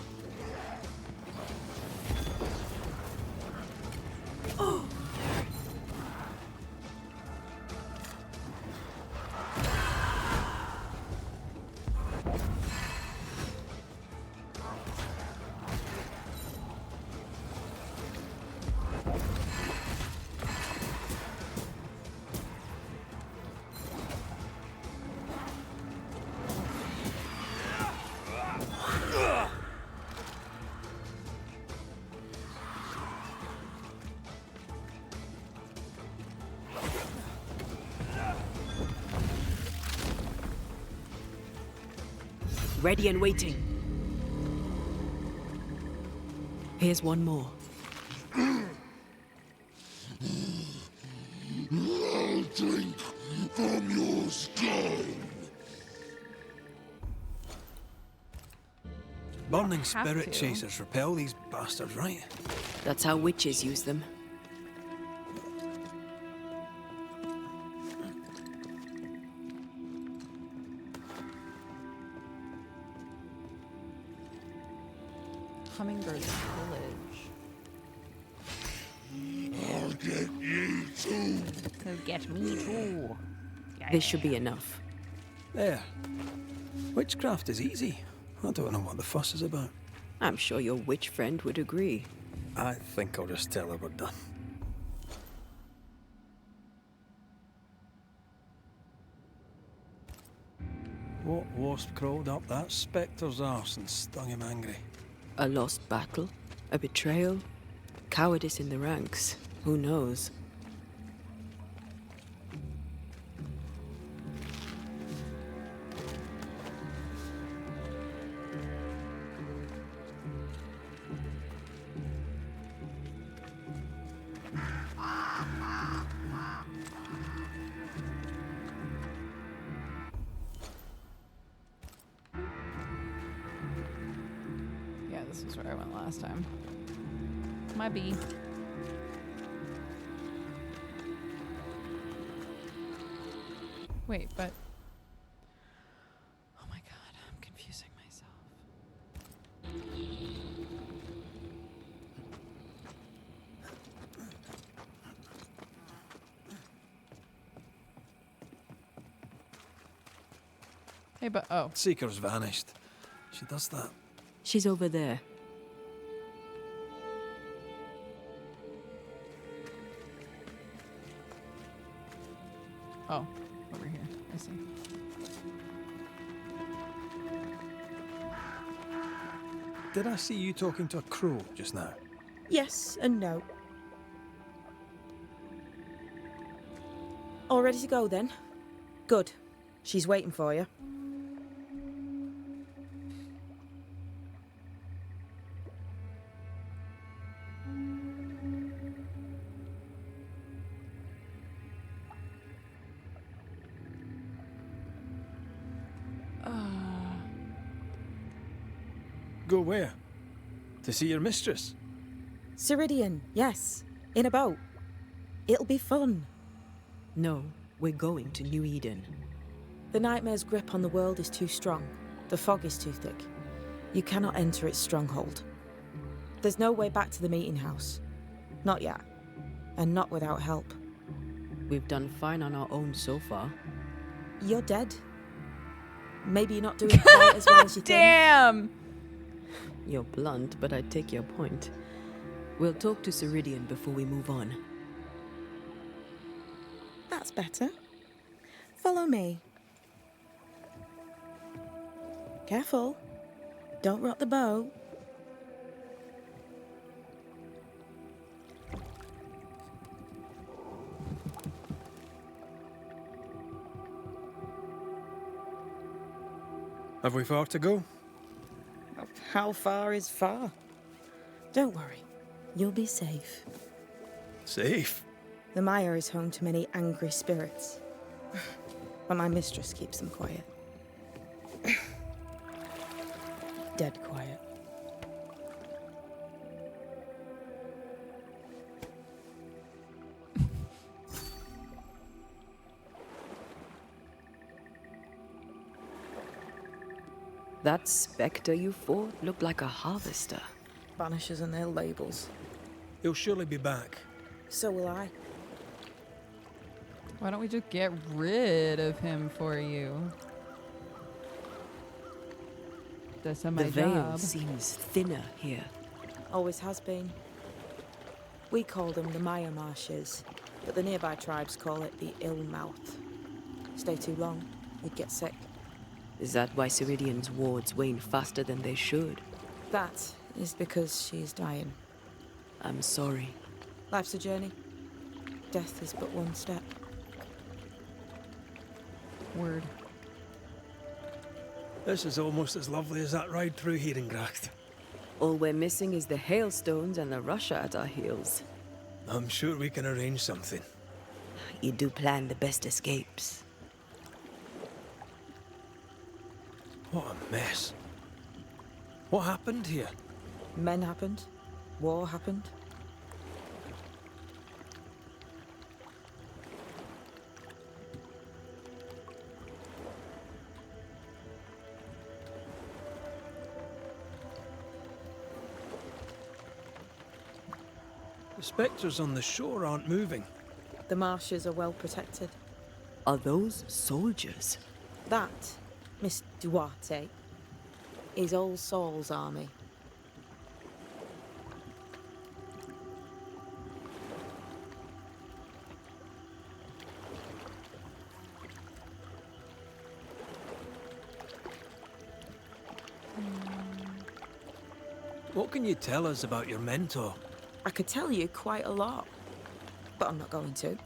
ready and waiting. Here's one more. I'll drink from your skull. Burning have spirit to. chasers repel these bastards, right? That's how witches use them. Hummingbird's village. I'll get you too. So get me too. This should be enough. There. Witchcraft is easy. I don't know what the fuss is about. I'm sure your witch friend would agree. I think I'll just tell her we're done. What wasp crawled up that spectre's arse and stung him angry? A lost battle? A betrayal? Cowardice in the ranks? Who knows? Yeah, this is where I went last time. My bee. Wait, but... Oh my god, I'm confusing myself. Hey, but... Oh. Seeker's vanished. She does that. She's over there. Oh, over here. I see. Did I see you talking to a crow just now? Yes and no. All ready to go then? Good. She's waiting for you. Go where? To see your mistress? Seridian, yes. In a boat. It'll be fun. No, we're going to New Eden. The nightmare's grip on the world is too strong. The fog is too thick. You cannot enter its stronghold. There's no way back to the meeting house. Not yet. And not without help. We've done fine on our own so far. You're dead. Maybe you're not doing quite as well as you think. Damn! You're blunt, but I take your point. We'll talk to Seridian before we move on. That's better. Follow me. Careful. Don't rock the boat. Have we far to go? How far is far? Don't worry. You'll be safe. Safe? The mire is home to many angry spirits. But my mistress keeps them quiet. Dead quiet. That spectre you fought looked like a harvester. Banishers and their labels. He'll surely be back. So will I. Why don't we just get rid of him for you? That's my The veil job. seems thinner here. Always has been. We call them the Maya Marshes, but the nearby tribes call it the Ill Mouth. Stay too long, you'd get sick. Is that why Seridian's wards wane faster than they should? That is because she is dying. I'm sorry. Life's a journey. Death is but one step. Word. This is almost as lovely as that ride through Herengracht. All we're missing is the hailstones and the Russia at our heels. I'm sure we can arrange something. You do plan the best escapes. What a mess. What happened here? Men happened. War happened. The spectres on the shore aren't moving. The marshes are well protected. Are those soldiers? That, Miss Duarte, is All Souls' army. What can you tell us about your mentor? I could tell you quite a lot, but I'm not going to.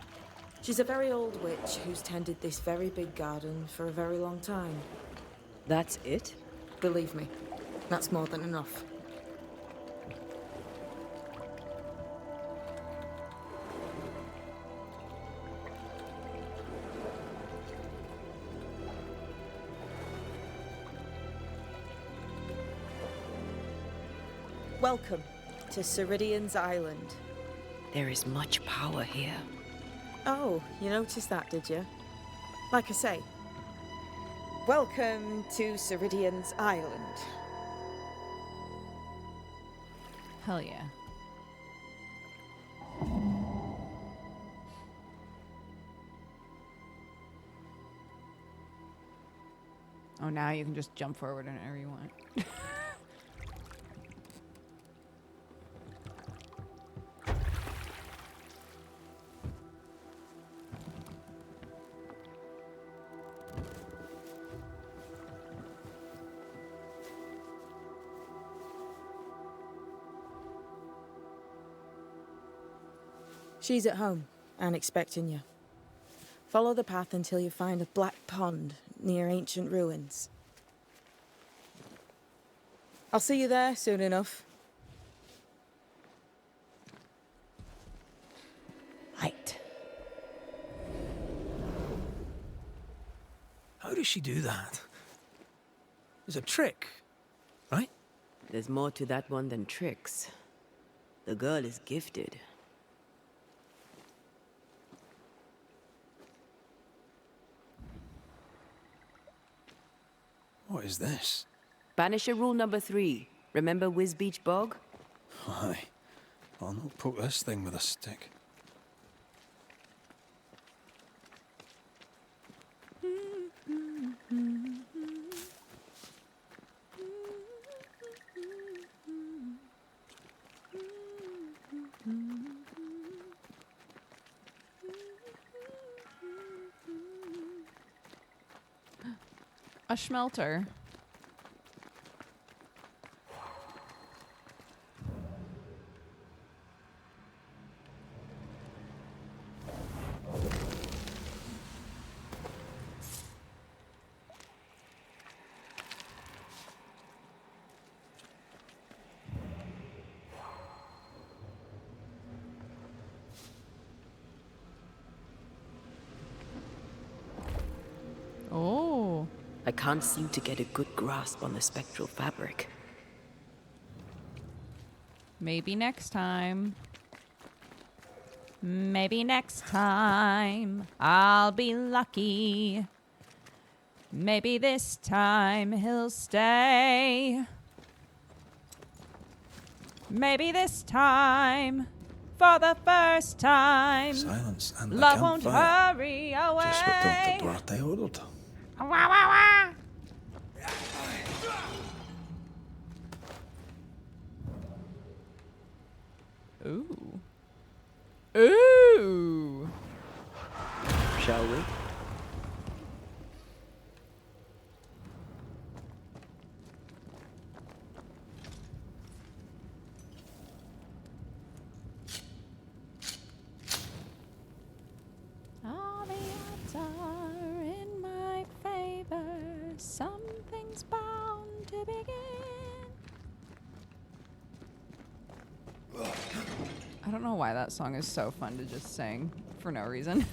She's a very old witch who's tended this very big garden for a very long time. That's it? Believe me, that's more than enough. Welcome to Seridian's Island. There is much power here. Oh, you noticed that, did you? Like I say, welcome to Seridian's Island. Hell yeah. Oh, now you can just jump forward whenever you want. She's at home and expecting you. Follow the path until you find a black pond near ancient ruins. I'll see you there soon enough. Right. How does she do that? It's a trick, right? There's more to that one than tricks. The girl is gifted. What is this? Banisher rule number 3. Remember Wisbeach Bog? Aye. I'll not poke this thing with a stick. A smelter. Oh. I can't seem to get a good grasp on the spectral fabric. Maybe next time. Maybe next time I'll be lucky. Maybe this time he'll stay. Maybe this time, for the first time, Silence and the love won't campfire. hurry away. Just what Dr. Duarte ordered. Wah, wah, wah. Ooh. Ooh. Shall we? All the odds are in my favor. Some things begin. I don't know why that song is so fun to just sing for no reason.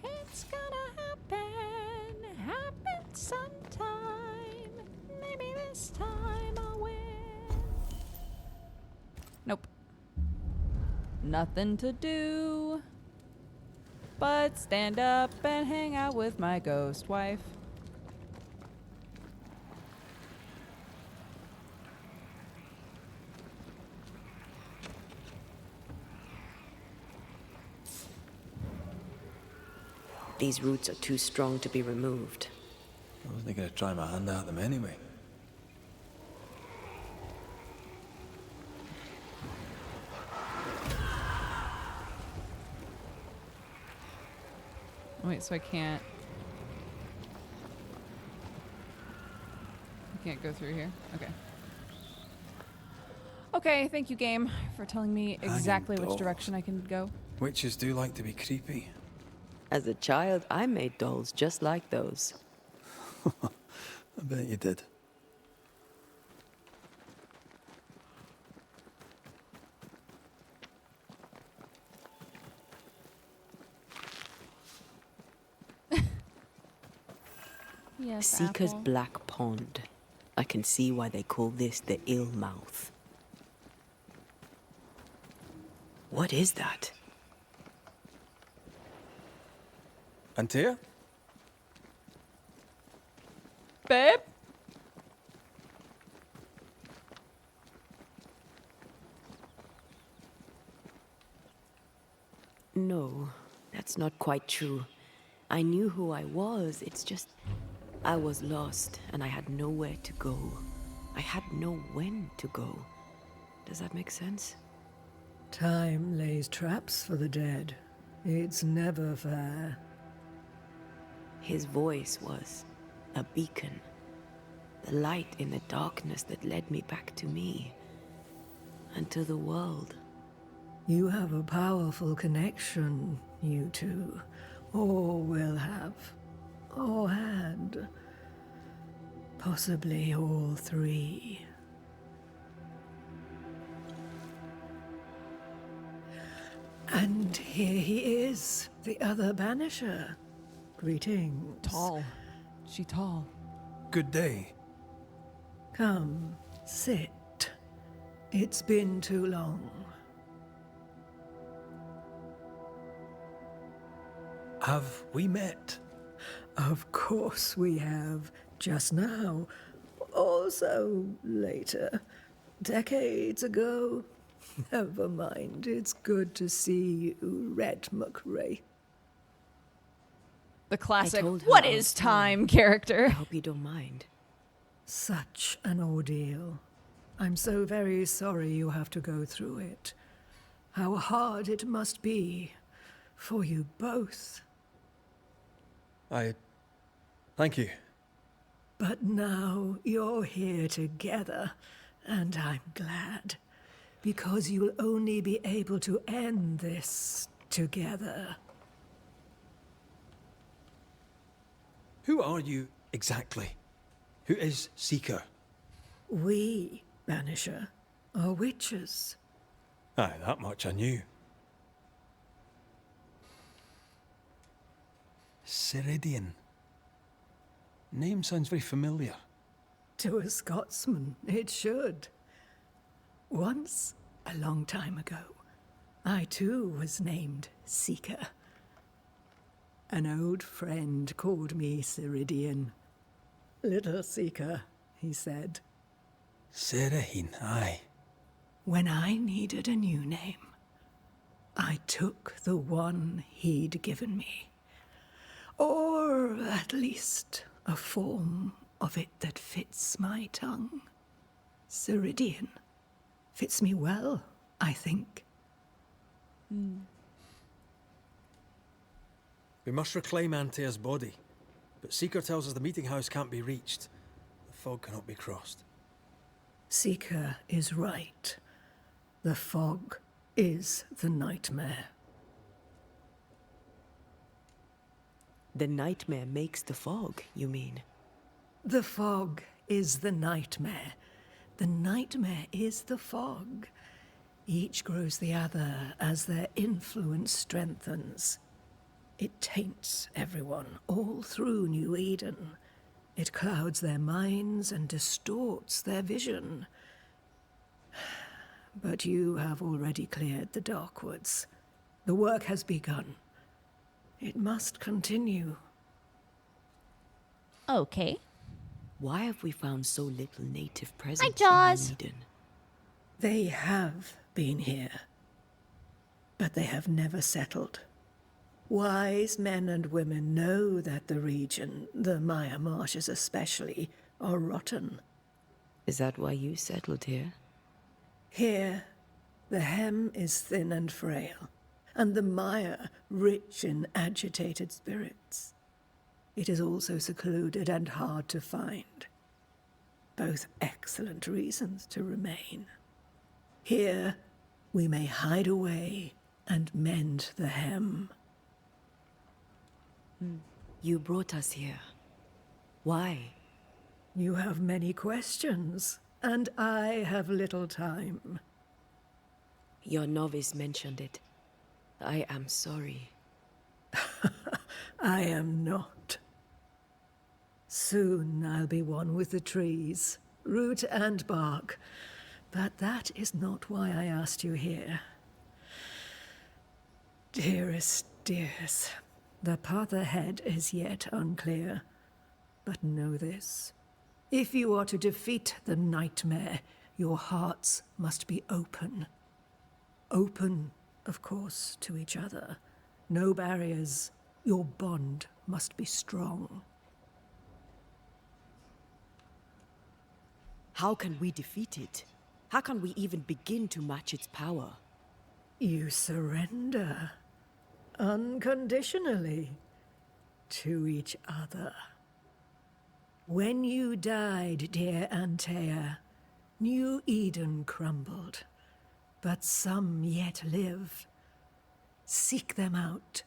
It's gonna happen sometime. Maybe this time I'll win. Nope. Nothing to do but stand up and hang out with my ghost wife. These roots are too strong to be removed. I wasn't going to try my hand at them anyway. Wait, so I can't go through here? Okay. Okay, thank you, game, for telling me exactly which direction I can go. Witches do like to be creepy. As a child, I made dolls just like those. I bet you did. Yes, Seeker's Apple. Black Pond. I can see why they call this the Ill Mouth. What is that? Antea? Babe? No, that's not quite true. I knew who I was, it's just... I was lost, and I had nowhere to go. I had no when to go. Does that make sense? Time lays traps for the dead. It's never fair. His voice was a beacon. The light in the darkness that led me back to me. And to the world. You have a powerful connection, you two. Or will have. Or had. Possibly all three. And here he is, the other Banisher. Greetings. Tall. She tall. Good day. Come, sit. It's been too long. Have we met? Of course we have. Just now. Also later. Decades ago. Never mind. It's good to see you, Red McRae. The classic, told her what I is was time I character. hope you don't mind. Such an ordeal. I'm so very sorry you have to go through it. How hard it must be for you both. Thank you. But now you're here together, and I'm glad. Because you'll only be able to end this together. Who are you exactly? Who is Seeker? We, Banisher, are witches. Aye, that much I knew. Seridian. Name sounds very familiar. To a Scotsman, it should. Once, a long time ago, I too was named Seeker. An old friend called me Seridian. Little Seeker, he said. Seridian, aye. When I needed a new name, I took the one he'd given me. Or at least a form of it that fits my tongue. Seridian. Fits me well, I think. We must reclaim Antea's body, but Seeker tells us the meeting house can't be reached. The fog cannot be crossed. Seeker is right. The fog is the nightmare. The nightmare makes the fog, you mean? The fog is the nightmare. The nightmare is the fog. Each grows the other as their influence strengthens. It taints everyone all through New Eden. It clouds their minds and distorts their vision. But you have already cleared the Darkwoods. The work has begun. It must continue. Okay. Why have we found so little native presence Jaws. in Eden? They have been here, but they have never settled. Wise men and women know that the region, the Maya Marshes especially, are rotten. Is that why you settled here? Here, the hem is thin and frail, and the mire rich in agitated spirits. It is also secluded and hard to find. Both excellent reasons to remain. Here, we may hide away and mend the hem. You brought us here. Why? You have many questions, and I have little time. Your novice mentioned it. I am sorry. I am not. Soon I'll be one with the trees, root and bark. But that is not why I asked you here. Dearest dears, the path ahead is yet unclear. But know this. If you are to defeat the nightmare, your hearts must be open. Open, of course, to each other. No barriers. Your bond must be strong. How can we defeat it? How can we even begin to match its power? You surrender. Unconditionally. To each other. When you died, dear Antea, New Eden crumbled. But some yet live. Seek them out.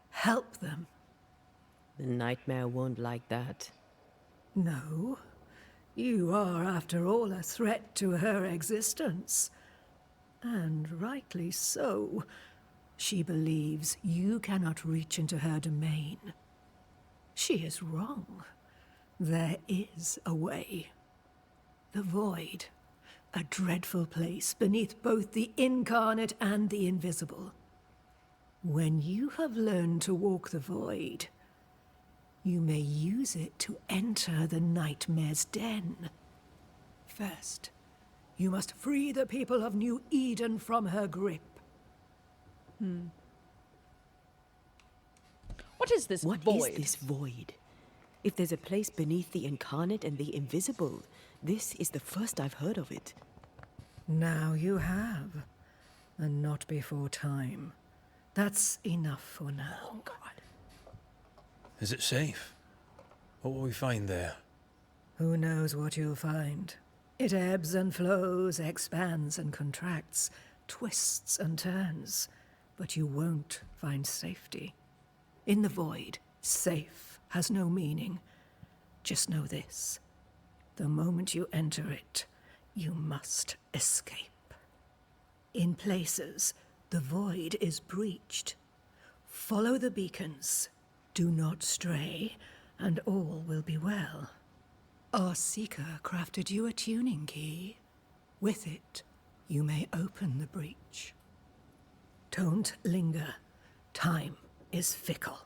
Help them. The nightmare won't like that. No. You are, after all, a threat to her existence. And rightly so. She believes you cannot reach into her domain. She is wrong. There is a way. The void. A dreadful place beneath both the incarnate and the invisible. When you have learned to walk the void, you may use it to enter the nightmare's den. First, you must free the people of New Eden from her grip. What is this void? What is this void? If there's a place beneath the incarnate and the invisible, this is the first I've heard of it. Now you have, and not before time. That's enough for now. Oh, God. Is it safe? What will we find there? Who knows what you'll find? It ebbs and flows, expands and contracts, twists and turns. But you won't find safety. In the void, safe has no meaning. Just know this. The moment you enter it, you must escape. In places, the void is breached. Follow the beacons. Do not stray, and all will be well. Our seeker crafted you a tuning key. With it, you may open the breach. Don't linger. Time is fickle.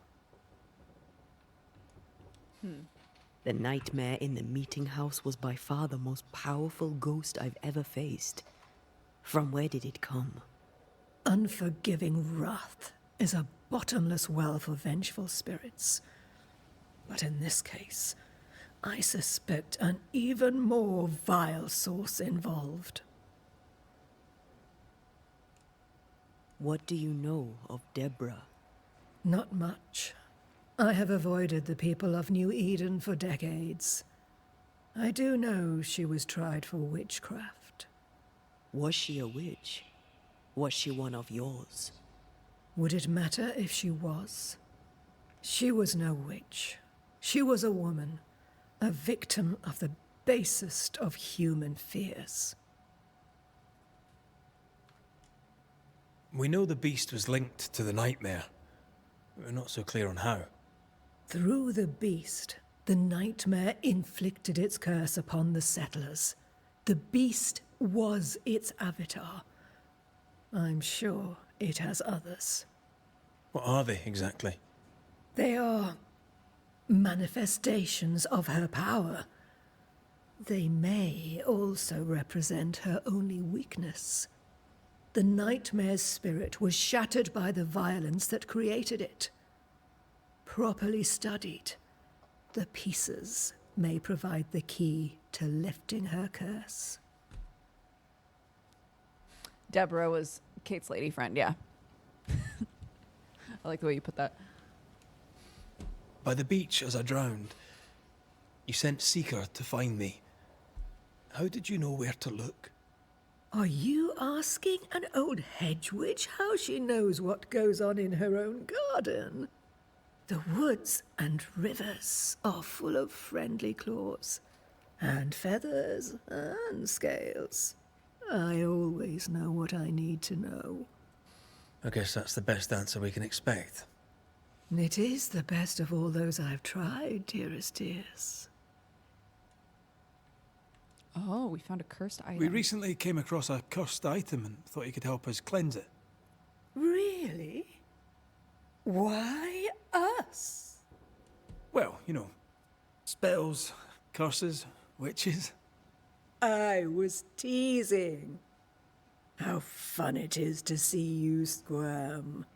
The nightmare in the meeting house was by far the most powerful ghost I've ever faced. From where did it come? Unforgiving wrath is a bottomless well for vengeful spirits. But in this case, I suspect an even more vile source involved. What do you know of Deborah? Not much. I have avoided the people of New Eden for decades. I do know she was tried for witchcraft. Was she a witch? Was she one of yours? Would it matter if she was? She was no witch. She was a woman, a victim of the basest of human fears. We know the beast was linked to the nightmare. We're not so clear on how. Through the beast, the nightmare inflicted its curse upon the settlers. The beast was its avatar. I'm sure it has others. What are they exactly? They are manifestations of her power. They may also represent her only weakness. The nightmare's spirit was shattered by the violence that created it. Properly studied, the pieces may provide the key to lifting her curse. Deborah was Kate's lady friend, yeah. I like the way you put that. By the beach as I drowned, you sent Seeker to find me. How did you know where to look? Are you asking an old hedge witch how she knows what goes on in her own garden? The woods and rivers are full of friendly claws, and feathers and scales. I always know what I need to know. I guess that's the best answer we can expect. It is the best of all those I've tried, dearest dears. Oh, we found a cursed item. We recently came across a cursed item and thought you could help us cleanse it. Really? Why us? Well, you know, spells, curses, witches. I was teasing. How fun it is to see you squirm.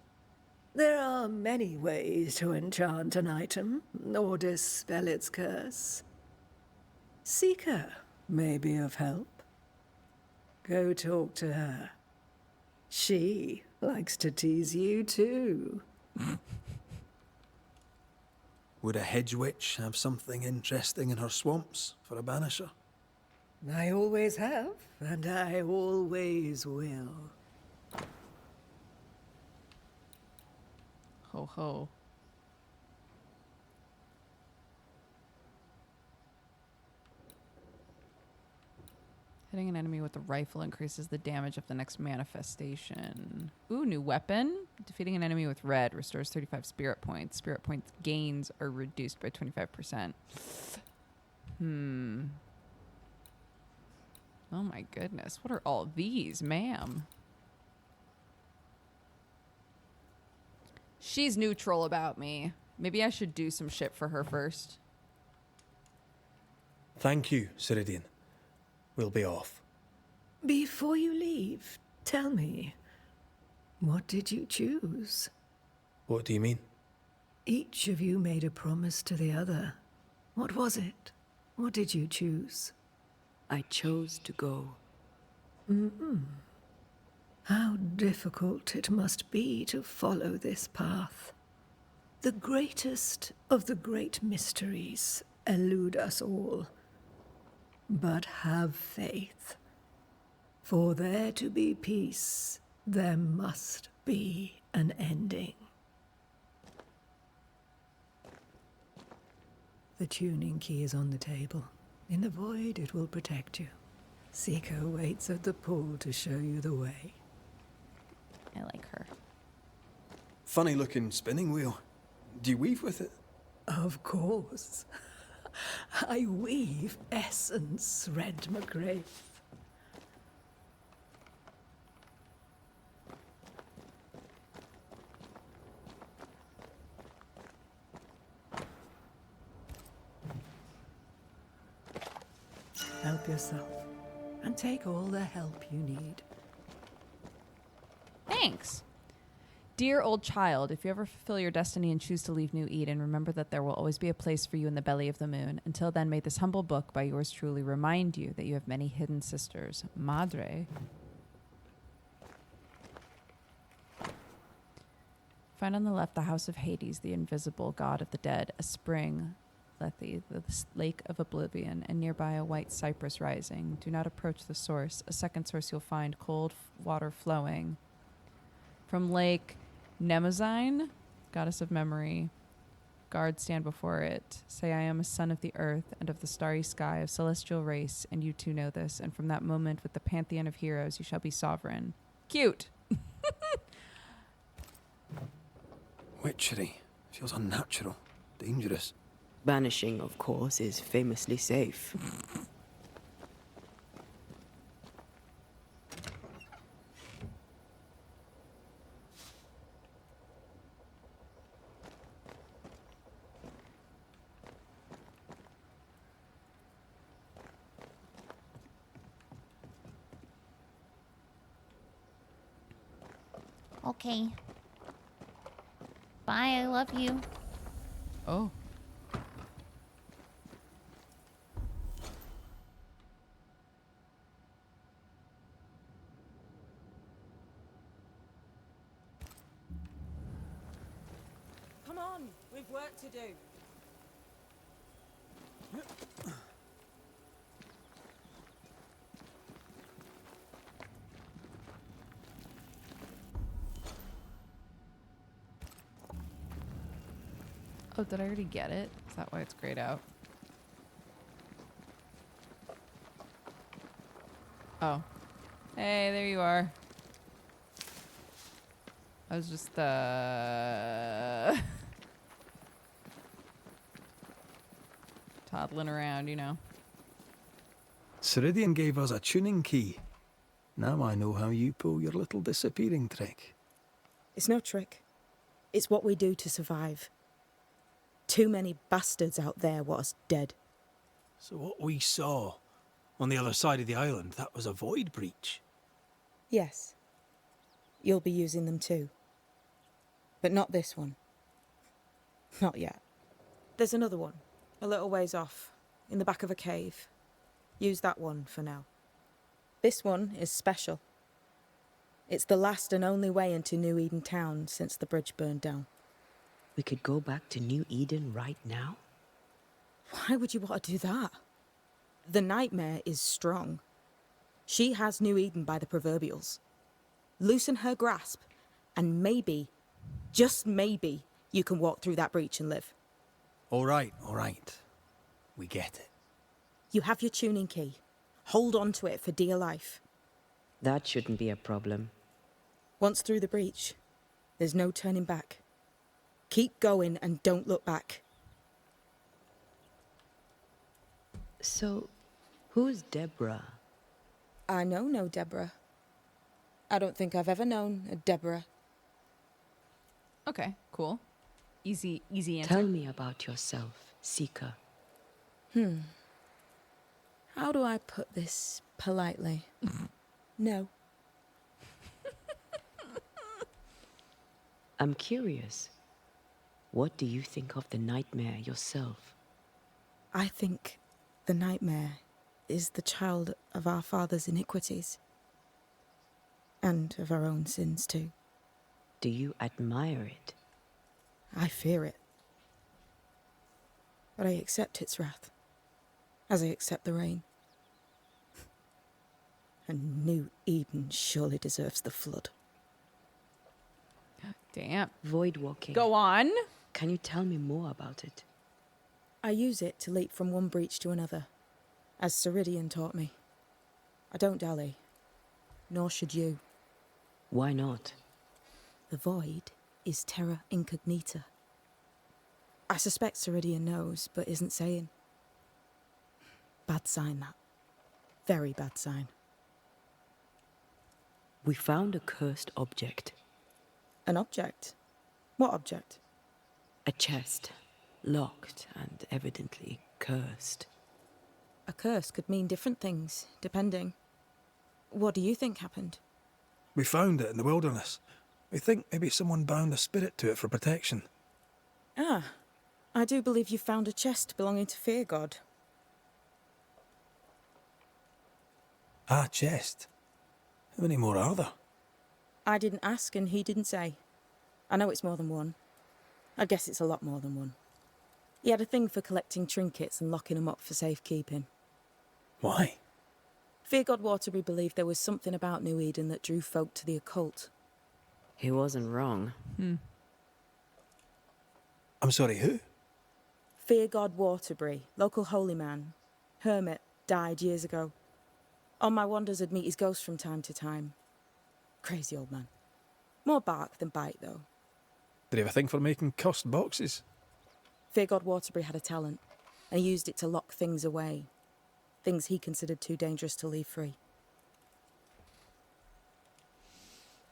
There are many ways to enchant an item or dispel its curse. Seeker may be of help. Go talk to her. She likes to tease you too. Would a hedge witch have something interesting in her swamps for a banisher? I always have, and I always will. Ho ho. Hitting an enemy with a rifle increases the damage of the next manifestation. Ooh, new weapon. Defeating an enemy with red restores 35 spirit points. Spirit points gains are reduced by 25%. Oh my goodness. What are all these, ma'am? She's neutral about me. Maybe I should do some shit for her first. Thank you, Seridian. We'll be off. Before you leave, tell me, what did you choose? What do you mean? Each of you made a promise to the other. What was it? What did you choose? I chose to go. How difficult it must be to follow this path. The greatest of the great mysteries elude us all. But have faith. For there to be peace, there must be an ending. The tuning key is on the table. In the void, it will protect you. Seeker waits at the pool to show you the way. I like her. Funny looking spinning wheel. Do you weave with it? Of course. I weave essence, Red McGrath. Help yourself, and take all the help you need. Thanks. Dear old child, if you ever fulfill your destiny and choose to leave New Eden, remember that there will always be a place for you in the belly of the moon. Until then, may this humble book by yours truly remind you that you have many hidden sisters. Madre. Find on the left the house of Hades, the invisible god of the dead, a spring, Lethe, the lake of oblivion, and nearby a white cypress rising. Do not approach the source. A second source you'll find, cold water flowing from Lake Nemazine, goddess of memory, Guards stand before it. Say, I am a son of the earth and of the starry sky, of celestial race, and you too know this. And from that moment, with the pantheon of heroes, you shall be sovereign. Cute. Witchery. Feels unnatural. Dangerous. Banishing, of course, is famously safe. Okay. Bye, I love you. Oh. Come on, we've work to do. Oh, did I already get it? Is that why it's grayed out? Oh. Hey, there you are. I was just, toddling around, you know. Seridian gave us a tuning key. Now I know how you pull your little disappearing trick. It's no trick. It's what we do to survive. Too many bastards out there want us dead. So what we saw on the other side of the island, that was a void breach? Yes. You'll be using them too. But not this one. Not yet. There's another one, a little ways off, in the back of a cave. Use that one for now. This one is special. It's the last and only way into New Eden town since the bridge burned down. We could go back to New Eden right now? Why would you want to do that? The nightmare is strong. She has New Eden by the proverbials. Loosen her grasp, and maybe, just maybe, you can walk through that breach and live. All right. We get it. You have your tuning key. Hold on to it for dear life. That shouldn't be a problem. Once through the breach, there's no turning back. Keep going and don't look back. So, who's Deborah? I know no Deborah. I don't think I've ever known a Deborah. Okay, cool. Easy answer. Tell me about yourself, Seeker. How do I put this politely? No. I'm curious. What do you think of the nightmare yourself? I think the nightmare is the child of our father's iniquities. And of our own sins too. Do you admire it? I fear it. But I accept its wrath, as I accept the rain. And New Eden surely deserves the flood. Damn. Void walking. Go on. Can you tell me more about it? I use it to leap from one breach to another, as Seridian taught me. I don't dally, nor should you. Why not? The void is terra incognita. I suspect Seridian knows, but isn't saying. Bad sign, that. Very bad sign. We found a cursed object. An object? What object? A chest, locked and evidently cursed. A curse could mean different things, depending. What do you think happened? We found it in the wilderness. We think maybe someone bound a spirit to it for protection. Ah, I do believe you found a chest belonging to Fear God. Ah, chest. How many more are there? I didn't ask and he didn't say. I know it's more than one. I guess it's a lot more than one. He had a thing for collecting trinkets and locking them up for safekeeping. Why? Fear God Waterbury believed there was something about New Eden that drew folk to the occult. He wasn't wrong. I'm sorry, who? Fear God Waterbury, local holy man. Hermit, died years ago. On my wanders I'd meet his ghost from time to time. Crazy old man. More bark than bite, though. Did he have a thing for making cursed boxes? Fear God Waterbury had a talent, and he used it to lock things away. Things he considered too dangerous to leave free.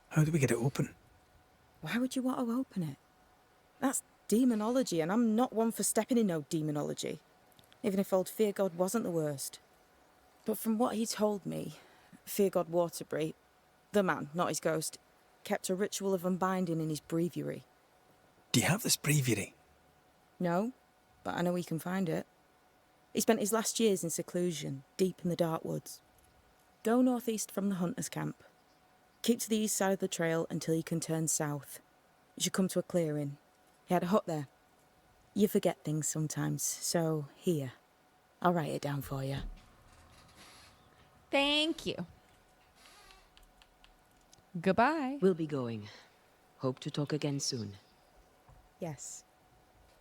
How do we get it open? Why would you want to open it? That's demonology, and I'm not one for stepping in no demonology. Even if old Fear God wasn't the worst. But from what he told me, Fear God Waterbury, the man, not his ghost, kept a ritual of unbinding in his breviary. Do you have this breviary? No, but I know he can find it. He spent his last years in seclusion, deep in the dark woods. Go northeast from the hunter's camp. Keep to the east side of the trail until you can turn south. You should come to a clearing. He had a hut there. You forget things sometimes, so here. I'll write it down for you. Thank you. Goodbye. We'll be going. Hope to talk again soon. Yes.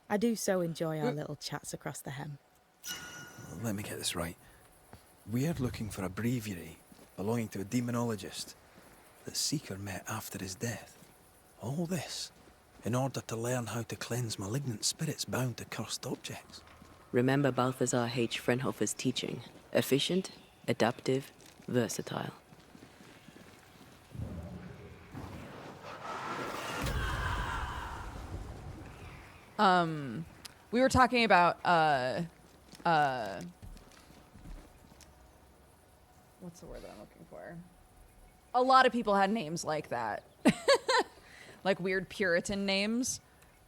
I do so enjoy our little chats across the hem. Let me get this right. We're looking for a breviary belonging to a demonologist that Seeker met after his death. All this in order to learn how to cleanse malignant spirits bound to cursed objects. Remember Balthazar H. Frenhofer's teaching. Efficient, adaptive, versatile. We were talking about what's the word that I'm looking for? A lot of people had names like that. Like weird Puritan names.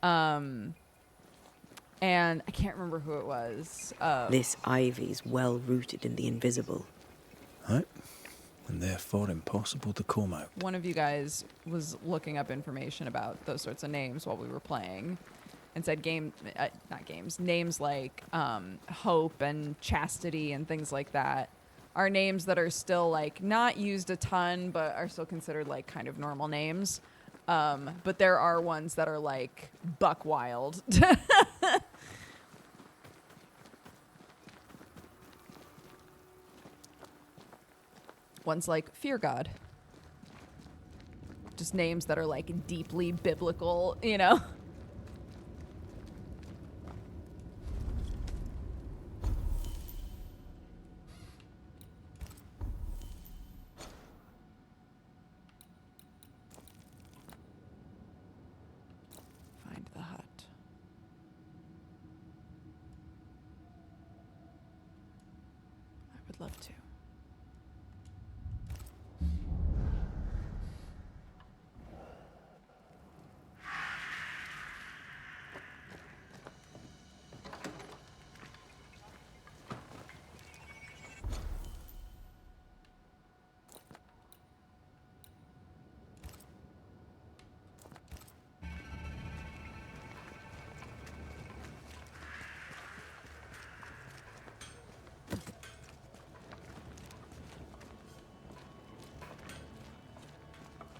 And I can't remember who it was. This ivy's well rooted in the invisible. Right. And therefore impossible to comb out. One of you guys was looking up information about those sorts of names while we were playing. And said names like hope and chastity and things like that are names that are still like not used a ton, but are still considered like kind of normal names. But there are ones that are like buck wild. Ones like Fear God. Just names that are like deeply biblical, you know? Find the hut. I would love to.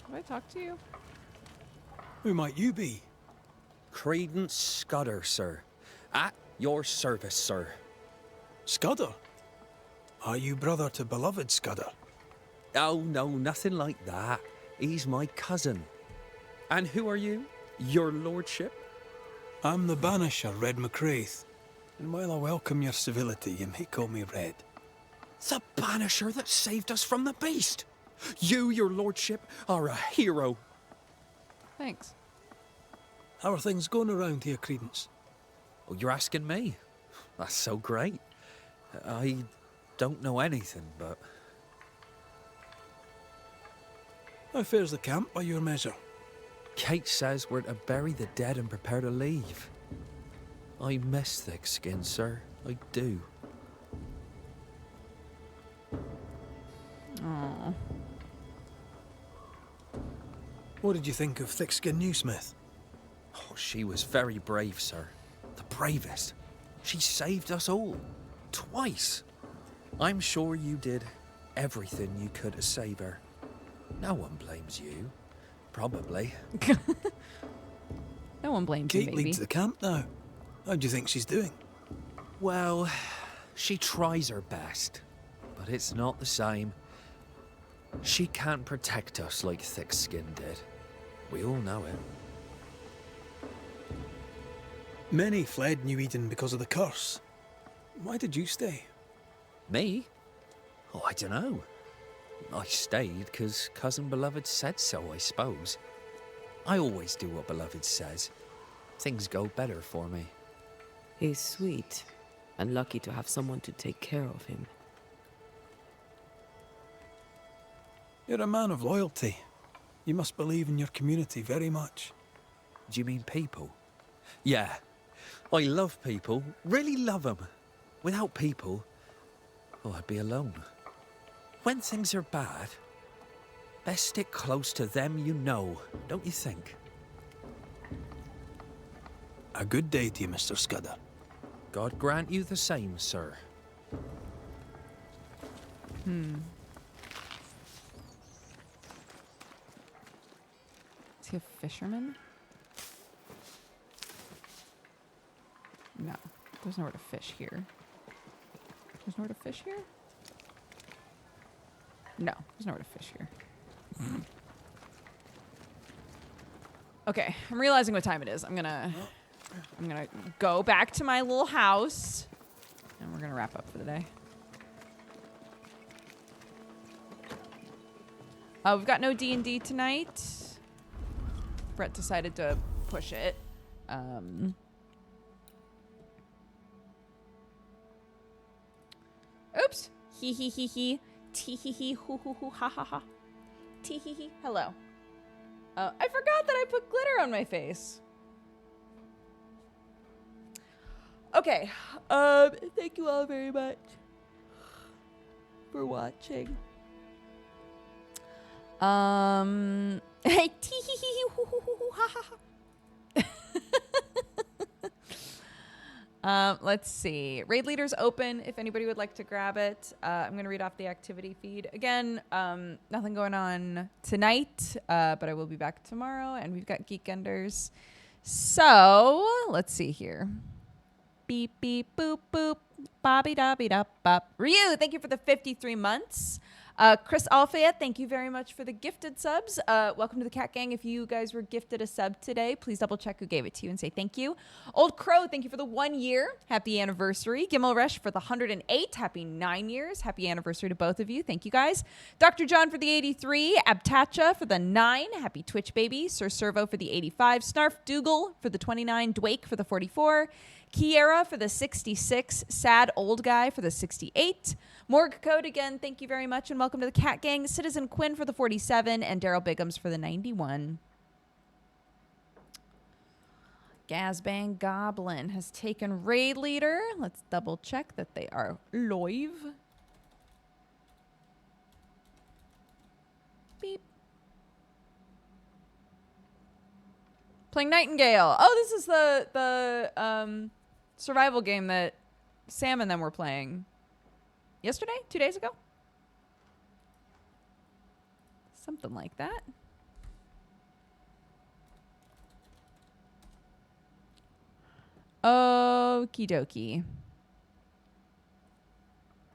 Have I talked to you? Who might you be? Credence Scudder, sir. At your service, sir. Scudder? Are you brother to beloved Scudder? Oh, no, nothing like that. He's my cousin. And who are you? Your lordship? I'm the Banisher, Red McCraith. And while I welcome your civility, you may call me Red. The Banisher that saved us from the beast! You, your lordship, are a hero. Thanks. How are things going around here, Credence? Oh, you're asking me? That's so great. I don't know anything, but... How fares the camp by your measure? Kate says we're to bury the dead and prepare to leave. I miss thick skin, sir. I do. Aww. What did you think of Thickskin Newsmith? Oh, she was very brave, sir. The bravest. She saved us all. Twice. I'm sure you did everything you could to save her. No one blames you. Probably. No one blames you, Kate baby. leads the camp now. How do you think she's doing? Well, she tries her best, but it's not the same. She can't protect us like Thick Skin did. We all know it. Many fled New Eden because of the curse. Why did you stay? Me? Oh, I don't know. I stayed because Cousin Beloved said so, I suppose. I always do what Beloved says. Things go better for me. He's sweet, and lucky to have someone to take care of him. You're a man of loyalty. You must believe in your community very much. Do you mean people? Yeah. I love people. Really love them. Without people, oh, I'd be alone. When things are bad, best stick close to them you know, don't you think? A good day to you, Mr. Scudder. God grant you the same, sir. Is he a fisherman? No, there's nowhere to fish here. There's nowhere to fish here? No, there's nowhere to fish here. Okay, I'm realizing what time it is. I'm gonna go back to my little house, and we're gonna wrap up for the day. We've got no D&D tonight. Brett decided to push it. Oops. Hee hee hee hee. Tee hee hee hoo hoo hoo ha ha ha. Tee hee hee. Hello. I forgot that I put glitter on my face. Okay. Thank you all very much for watching. Hey, tee hee hee hoo hoo hoo hoo ha ha ha. Let's see. Raid leaders open if anybody would like to grab it. I'm going to read off the activity feed. Again, nothing going on tonight, but I will be back tomorrow, and we've got Geekenders. So, let's see here. Beep, beep, boop, boop. Bobby, dobby, dop, bop. Ryu, thank you for the 53 months. Chris Alfayette, thank you very much for the gifted subs. Welcome to the Cat Gang. If you guys were gifted a sub today, please double check who gave it to you and say thank you. Old Crow, thank you for the 1 year. Happy anniversary. Gimel Resh for the 108. Happy 9 years. Happy anniversary to both of you. Thank you guys. Dr. John for the 83. Abtacha for the 9. Happy Twitch baby. Sir Servo for the 85. Snarf Dougal for the 29. Dwake for the 44. Kiera for the 66. Sad Old Guy for the 68. Morg Code again, thank you very much and welcome to the Cat Gang. Citizen Quinn for the 47 and Daryl Biggums for the 91. Gazbang Goblin has taken raid leader. Let's double check that they are live. Beep. Playing Nightingale. Oh, this is the survival game that Sam and them were playing. Yesterday? 2 days ago? Something like that. Okie dokie.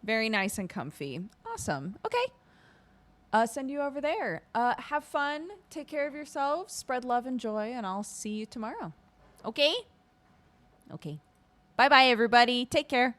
Very nice and comfy. Awesome. Okay. Send you over there. Have fun. Take care of yourselves. Spread love and joy, and I'll see you tomorrow. Okay? Okay. Bye-bye, everybody. Take care.